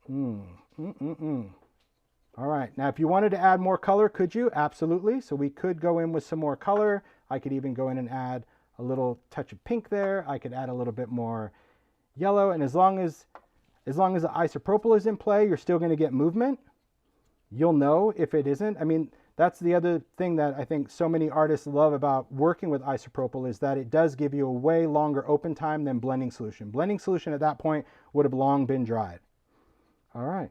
All right, now if you wanted to add more color, could you? Absolutely. So we could go in with some more color. I could even go in and add a little touch of pink there. I could add a little bit more yellow. And as long as the isopropyl is in play, you're still going to get movement. You'll know if it isn't. I mean, that's the other thing that I think so many artists love about working with isopropyl is that it does give you a way longer open time than blending solution. Blending solution at that point would have long been dried. All right.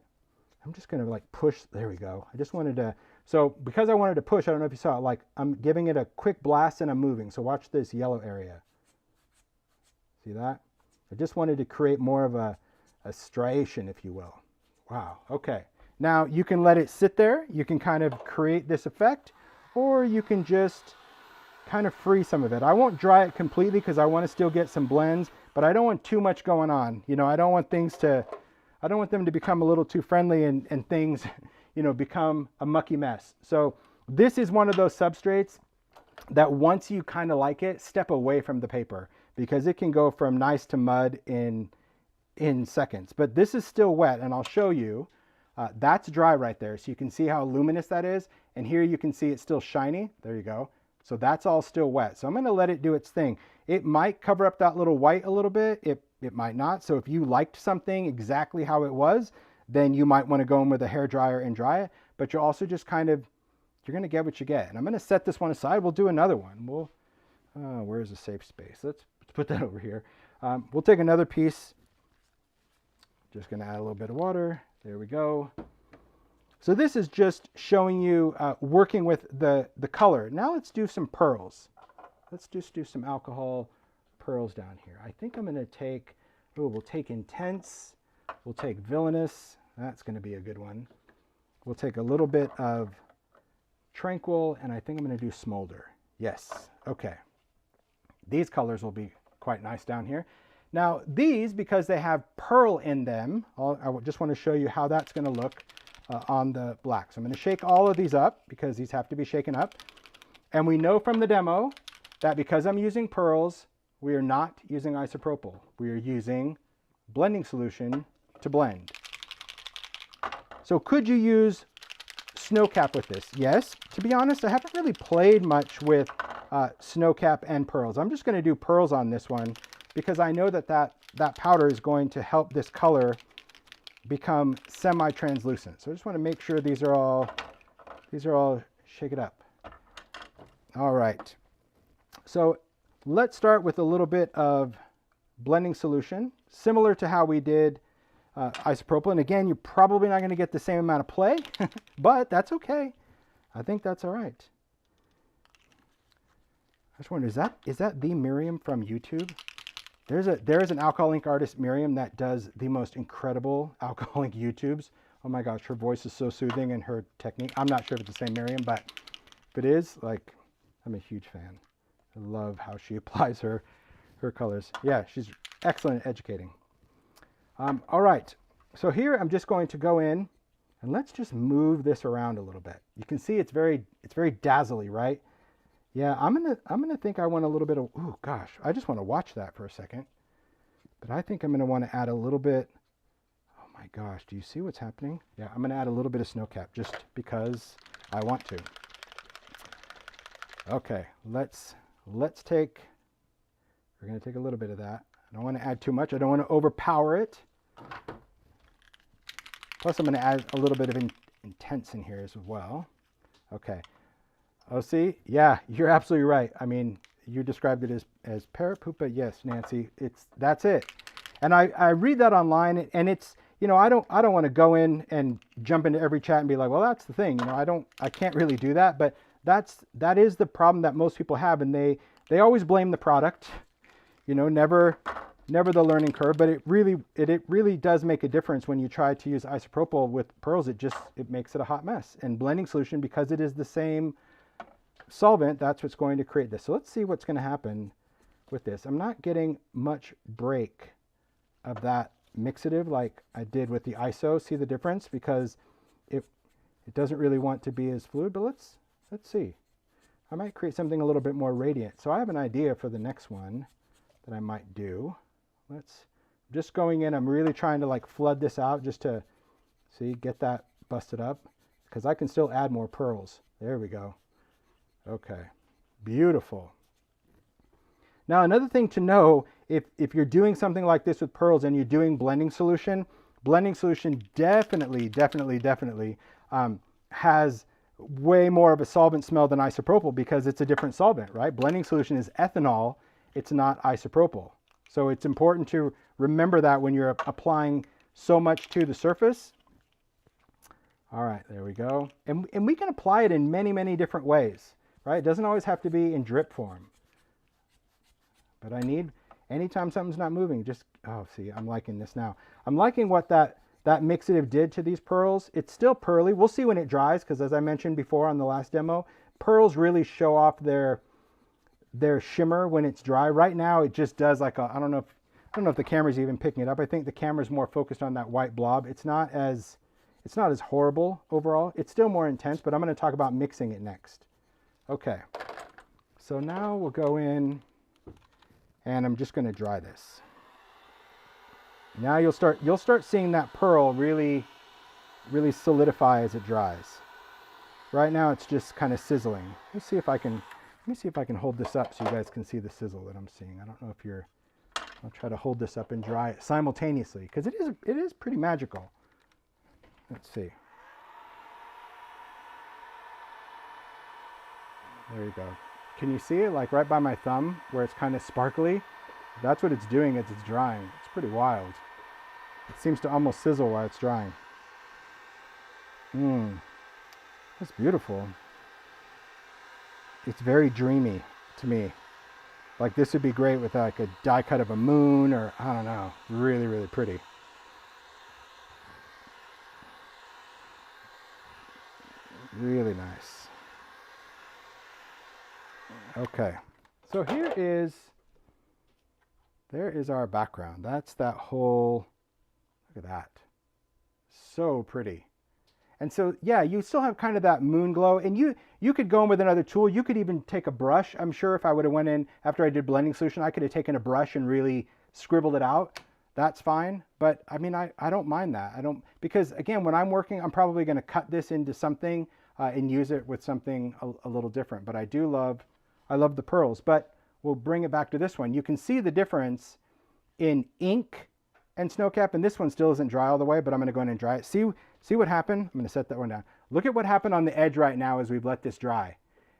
I'm just going to like push. There we go. I just wanted to, so because I wanted to push, I don't know if you saw it, like I'm giving it a quick blast and I'm moving. So watch this yellow area. See that? I just wanted to create more of a striation, if you will. Wow. Okay. Now you can let it sit there. You can kind of create this effect, or you can just kind of free some of it. I won't dry it completely because I want to still get some blends, but I don't want too much going on. You know, I don't want them to become a little too friendly and things, you know, become a mucky mess. So this is one of those substrates that once you kind of like it, step away from the paper because it can go from nice to mud in seconds. But this is still wet, and I'll show you. That's dry right there. So you can see how luminous that is. And here you can see it's still shiny. There you go. So that's all still wet. So I'm going to let it do its thing. It might cover up that little white a little bit. It might not. So if you liked something exactly how it was, then you might want to go in with a hair dryer and dry it. But you're also just kind of, you're going to get what you get. And I'm going to set this one aside. We'll do another one. Where's the safe space? Let's put that over here. We'll take another piece. Just going to add a little bit of water. There we go. So this is just showing you working with the color. Now let's do some pearls. Let's just do some alcohol pearls down here. I think I'm going to take, we'll take intense. We'll take villainous. That's going to be a good one. We'll take a little bit of tranquil, and I think I'm going to do smolder. Yes. Okay. These colors will be quite nice down here. Now these, because they have pearl in them, I just want to show you how that's going to look on the black. So I'm going to shake all of these up because these have to be shaken up. And we know from the demo that because I'm using pearls, we are not using isopropyl. We are using blending solution to blend. So could you use snowcap with this? Yes. To be honest, I haven't really played much with snowcap and pearls. I'm just going to do pearls on this one because I know that powder is going to help this color become semi-translucent. So I just want to make sure these are all shake it up. All right. So let's start with a little bit of blending solution, similar to how we did isopropyl. And again, you're probably not going to get the same amount of play, but that's okay. I think that's all right. I just wonder, is that the Miriam from YouTube? There is an Alchol ink artist, Miriam, that does the most incredible Alchol ink YouTubes. Oh my gosh, her voice is so soothing and her technique. I'm not sure if it's the same Miriam, but if it is, like, I'm a huge fan. I love how she applies her colors. Yeah, she's excellent at educating. All right, so here I'm just going to go in and let's just move this around a little bit. You can see it's very dazzly, right? Yeah, I'm gonna think I want a little bit of, oh gosh, I just want to watch that for a second. But I think I'm gonna want to add a little bit, oh my gosh, do you see what's happening? Yeah, I'm gonna add a little bit of snowcap just because I want to. Okay, we're gonna take a little bit of that. I don't want to add too much. I don't want to overpower it. Plus I'm gonna add a little bit of intense in here as well. Okay. Oh, see? Yeah, you're absolutely right. I mean, you described it as parrot poop, but yes, Nancy, that's it. And I read that online, and it's, you know, I don't want to go in and jump into every chat and be like, well, that's the thing. You know, I can't really do that, but that is the problem that most people have, and they always blame the product. You know, never the learning curve, but it really does make a difference when you try to use isopropyl with pearls. It makes it a hot mess. And blending solution, because it is the same solvent, that's what's going to create this. So let's see what's going to happen with this. I'm not getting much break of that mixative like I did with the iso. See the difference? Because it doesn't really want to be as fluid, but let's see. I might create something a little bit more radiant. So I have an idea for the next one that I might do. Just going in, I'm really trying to like flood this out just to see, get that busted up, because I can still add more pearls. There we go. Okay, beautiful. Now, another thing to know, if you're doing something like this with pearls and you're doing blending solution definitely has way more of a solvent smell than isopropyl because it's a different solvent, right? Blending solution is ethanol, it's not isopropyl. So it's important to remember that when you're applying so much to the surface. All right, there we go. And we can apply it in many, many different ways, right? It doesn't always have to be in drip form. But anytime something's not moving, just, oh, see, I'm liking this now. I'm liking what that mixative did to these pearls. It's still pearly. We'll see when it dries, because as I mentioned before on the last demo, pearls really show off their shimmer when it's dry. Right now, it just does like I don't know if the camera's even picking it up. I think the camera's more focused on that white blob. It's not as horrible overall. It's still more intense, but I'm going to talk about mixing it next. Okay, so now we'll go in, and I'm just going to dry this. Now you'll start seeing that pearl really solidify as it dries. Right now it's just kind of sizzling. Let me see if I can hold this up so you guys can see the sizzle that I'm seeing. I don't know if I'll try to hold this up and dry it simultaneously because it is pretty magical. Let's see. There you go. Can you see it like right by my thumb where it's kind of sparkly? That's what it's doing as it's drying. It's pretty wild. It seems to almost sizzle while it's drying. That's beautiful. It's very dreamy to me. Like this would be great with like a die cut of a moon or I don't know. Really, really pretty. Really nice. Okay, so there is our background. That's that whole, look at that. So pretty. And so, yeah, you still have kind of that moon glow, and you could go in with another tool. You could even take a brush. I'm sure if I would have went in after I did blending solution, I could have taken a brush and really scribbled it out. That's fine. But I mean, I don't mind that. Because again, when I'm working, I'm probably going to cut this into something and use it with something a little different. But I love the pearls. But we'll bring it back to this one. You can see the difference in ink and snowcap, and this one still isn't dry all the way, but I'm going to go in and dry it. See what happened? I'm going to set that one down. Look at what happened on the edge right now as we've let this dry.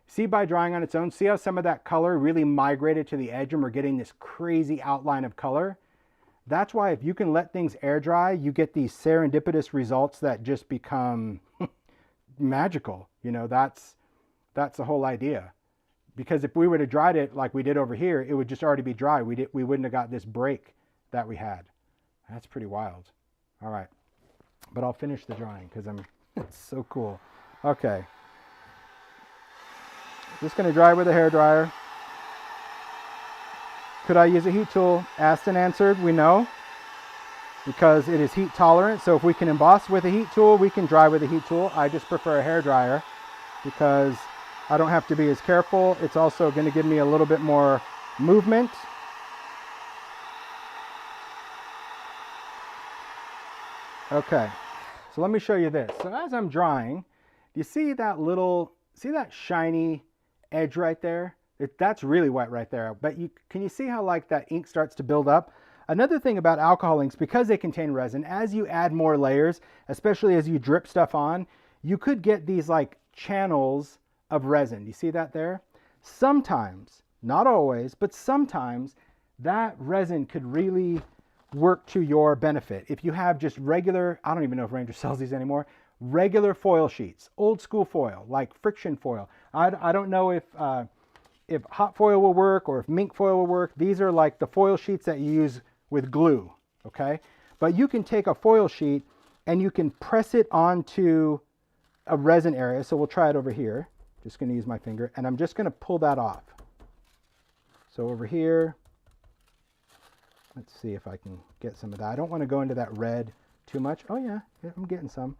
See, by drying on its own, see how some of that color really migrated to the edge and we're getting this crazy outline of color? That's why if you can let things air dry, you get these serendipitous results that just become magical. You know, that's the whole idea. Because if we would have dried it like we did over here, it would just already be dry. We wouldn't have got this break that we had. That's pretty wild. All right. But I'll finish the drying because it's so cool. Okay. Just going to dry with a hairdryer. Could I use a heat tool? Asked and answered, we know. Because it is heat tolerant. So if we can emboss with a heat tool, we can dry with a heat tool. I just prefer a hairdryer because I don't have to be as careful. It's also going to give me a little bit more movement. Okay, so let me show you this. So as I'm drying, do you see that shiny edge right there? That's really wet right there. But can you see how like that ink starts to build up? Another thing about alcohol inks, because they contain resin, as you add more layers, especially as you drip stuff on, you could get these like channels of resin. Do you see that there? Sometimes, not always, but sometimes that resin could really work to your benefit. If you have just regular, I don't even know if Ranger sells these anymore, regular foil sheets, old school foil, like friction foil. I don't know if hot foil will work or if mink foil will work. These are like the foil sheets that you use with glue, okay? But you can take a foil sheet and you can press it onto a resin area. So we'll try it over here. Just going to use my finger, and I'm just going to pull that off. So over here, let's see if I can get some of that. I don't want to go into that red too much. Oh yeah, I'm getting some.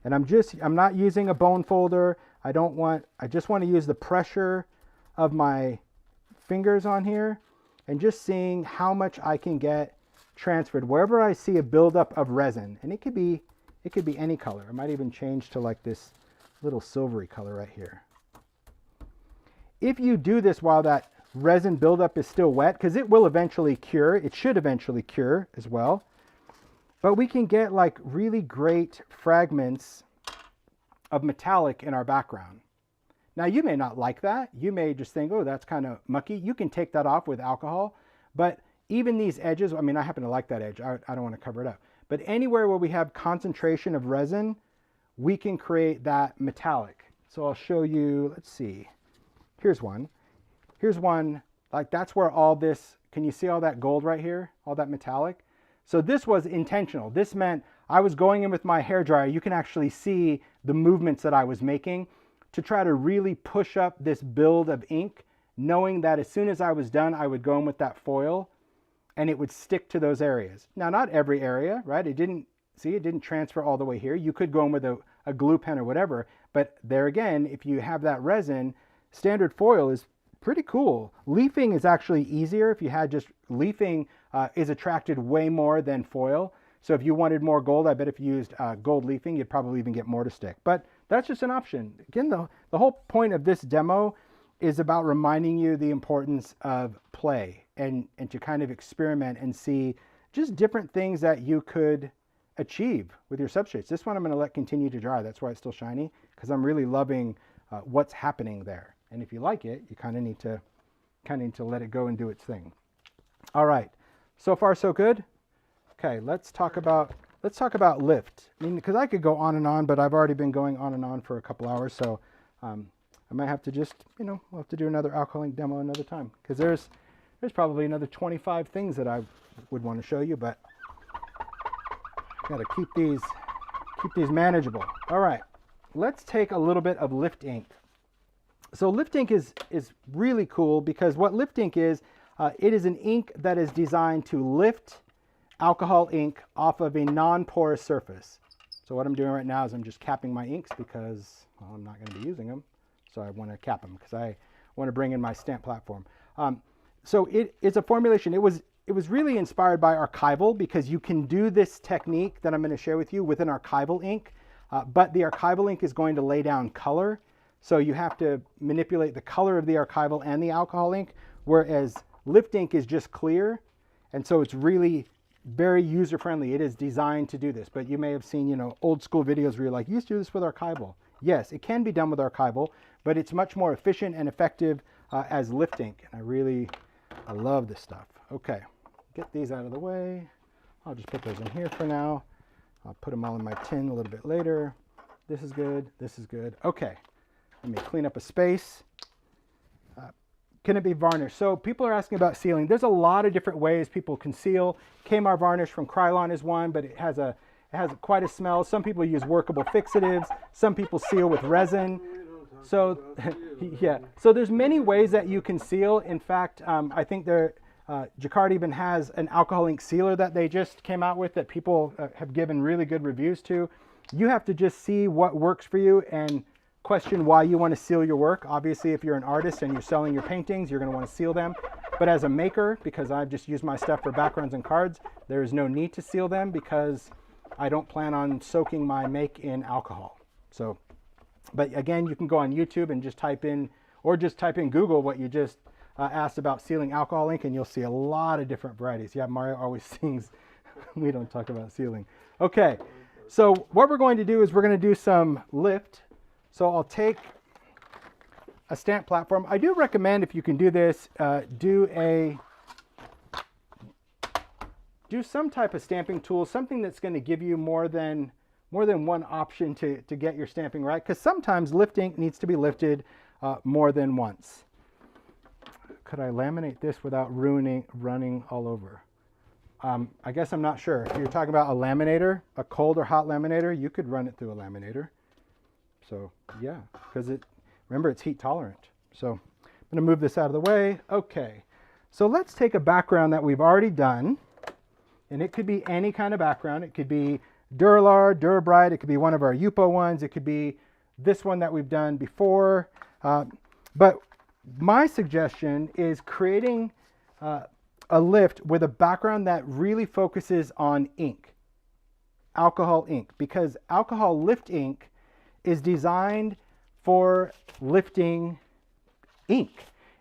And I'm not using a bone folder. I just want to use the pressure of my fingers on here and just seeing how much I can get transferred wherever I see a buildup of resin. And it could be any color. I might even change to like this little silvery color right here. If you do this while that resin buildup is still wet, because it will eventually cure. It should eventually cure as well. But we can get like really great fragments of metallic in our background. Now you may not like that. You may just think, oh, that's kind of mucky. You can take that off with alcohol. But even these edges, I mean, I happen to like that edge. I don't want to cover it up. But anywhere where we have concentration of resin, we can create that metallic. So I'll show you, let's see. Here's one. Here's one, like that's where all this, can you see all that gold right here? All that metallic? So this was intentional. This meant I was going in with my hairdryer. You can actually see the movements that I was making to try to really push up this build of ink, knowing that as soon as I was done, I would go in with that foil and it would stick to those areas. Now, not every area, right? It didn't transfer all the way here. You could go in with a glue pen or whatever, but there again, if you have that resin, standard foil is pretty cool. Leafing is actually easier. If you had just leafing is attracted way more than foil. So if you wanted more gold, I bet if you used gold leafing, you'd probably even get more to stick. But that's just an option. Again, the whole point of this demo is about reminding you the importance of play and to kind of experiment and see just different things that you could achieve with your substrates. This one I'm going to let continue to dry. That's why it's still shiny, because I'm really loving what's happening there. And if you like it, you kind of need to let it go and do its thing. All right, so far so good. Okay, let's talk about lift. I mean, because I could go on and on, but I've already been going on and on for a couple hours, so I might have to just, we'll have to do another alcohol ink demo another time, because there's probably another 25 things that I would want to show you, but got to keep these manageable. All right, let's take a little bit of lift ink. So lift ink is really cool, because what lift ink is, it is an ink that is designed to lift alcohol ink off of a non-porous surface. So what I'm doing right now is I'm just capping my inks, because I'm not going to be using them. So I want to cap them because I want to bring in my stamp platform. So it's a formulation. It was really inspired by archival, because you can do this technique that I'm going to share with you with an archival ink, but the archival ink is going to lay down color. So you have to manipulate the color of the archival and the alcohol ink, whereas lift ink is just clear. And so it's really very user-friendly. It is designed to do this, but you may have seen, old school videos where you're like, you used to do this with archival. Yes, it can be done with archival, but it's much more efficient and effective as lift ink. And I love this stuff. Okay, get these out of the way. I'll just put those in here for now. I'll put them all in my tin a little bit later. This is good. This is good. Okay, let me clean up a space. Can it be varnished? So people are asking about sealing. There's a lot of different ways people can seal. Kmart varnish from Krylon is one, but it has quite a smell. Some people use workable fixatives. Some people seal with resin. So yeah, so there's many ways that you can seal. In fact, I think Jacquard even has an alcohol ink sealer that they just came out with that people have given really good reviews to. You have to just see what works for you and question why you want to seal your work. Obviously, if you're an artist and you're selling your paintings, you're going to want to seal them. But as a maker, because I've just used my stuff for backgrounds and cards, there is no need to seal them, because I don't plan on soaking my make in alcohol. So, but again, you can go on YouTube and just type in Google what you just asked about sealing alcohol ink, and you'll see a lot of different varieties. Yeah, Mario always sings, we don't talk about sealing. Okay, so what we're going to do is we're going to do some lift. So I'll take a stamp platform. I do recommend, if you can do this, do some type of stamping tool, something that's going to give you more than one option to get your stamping right, because sometimes lift ink needs to be lifted more than once. Could I laminate this without running all over? I guess I'm not sure. If you're talking about a laminator, a cold or hot laminator, you could run it through a laminator. So yeah, because remember, it's heat tolerant. So I'm going to move this out of the way. Okay, so let's take a background that we've already done, and it could be any kind of background. It could be Duralar, Dura-Bright, it could be one of our Yupo ones, it could be this one that we've done before. But my suggestion is creating a lift with a background that really focuses on ink, alcohol ink, because alcohol lift ink is designed for lifting ink.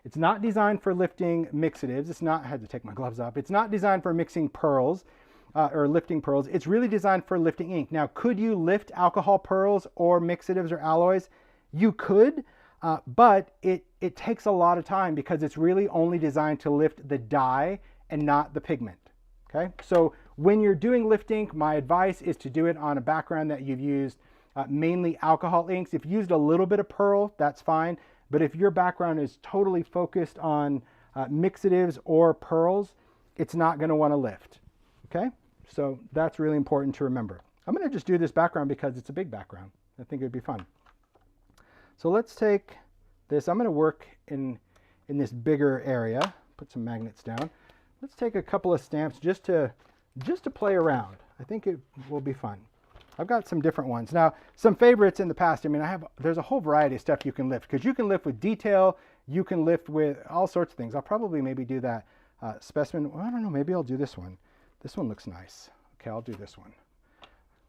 It's not designed for lifting mixatives. It's not, I had to take my gloves off. It's not designed for mixing pearls or lifting pearls. It's really designed for lifting ink. Now, could you lift alcohol pearls or mixatives or alloys? You could, but it takes a lot of time because it's really only designed to lift the dye and not the pigment. Okay, so when you're doing lift ink, my advice is to do it on a background that you've used mainly alcohol inks. If you used a little bit of pearl, that's fine. But if your background is totally focused on mixatives or pearls, it's not going to want to lift. Okay, so that's really important to remember. I'm going to just do this background because it's a big background. I think it would be fun. So let's take this. I'm going to work in this bigger area. Put some magnets down. Let's take a couple of stamps just to play around. I think it will be fun. I've got some different ones. Now, some favorites in the past. I mean, there's a whole variety of stuff you can lift because you can lift with detail. You can lift with all sorts of things. I'll probably maybe do that specimen. Well, I don't know. Maybe I'll do this one. This one looks nice. Okay, I'll do this one.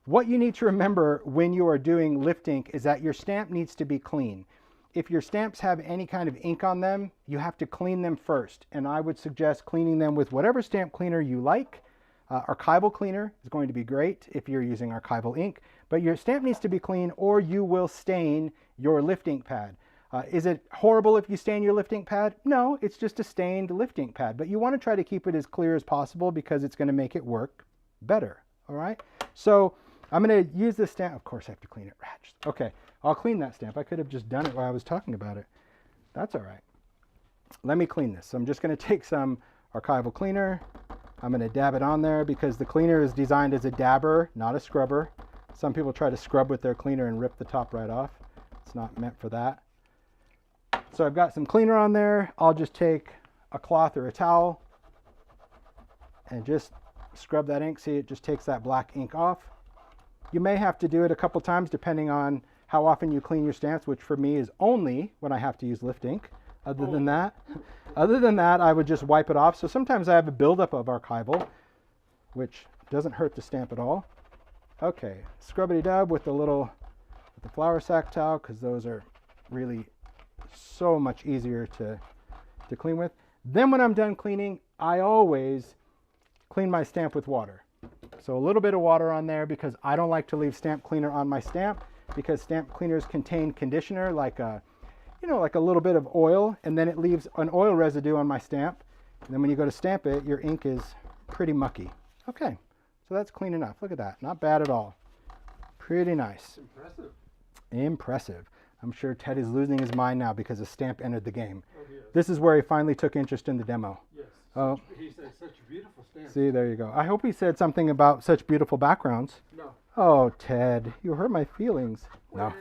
What you need to remember when you are doing lift ink is that your stamp needs to be clean. If your stamps have any kind of ink on them, you have to clean them first. And I would suggest cleaning them with whatever stamp cleaner you like. Archival cleaner is going to be great if you're using archival ink, but your stamp needs to be clean or you will stain your lift ink pad. Is it horrible if you stain your lift ink pad? No, it's just a stained lift ink pad, but you want to try to keep it as clear as possible because it's going to make it work better. All right, so I'm going to use this stamp. Of course I have to clean it. Okay, I'll clean that stamp. I could have just done it while I was talking about it. That's all right. Let me clean this. So I'm just going to take some archival cleaner. I'm going to dab it on there because the cleaner is designed as a dabber, not a scrubber. Some people try to scrub with their cleaner and rip the top right off. It's not meant for that. So I've got some cleaner on there. I'll just take a cloth or a towel and just scrub that ink. See, it just takes that black ink off. You may have to do it a couple times depending on how often you clean your stamps, which for me is only when I have to use lift ink. Other than that, I would just wipe it off. So sometimes I have a buildup of archival, which doesn't hurt the stamp at all. Okay, scrubbity-dub with the flour sack towel because those are really so much easier to clean with. Then when I'm done cleaning, I always clean my stamp with water. So a little bit of water on there because I don't like to leave stamp cleaner on my stamp because stamp cleaners contain conditioner like a little bit of oil, and then it leaves an oil residue on my stamp. And then when you go to stamp it, your ink is pretty mucky. Okay, so that's clean enough. Look at that, not bad at all. Pretty nice. Impressive. Impressive. I'm sure Ted is losing his mind now because a stamp entered the game. Oh, yes. This is where he finally took interest in the demo. Yes. Oh. He said such beautiful stamps. See, there you go. I hope he said something about such beautiful backgrounds. No. Oh, Ted, you hurt my feelings. No.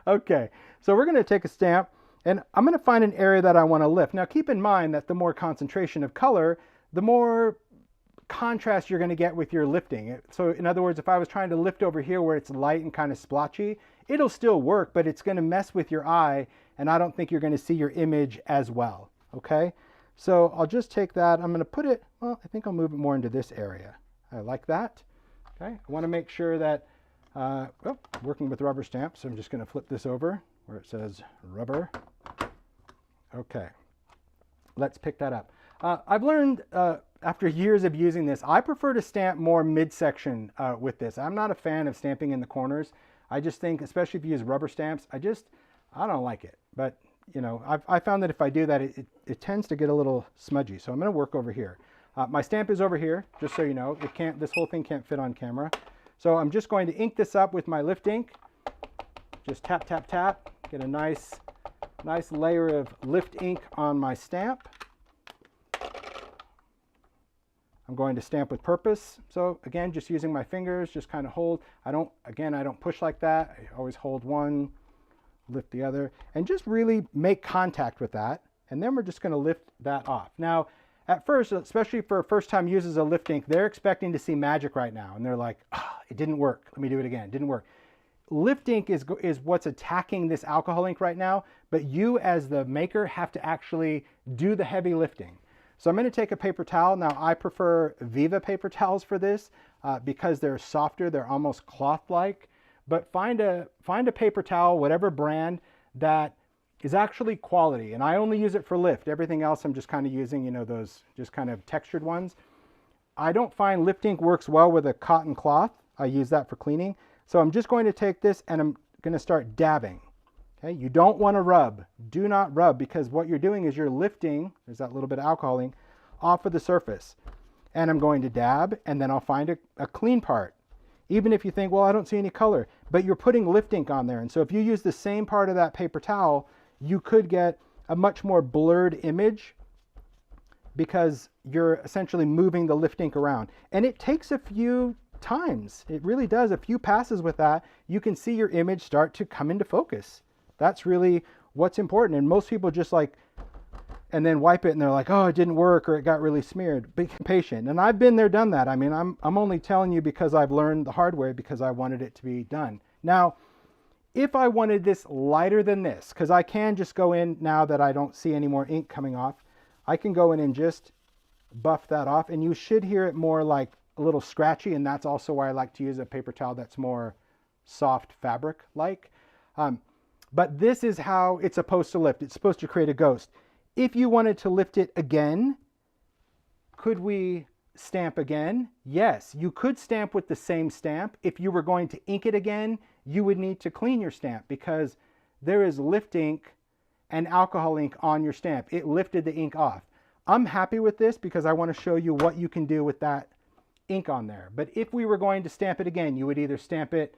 Okay, so we're going to take a stamp, and I'm going to find an area that I want to lift. Now, keep in mind that the more concentration of color, the more contrast you're going to get with your lifting. So, in other words, if I was trying to lift over here where it's light and kind of splotchy, it'll still work, but it's going to mess with your eye, and I don't think you're going to see your image as well. Okay, so I'll just take that. I'm going to put it, well, I think I'll move it more into this area. I like that. Okay, I want to make sure that, working with rubber stamps, so I'm just going to flip this over where it says rubber. Okay, let's pick that up. I've learned after years of using this, I prefer to stamp more midsection with this. I'm not a fan of stamping in the corners. I just think, especially if you use rubber stamps, I don't like it. But, you know, I found that if I do that, it tends to get a little smudgy. So I'm going to work over here. My stamp is over here, just so you know. This whole thing can't fit on camera. So I'm just going to ink this up with my lift ink. Just tap, tap, tap. Get a nice layer of lift ink on my stamp. I'm going to stamp with purpose. So again, just using my fingers, just kind of hold. I don't push like that. I always hold one, lift the other, and just really make contact with that. And then we're just going to lift that off. Now, at first, especially for first-time users of lift ink, they're expecting to see magic right now. And they're like, it didn't work. Let me do it again. It didn't work. Lift ink is what's attacking this alcohol ink right now, but you as the maker have to actually do the heavy lifting. So I'm going to take a paper towel. Now I prefer Viva paper towels for this because they're softer, they're almost cloth-like. But find a paper towel, whatever brand, that is actually quality. And I only use it for lift. Everything else I'm just kind of using, you know, those just kind of textured ones. I don't find lift ink works well with a cotton cloth. I use that for cleaning. So I'm just going to take this and I'm going to start dabbing. Okay, you don't want to rub. Do not rub, because what you're doing is you're lifting, there's that little bit of alcohol ink, off of the surface. And I'm going to dab, and then I'll find a clean part. Even if you think, well, I don't see any color, but you're putting lift ink on there. And so if you use the same part of that paper towel, you could get a much more blurred image because you're essentially moving the lift ink around. And it takes a few times. It really does. A few passes with that, you can see your image start to come into focus. That's really what's important. And most people just like, and then wipe it and they're like, oh, it didn't work, or it got really smeared. Be patient. And I've been there, done that. I mean, I'm only telling you because I've learned the hard way, because I wanted it to be done. Now, if I wanted this lighter than this, because I can just go in now that I don't see any more ink coming off, I can go in and just buff that off, and you should hear it more like a little scratchy, and that's also why I like to use a paper towel that's more soft fabric-like. But this is how it's supposed to lift. It's supposed to create a ghost. If you wanted to lift it again, could we stamp again? Yes, you could stamp with the same stamp. If you were going to ink it again, you would need to clean your stamp, because there is lift ink and alcohol ink on your stamp. It lifted the ink off. I'm happy with this because I want to show you what you can do with that ink on there. But if we were going to stamp it again, you would either stamp it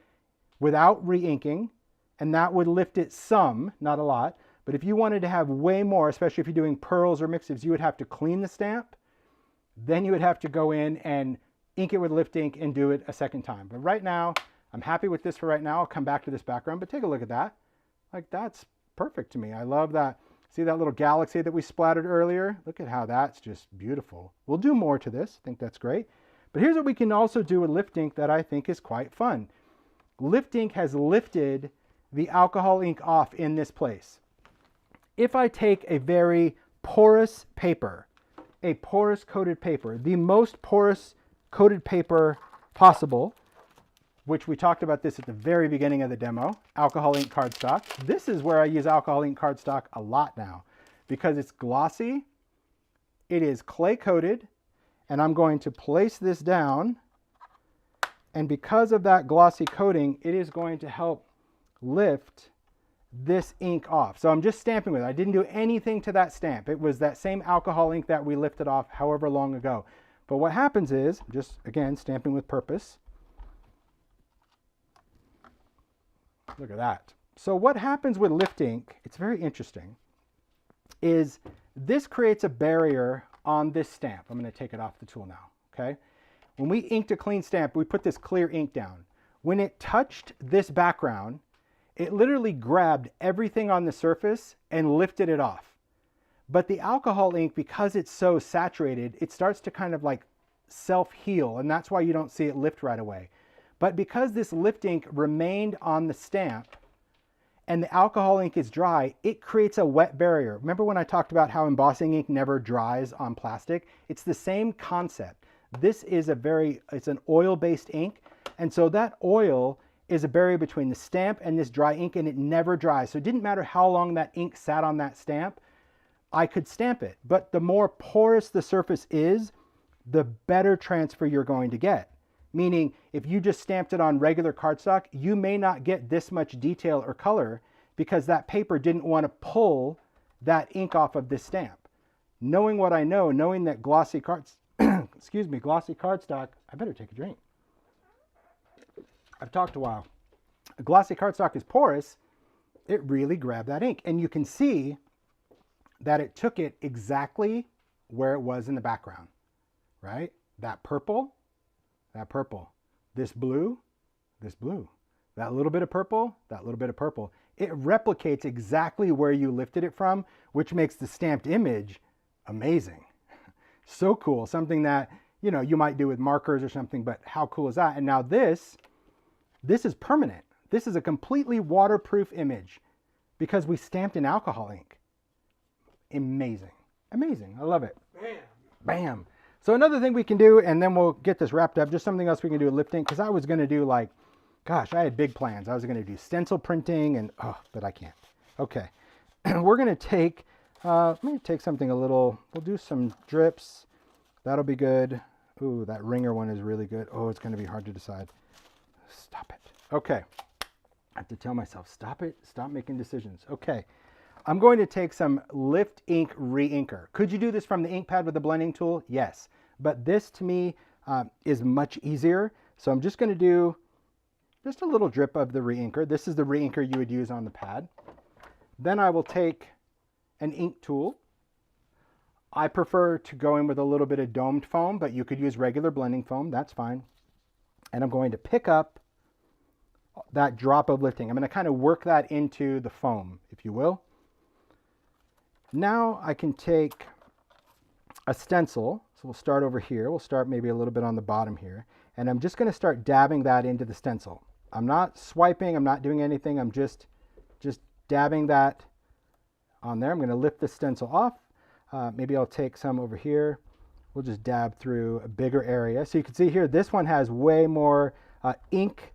without re-inking, and that would lift it some, not a lot. But if you wanted to have way more, especially if you're doing pearls or mixes, you would have to clean the stamp. Then you would have to go in and ink it with lift ink and do it a second time. But right now, I'm happy with this for right now. I'll come back to this background, but take a look at that. Like, that's perfect to me. I love that. See that little galaxy that we splattered earlier? Look at how that's just beautiful. We'll do more to this. I think that's great. But here's what we can also do with lift ink that I think is quite fun. Lift ink has lifted the alcohol ink off in this place. If I take a very porous paper, a porous coated paper, the most porous coated paper possible, which we talked about this at the very beginning of the demo, alcohol ink cardstock. This is where I use alcohol ink cardstock a lot now, because it's glossy, it is clay coated, and I'm going to place this down, and because of that glossy coating, it is going to help lift this ink off. So I'm just stamping with it. I didn't do anything to that stamp. It was that same alcohol ink that we lifted off however long ago. But what happens is, just again, stamping with purpose. Look at that. So what happens with lift ink, it's very interesting, is this creates a barrier on this stamp. I'm going to take it off the tool now, okay? When we inked a clean stamp, we put this clear ink down. When it touched this background, it literally grabbed everything on the surface and lifted it off. But the alcohol ink, because it's so saturated, it starts to kind of like self-heal, and that's why you don't see it lift right away. But because this lift ink remained on the stamp and the alcohol ink is dry, it creates a wet barrier. Remember when I talked about how embossing ink never dries on plastic? It's the same concept. This is it's an oil-based ink, and so that oil is a barrier between the stamp and this dry ink, and it never dries. So it didn't matter how long that ink sat on that stamp, I could stamp it. But the more porous the surface is, the better transfer you're going to get. Meaning, if you just stamped it on regular cardstock, you may not get this much detail or color because that paper didn't want to pull that ink off of this stamp. Knowing what I know, knowing that glossy glossy cardstock, I better take a drink. I've talked a while. A glossy cardstock is porous. It really grabbed that ink. And you can see that it took it exactly where it was in the background, right? That purple, this blue, that little bit of purple, that little bit of purple. It replicates exactly where you lifted it from, which makes the stamped image amazing. So cool. Something that, you know, you might do with markers or something, but how cool is that? And now this is permanent. This is a completely waterproof image because we stamped in alcohol ink. Amazing. Amazing. I love it. Bam. Bam. So another thing we can do, and then we'll get this wrapped up, just something else we can do with lift ink, because I was going to do like, gosh, I had big plans. I was going to do stencil printing, and but I can't. Okay. we're going to take, let me take something a little, we'll do some drips. That'll be good. Ooh, that ringer one is really good. Oh, it's going to be hard to decide. Stop it. Okay. I have to tell myself, stop it. Stop making decisions. Okay. I'm going to take some Lift Ink Re-Inker. Could you do this from the ink pad with the blending tool? Yes. But this to me is much easier. So I'm just going to do just a little drip of the Re-Inker. This is the Re-Inker you would use on the pad. Then I will take an ink tool. I prefer to go in with a little bit of domed foam, but you could use regular blending foam. That's fine. And I'm going to pick up that drop of lifting. I'm going to kind of work that into the foam, if you will. Now I can take a stencil. So we'll start over here. We'll start maybe a little bit on the bottom here. And I'm just going to start dabbing that into the stencil. I'm not swiping. I'm not doing anything. I'm just dabbing that on there. I'm going to lift the stencil off. Maybe I'll take some over here. We'll just dab through a bigger area. So you can see here, this one has way more ink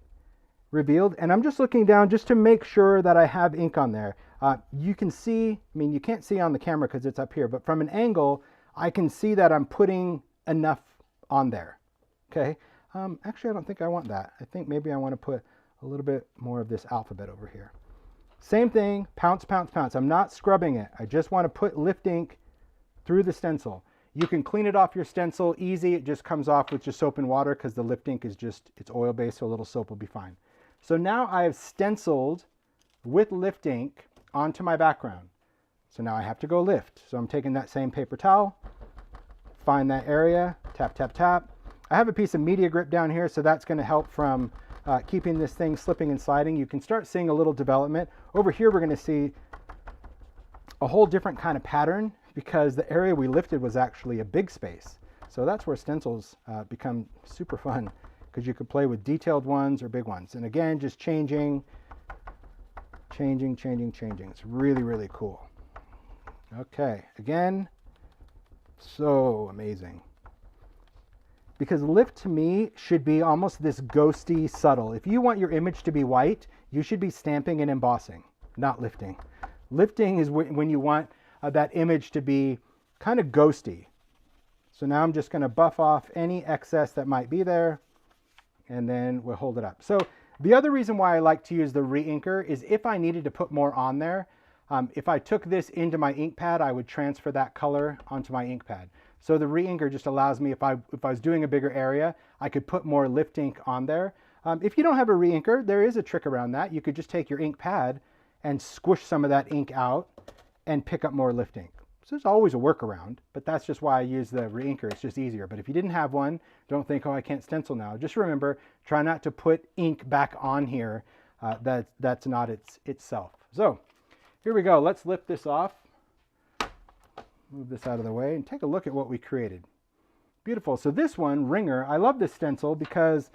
revealed. And I'm just looking down just to make sure that I have ink on there. You can see, I mean, you can't see on the camera because it's up here, but from an angle, I can see that I'm putting enough on there. Okay. Actually, I don't think I want that. I think maybe I want to put a little bit more of this alphabet over here. Same thing, pounce, pounce, pounce. I'm not scrubbing it. I just want to put lift ink through the stencil. You can clean it off your stencil easy. It just comes off with just soap and water because the lift ink is just, it's oil based, so a little soap will be fine. So now I have stenciled with lift ink onto my background. So now I have to go lift. So I'm taking that same paper towel, find that area, tap, tap, tap. I have a piece of media grip down here, so that's going to help from keeping this thing slipping and sliding. You can start seeing a little development. Over here, we're going to see a whole different kind of pattern because the area we lifted was actually a big space. So that's where stencils become super fun because you could play with detailed ones or big ones. And again, just changing. It's really, really cool. Okay, again, so amazing. Because lift to me should be almost this ghosty subtle. If you want your image to be white, you should be stamping and embossing, not lifting. Lifting is when you want that image to be kind of ghosty. So now I'm just going to buff off any excess that might be there, and then we'll hold it up. So the other reason why I like to use the Re-Inker is if I needed to put more on there, if I took this into my ink pad, I would transfer that color onto my ink pad. So the Re-Inker just allows me, if I was doing a bigger area, I could put more lift ink on there. If you don't have a Re-Inker, there is a trick around that. You could just take your ink pad and squish some of that ink out and pick up more lift ink. So there's always a workaround, but that's just why I use the Re-Inker. It's just easier. But if you didn't have one, don't think, oh, I can't stencil now. Just remember, try not to put ink back on here. That's not itself. So here we go. Let's lift this off. Move this out of the way and take a look at what we created. Beautiful. So this one, Ringer, I love this stencil because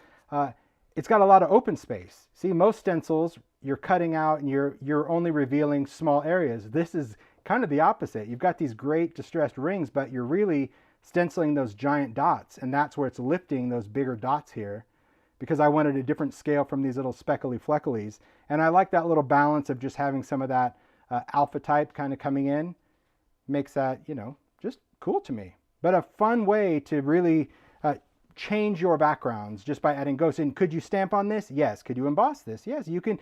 it's got a lot of open space. See, most stencils, you're cutting out and you're only revealing small areas. This is kind of the opposite. You've got these great distressed rings, but you're really stenciling those giant dots, and that's where it's lifting those bigger dots here because I wanted a different scale from these little speckly flecklies. And I like that little balance of just having some of that alpha type kind of coming in. Makes that, you know, just cool to me. But a fun way to really change your backgrounds just by adding ghosts. And could you stamp on this? Yes. Could you emboss this? Yes. You could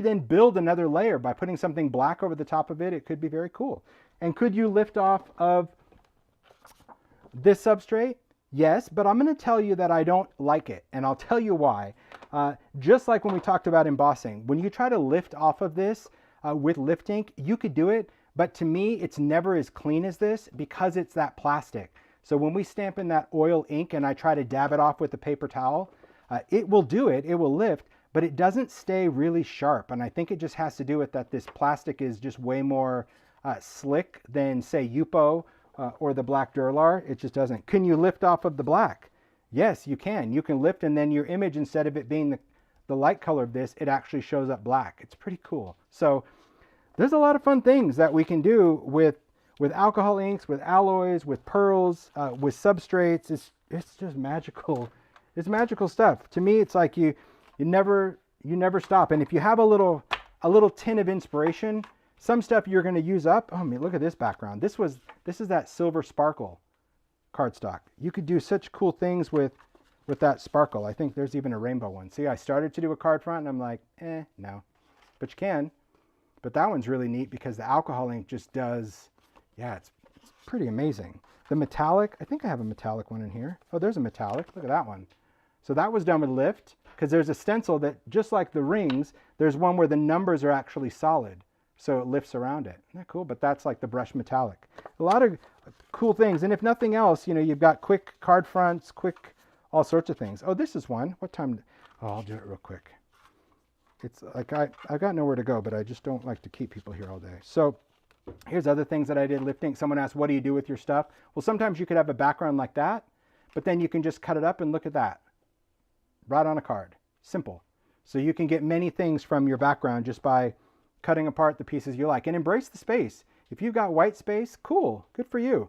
then build another layer by putting something black over the top of it. It could be very cool. And could you lift off of this substrate? Yes, but I'm going to tell you that I don't like it, and I'll tell you why. Just like when we talked about embossing, when you try to lift off of this with lift ink, you could do it. But to me, it's never as clean as this because it's that plastic. So when we stamp in that oil ink and I try to dab it off with the paper towel, it will do it, it will lift, but it doesn't stay really sharp. And I think it just has to do with that this plastic is just way more slick than, say, Yupo or the black Duralar. It just doesn't. Can you lift off of the black? Yes, you can. You can lift, and then your image, instead of it being the light color of this, it actually shows up black. It's pretty cool. So there's a lot of fun things that we can do with alcohol inks, with alloys, with pearls, with substrates. It's just magical. It's magical stuff. To me, it's like you never stop. And if you have a little tin of inspiration, Some stuff you're going to use up. Oh, I mean, look at this background. This is that silver sparkle cardstock. You could do such cool things with that sparkle. I think there's even a rainbow one. See, I started to do a card front and I'm like, no. But you can. But that one's really neat because the alcohol ink just does, yeah, it's pretty amazing. The metallic, I think I have a metallic one in here. Oh, there's a metallic. Look at that one. So that was done with lift because there's a stencil that, just like the rings, there's one where the numbers are actually solid. So it lifts around it. Isn't that cool? But that's like the brush metallic. A lot of cool things. And if nothing else, you know, you've got quick card fronts, quick all sorts of things. Oh, this is one. What time? Oh, I'll do it real quick. It's like I've got nowhere to go, but I just don't like to keep people here all day. So here's other things that I did lifting. Someone asked, what do you do with your stuff? Well, sometimes you could have a background like that, but then you can just cut it up and look at that. Right on a card. Simple. So you can get many things from your background just by cutting apart the pieces you like, and embrace the space. If you've got white space, cool, good for you.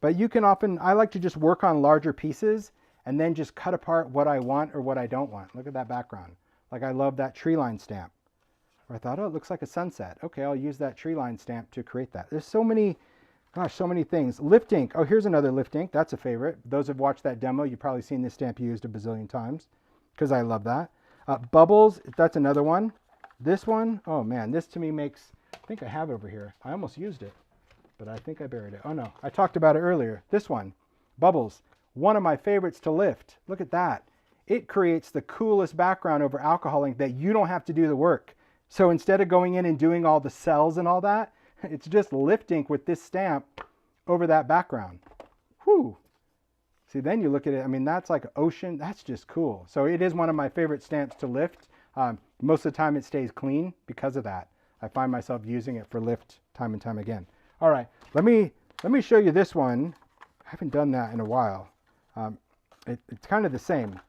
But you can often, I like to just work on larger pieces and then just cut apart what I want or what I don't want. Look at that background. Like I love that tree line stamp. Or I thought, oh, it looks like a sunset. Okay, I'll use that tree line stamp to create that. There's so many, gosh, so many things. Lift ink. Oh, here's another lift ink. That's a favorite. Those who've watched that demo, you've probably seen this stamp used a bazillion times because I love that. Bubbles, that's another one. This one, oh man, this to me makes, I think I have it over here. I almost used it, but I think I buried it. Oh no, I talked about it earlier. This one, Bubbles, one of my favorites to lift. Look at that. It creates the coolest background over alcohol ink that you don't have to do the work. So instead of going in and doing all the cells and all that, it's just lift ink with this stamp over that background. Whew. See, then you look at it, I mean, that's like ocean. That's just cool. So it is one of my favorite stamps to lift. Most of the time it stays clean because of that. I find myself using it for lift time and time again. All right, let me show you this one. I haven't done that in a while. It's kind of the same,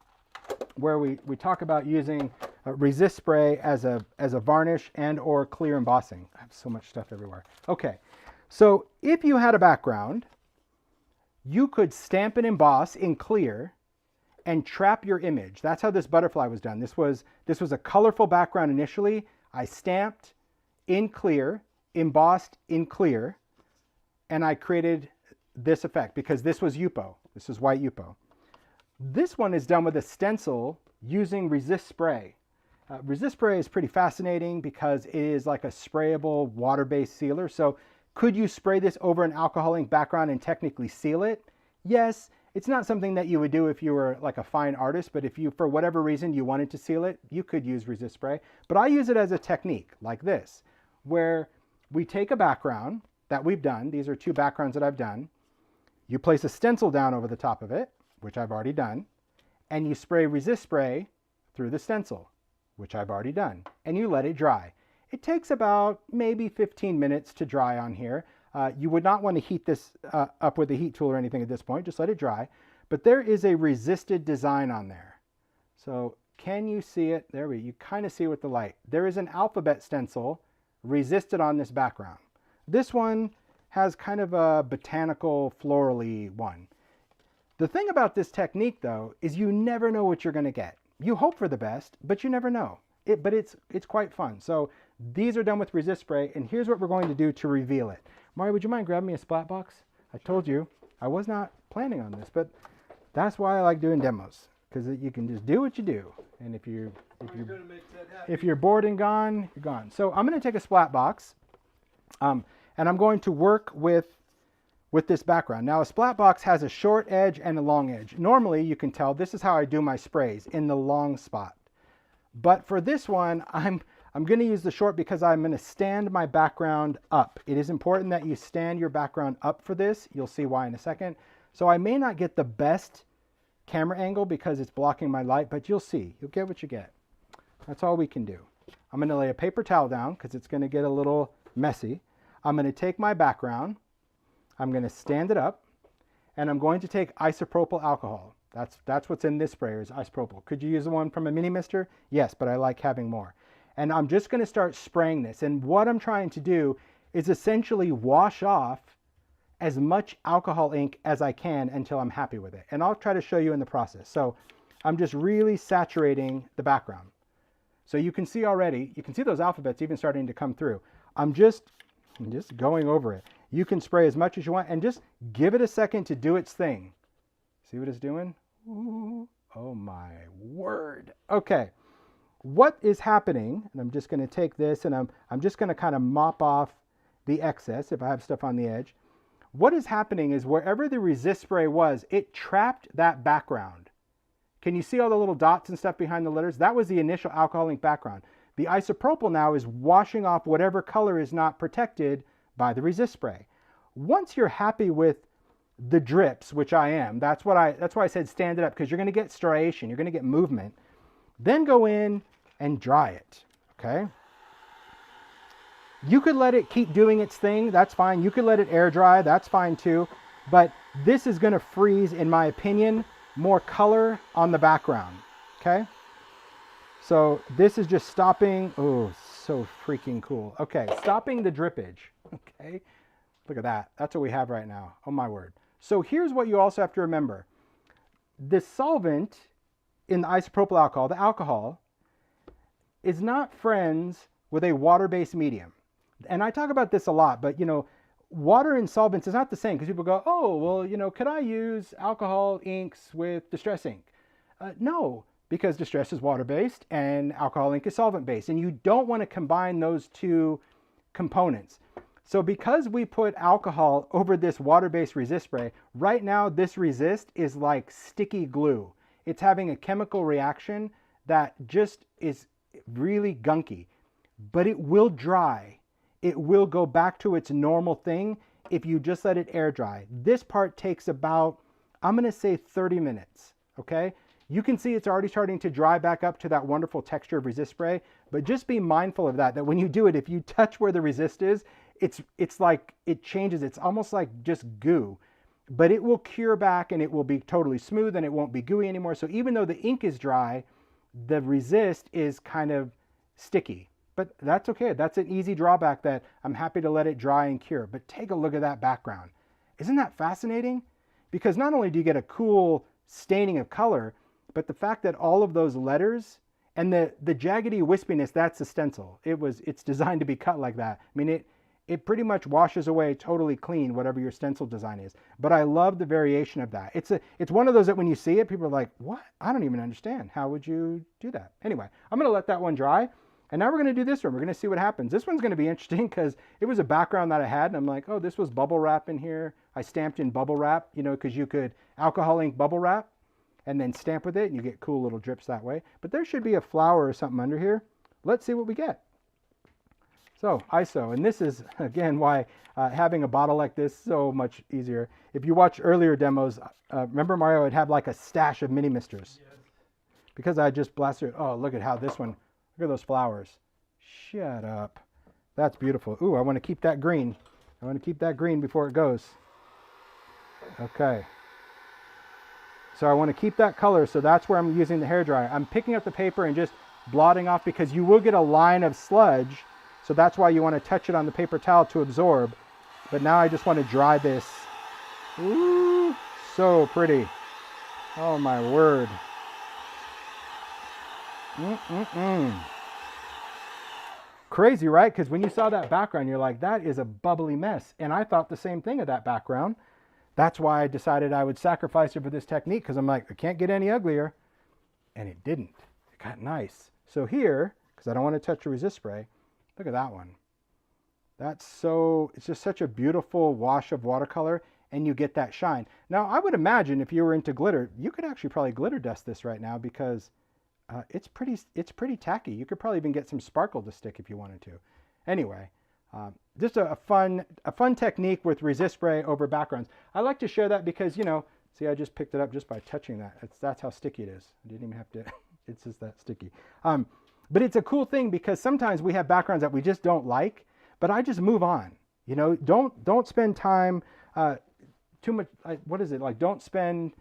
where we talk about using resist spray as a varnish and or clear embossing. I have so much stuff everywhere. Okay, so if you had a background, you could stamp and emboss in clear and trap your image. That's how this butterfly was done. This was a colorful background initially. I stamped in clear, embossed in clear, and I created this effect because this was Yupo. This is white Yupo. This one is done with a stencil using resist spray. Resist spray is pretty fascinating because it is like a sprayable water-based sealer. So could you spray this over an alcohol ink background and technically seal it? Yes. It's not something that you would do if you were like a fine artist, but if you, for whatever reason, you wanted to seal it, you could use resist spray. But I use it as a technique like this, where we take a background that we've done. These are two backgrounds that I've done. You place a stencil down over the top of it, which I've already done, and you spray resist spray through the stencil, which I've already done, and you let it dry. It takes about maybe 15 minutes to dry on here. You would not want to heat this up with a heat tool or anything at this point. Just let it dry. But there is a resisted design on there. So can you see it? There you kind of see it with the light. There is an alphabet stencil resisted on this background. This one has kind of a botanical florally one. The thing about this technique though is you never know what you're going to get. You hope for the best, but you never know. But it's quite fun. So these are done with resist spray, and here's what we're going to do to reveal it. Mario, would you mind grabbing me a splat box? I told you I was not planning on this, but that's why I like doing demos, because you can just do what you do. And if you're bored and gone, you're gone. So I'm going to take a splat box, and I'm going to work with this background. Now a splat box has a short edge and a long edge. Normally you can tell this is how I do my sprays, in the long spot. But for this one, I'm going to use the short because I'm going to stand my background up. It is important that you stand your background up for this. You'll see why in a second. So I may not get the best camera angle because it's blocking my light, but you'll see. You'll get what you get. That's all we can do. I'm going to lay a paper towel down because it's going to get a little messy. I'm going to take my background. I'm going to stand it up, and I'm going to take isopropyl alcohol. That's what's in this sprayer is isopropyl. Could you use the one from a mini mister? Yes, but I like having more. And I'm just going to start spraying this. And what I'm trying to do is essentially wash off as much alcohol ink as I can until I'm happy with it. And I'll try to show you in the process. So I'm just really saturating the background. So you can see already, you can see those alphabets even starting to come through. I'm just going over it. You can spray as much as you want and just give it a second to do its thing. See what it's doing? Ooh, oh my word. Okay. What is happening, and I'm just going to take this and I'm just going to kind of mop off the excess if I have stuff on the edge. What is happening is wherever the resist spray was, it trapped that background. Can you see all the little dots and stuff behind the letters? That was the initial alcohol ink background. The isopropyl now is washing off whatever color is not protected by the resist spray. Once you're happy with the drips, which I am, that's why I said stand it up, because you're going to get striation, you're going to get movement. Then go in and dry it, okay? You could let it keep doing its thing, that's fine. You could let it air dry, that's fine too. But this is going to freeze, in my opinion, more color on the background, okay? So this is just stopping, oh, so freaking cool. Okay, stopping the drippage, okay? Look at that, that's what we have right now, oh my word. So here's what you also have to remember. The solvent in the isopropyl alcohol, the alcohol, is not friends with a water-based medium. And I talk about this a lot, but you know, water and solvents is not the same, because people go, oh, well, you know, could I use alcohol inks with Distress ink? No, because Distress is water-based and alcohol ink is solvent-based, and you don't want to combine those two components. So because we put alcohol over this water-based resist spray, right now this resist is like sticky glue. It's having a chemical reaction that just is really gunky, but it will dry. It will go back to its normal thing if you just let it air dry. This part takes about, I'm going to say 30 minutes, okay? You can see it's already starting to dry back up to that wonderful texture of resist spray, but just be mindful of that when you do it, if you touch where the resist is, it's like it changes. It's almost like just goo, but it will cure back and it will be totally smooth and it won't be gooey anymore. So even though the ink is dry, the resist is kind of sticky. But that's okay. That's an easy drawback that I'm happy to let it dry and cure. But take a look at that background. Isn't that fascinating? Because not only do you get a cool staining of color, but the fact that all of those letters and the jaggedy wispiness, that's the stencil. It's designed to be cut like that. I mean, it pretty much washes away totally clean whatever your stencil design is. But I love the variation of that. It's one of those that when you see it, people are like, what? I don't even understand. How would you do that? Anyway, I'm going to let that one dry. And now we're going to do this one. We're going to see what happens. This one's going to be interesting because it was a background that I had. And I'm like, oh, this was bubble wrap in here. I stamped in bubble wrap, you know, because you could alcohol ink bubble wrap and then stamp with it. And you get cool little drips that way. But there should be a flower or something under here. Let's see what we get. So ISO. And this is, again, why having a bottle like this is so much easier. If you watch earlier demos, remember Mario would have like a stash of mini misters. Yes. Because I just blasted it. Oh, look at how this one. Look at those flowers. Shut up. That's beautiful. Ooh, I want to keep that green. I want to keep that green before it goes. Okay. So I want to keep that color, so that's where I'm using the hairdryer. I'm picking up the paper and just blotting off because you will get a line of sludge, so that's why you want to touch it on the paper towel to absorb. But now I just want to dry this. Ooh, so pretty. Oh my word. Crazy, right? Because when you saw that background, you're like, that is a bubbly mess. And I thought the same thing of that background. That's why I decided I would sacrifice it for this technique, because I'm like, it can't get any uglier. And it didn't. It got nice. So here, because I don't want to touch the resist spray, look at that one. It's just such a beautiful wash of watercolor, and you get that shine. Now, I would imagine if you were into glitter, you could actually probably glitter dust this right now, because it's pretty tacky. You could probably even get some sparkle to stick if you wanted to. Anyway, just a fun technique with resist spray over backgrounds. I like to share that because, you know, see, I just picked it up just by touching that. That's how sticky it is. I didn't even have to, it's just that sticky. But it's a cool thing because sometimes we have backgrounds that we just don't like, but I just move on. You know, don't spend time too much, what is it? Like, don't spend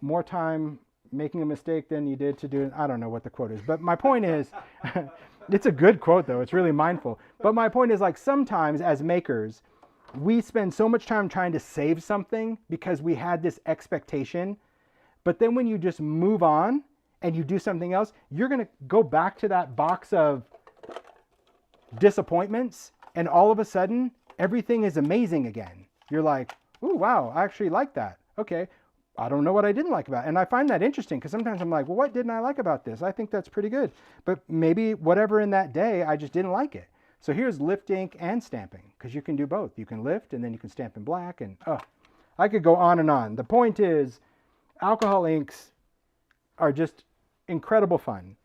more time making a mistake than you did to do it. I don't know what the quote is, but my point is, it's a good quote though. It's really mindful. But my point is, like, sometimes as makers, we spend so much time trying to save something because we had this expectation. But then when you just move on and you do something else, you're going to go back to that box of disappointments and all of a sudden, everything is amazing again. You're like, ooh, wow, I actually like that. Okay, I don't know what I didn't like about it. And I find that interesting because sometimes I'm like, well, what didn't I like about this? I think that's pretty good. But maybe whatever in that day, I just didn't like it. So here's lift ink and stamping, because you can do both. You can lift and then you can stamp in black, and I could go on and on. The point is, alcohol inks are just incredible fun.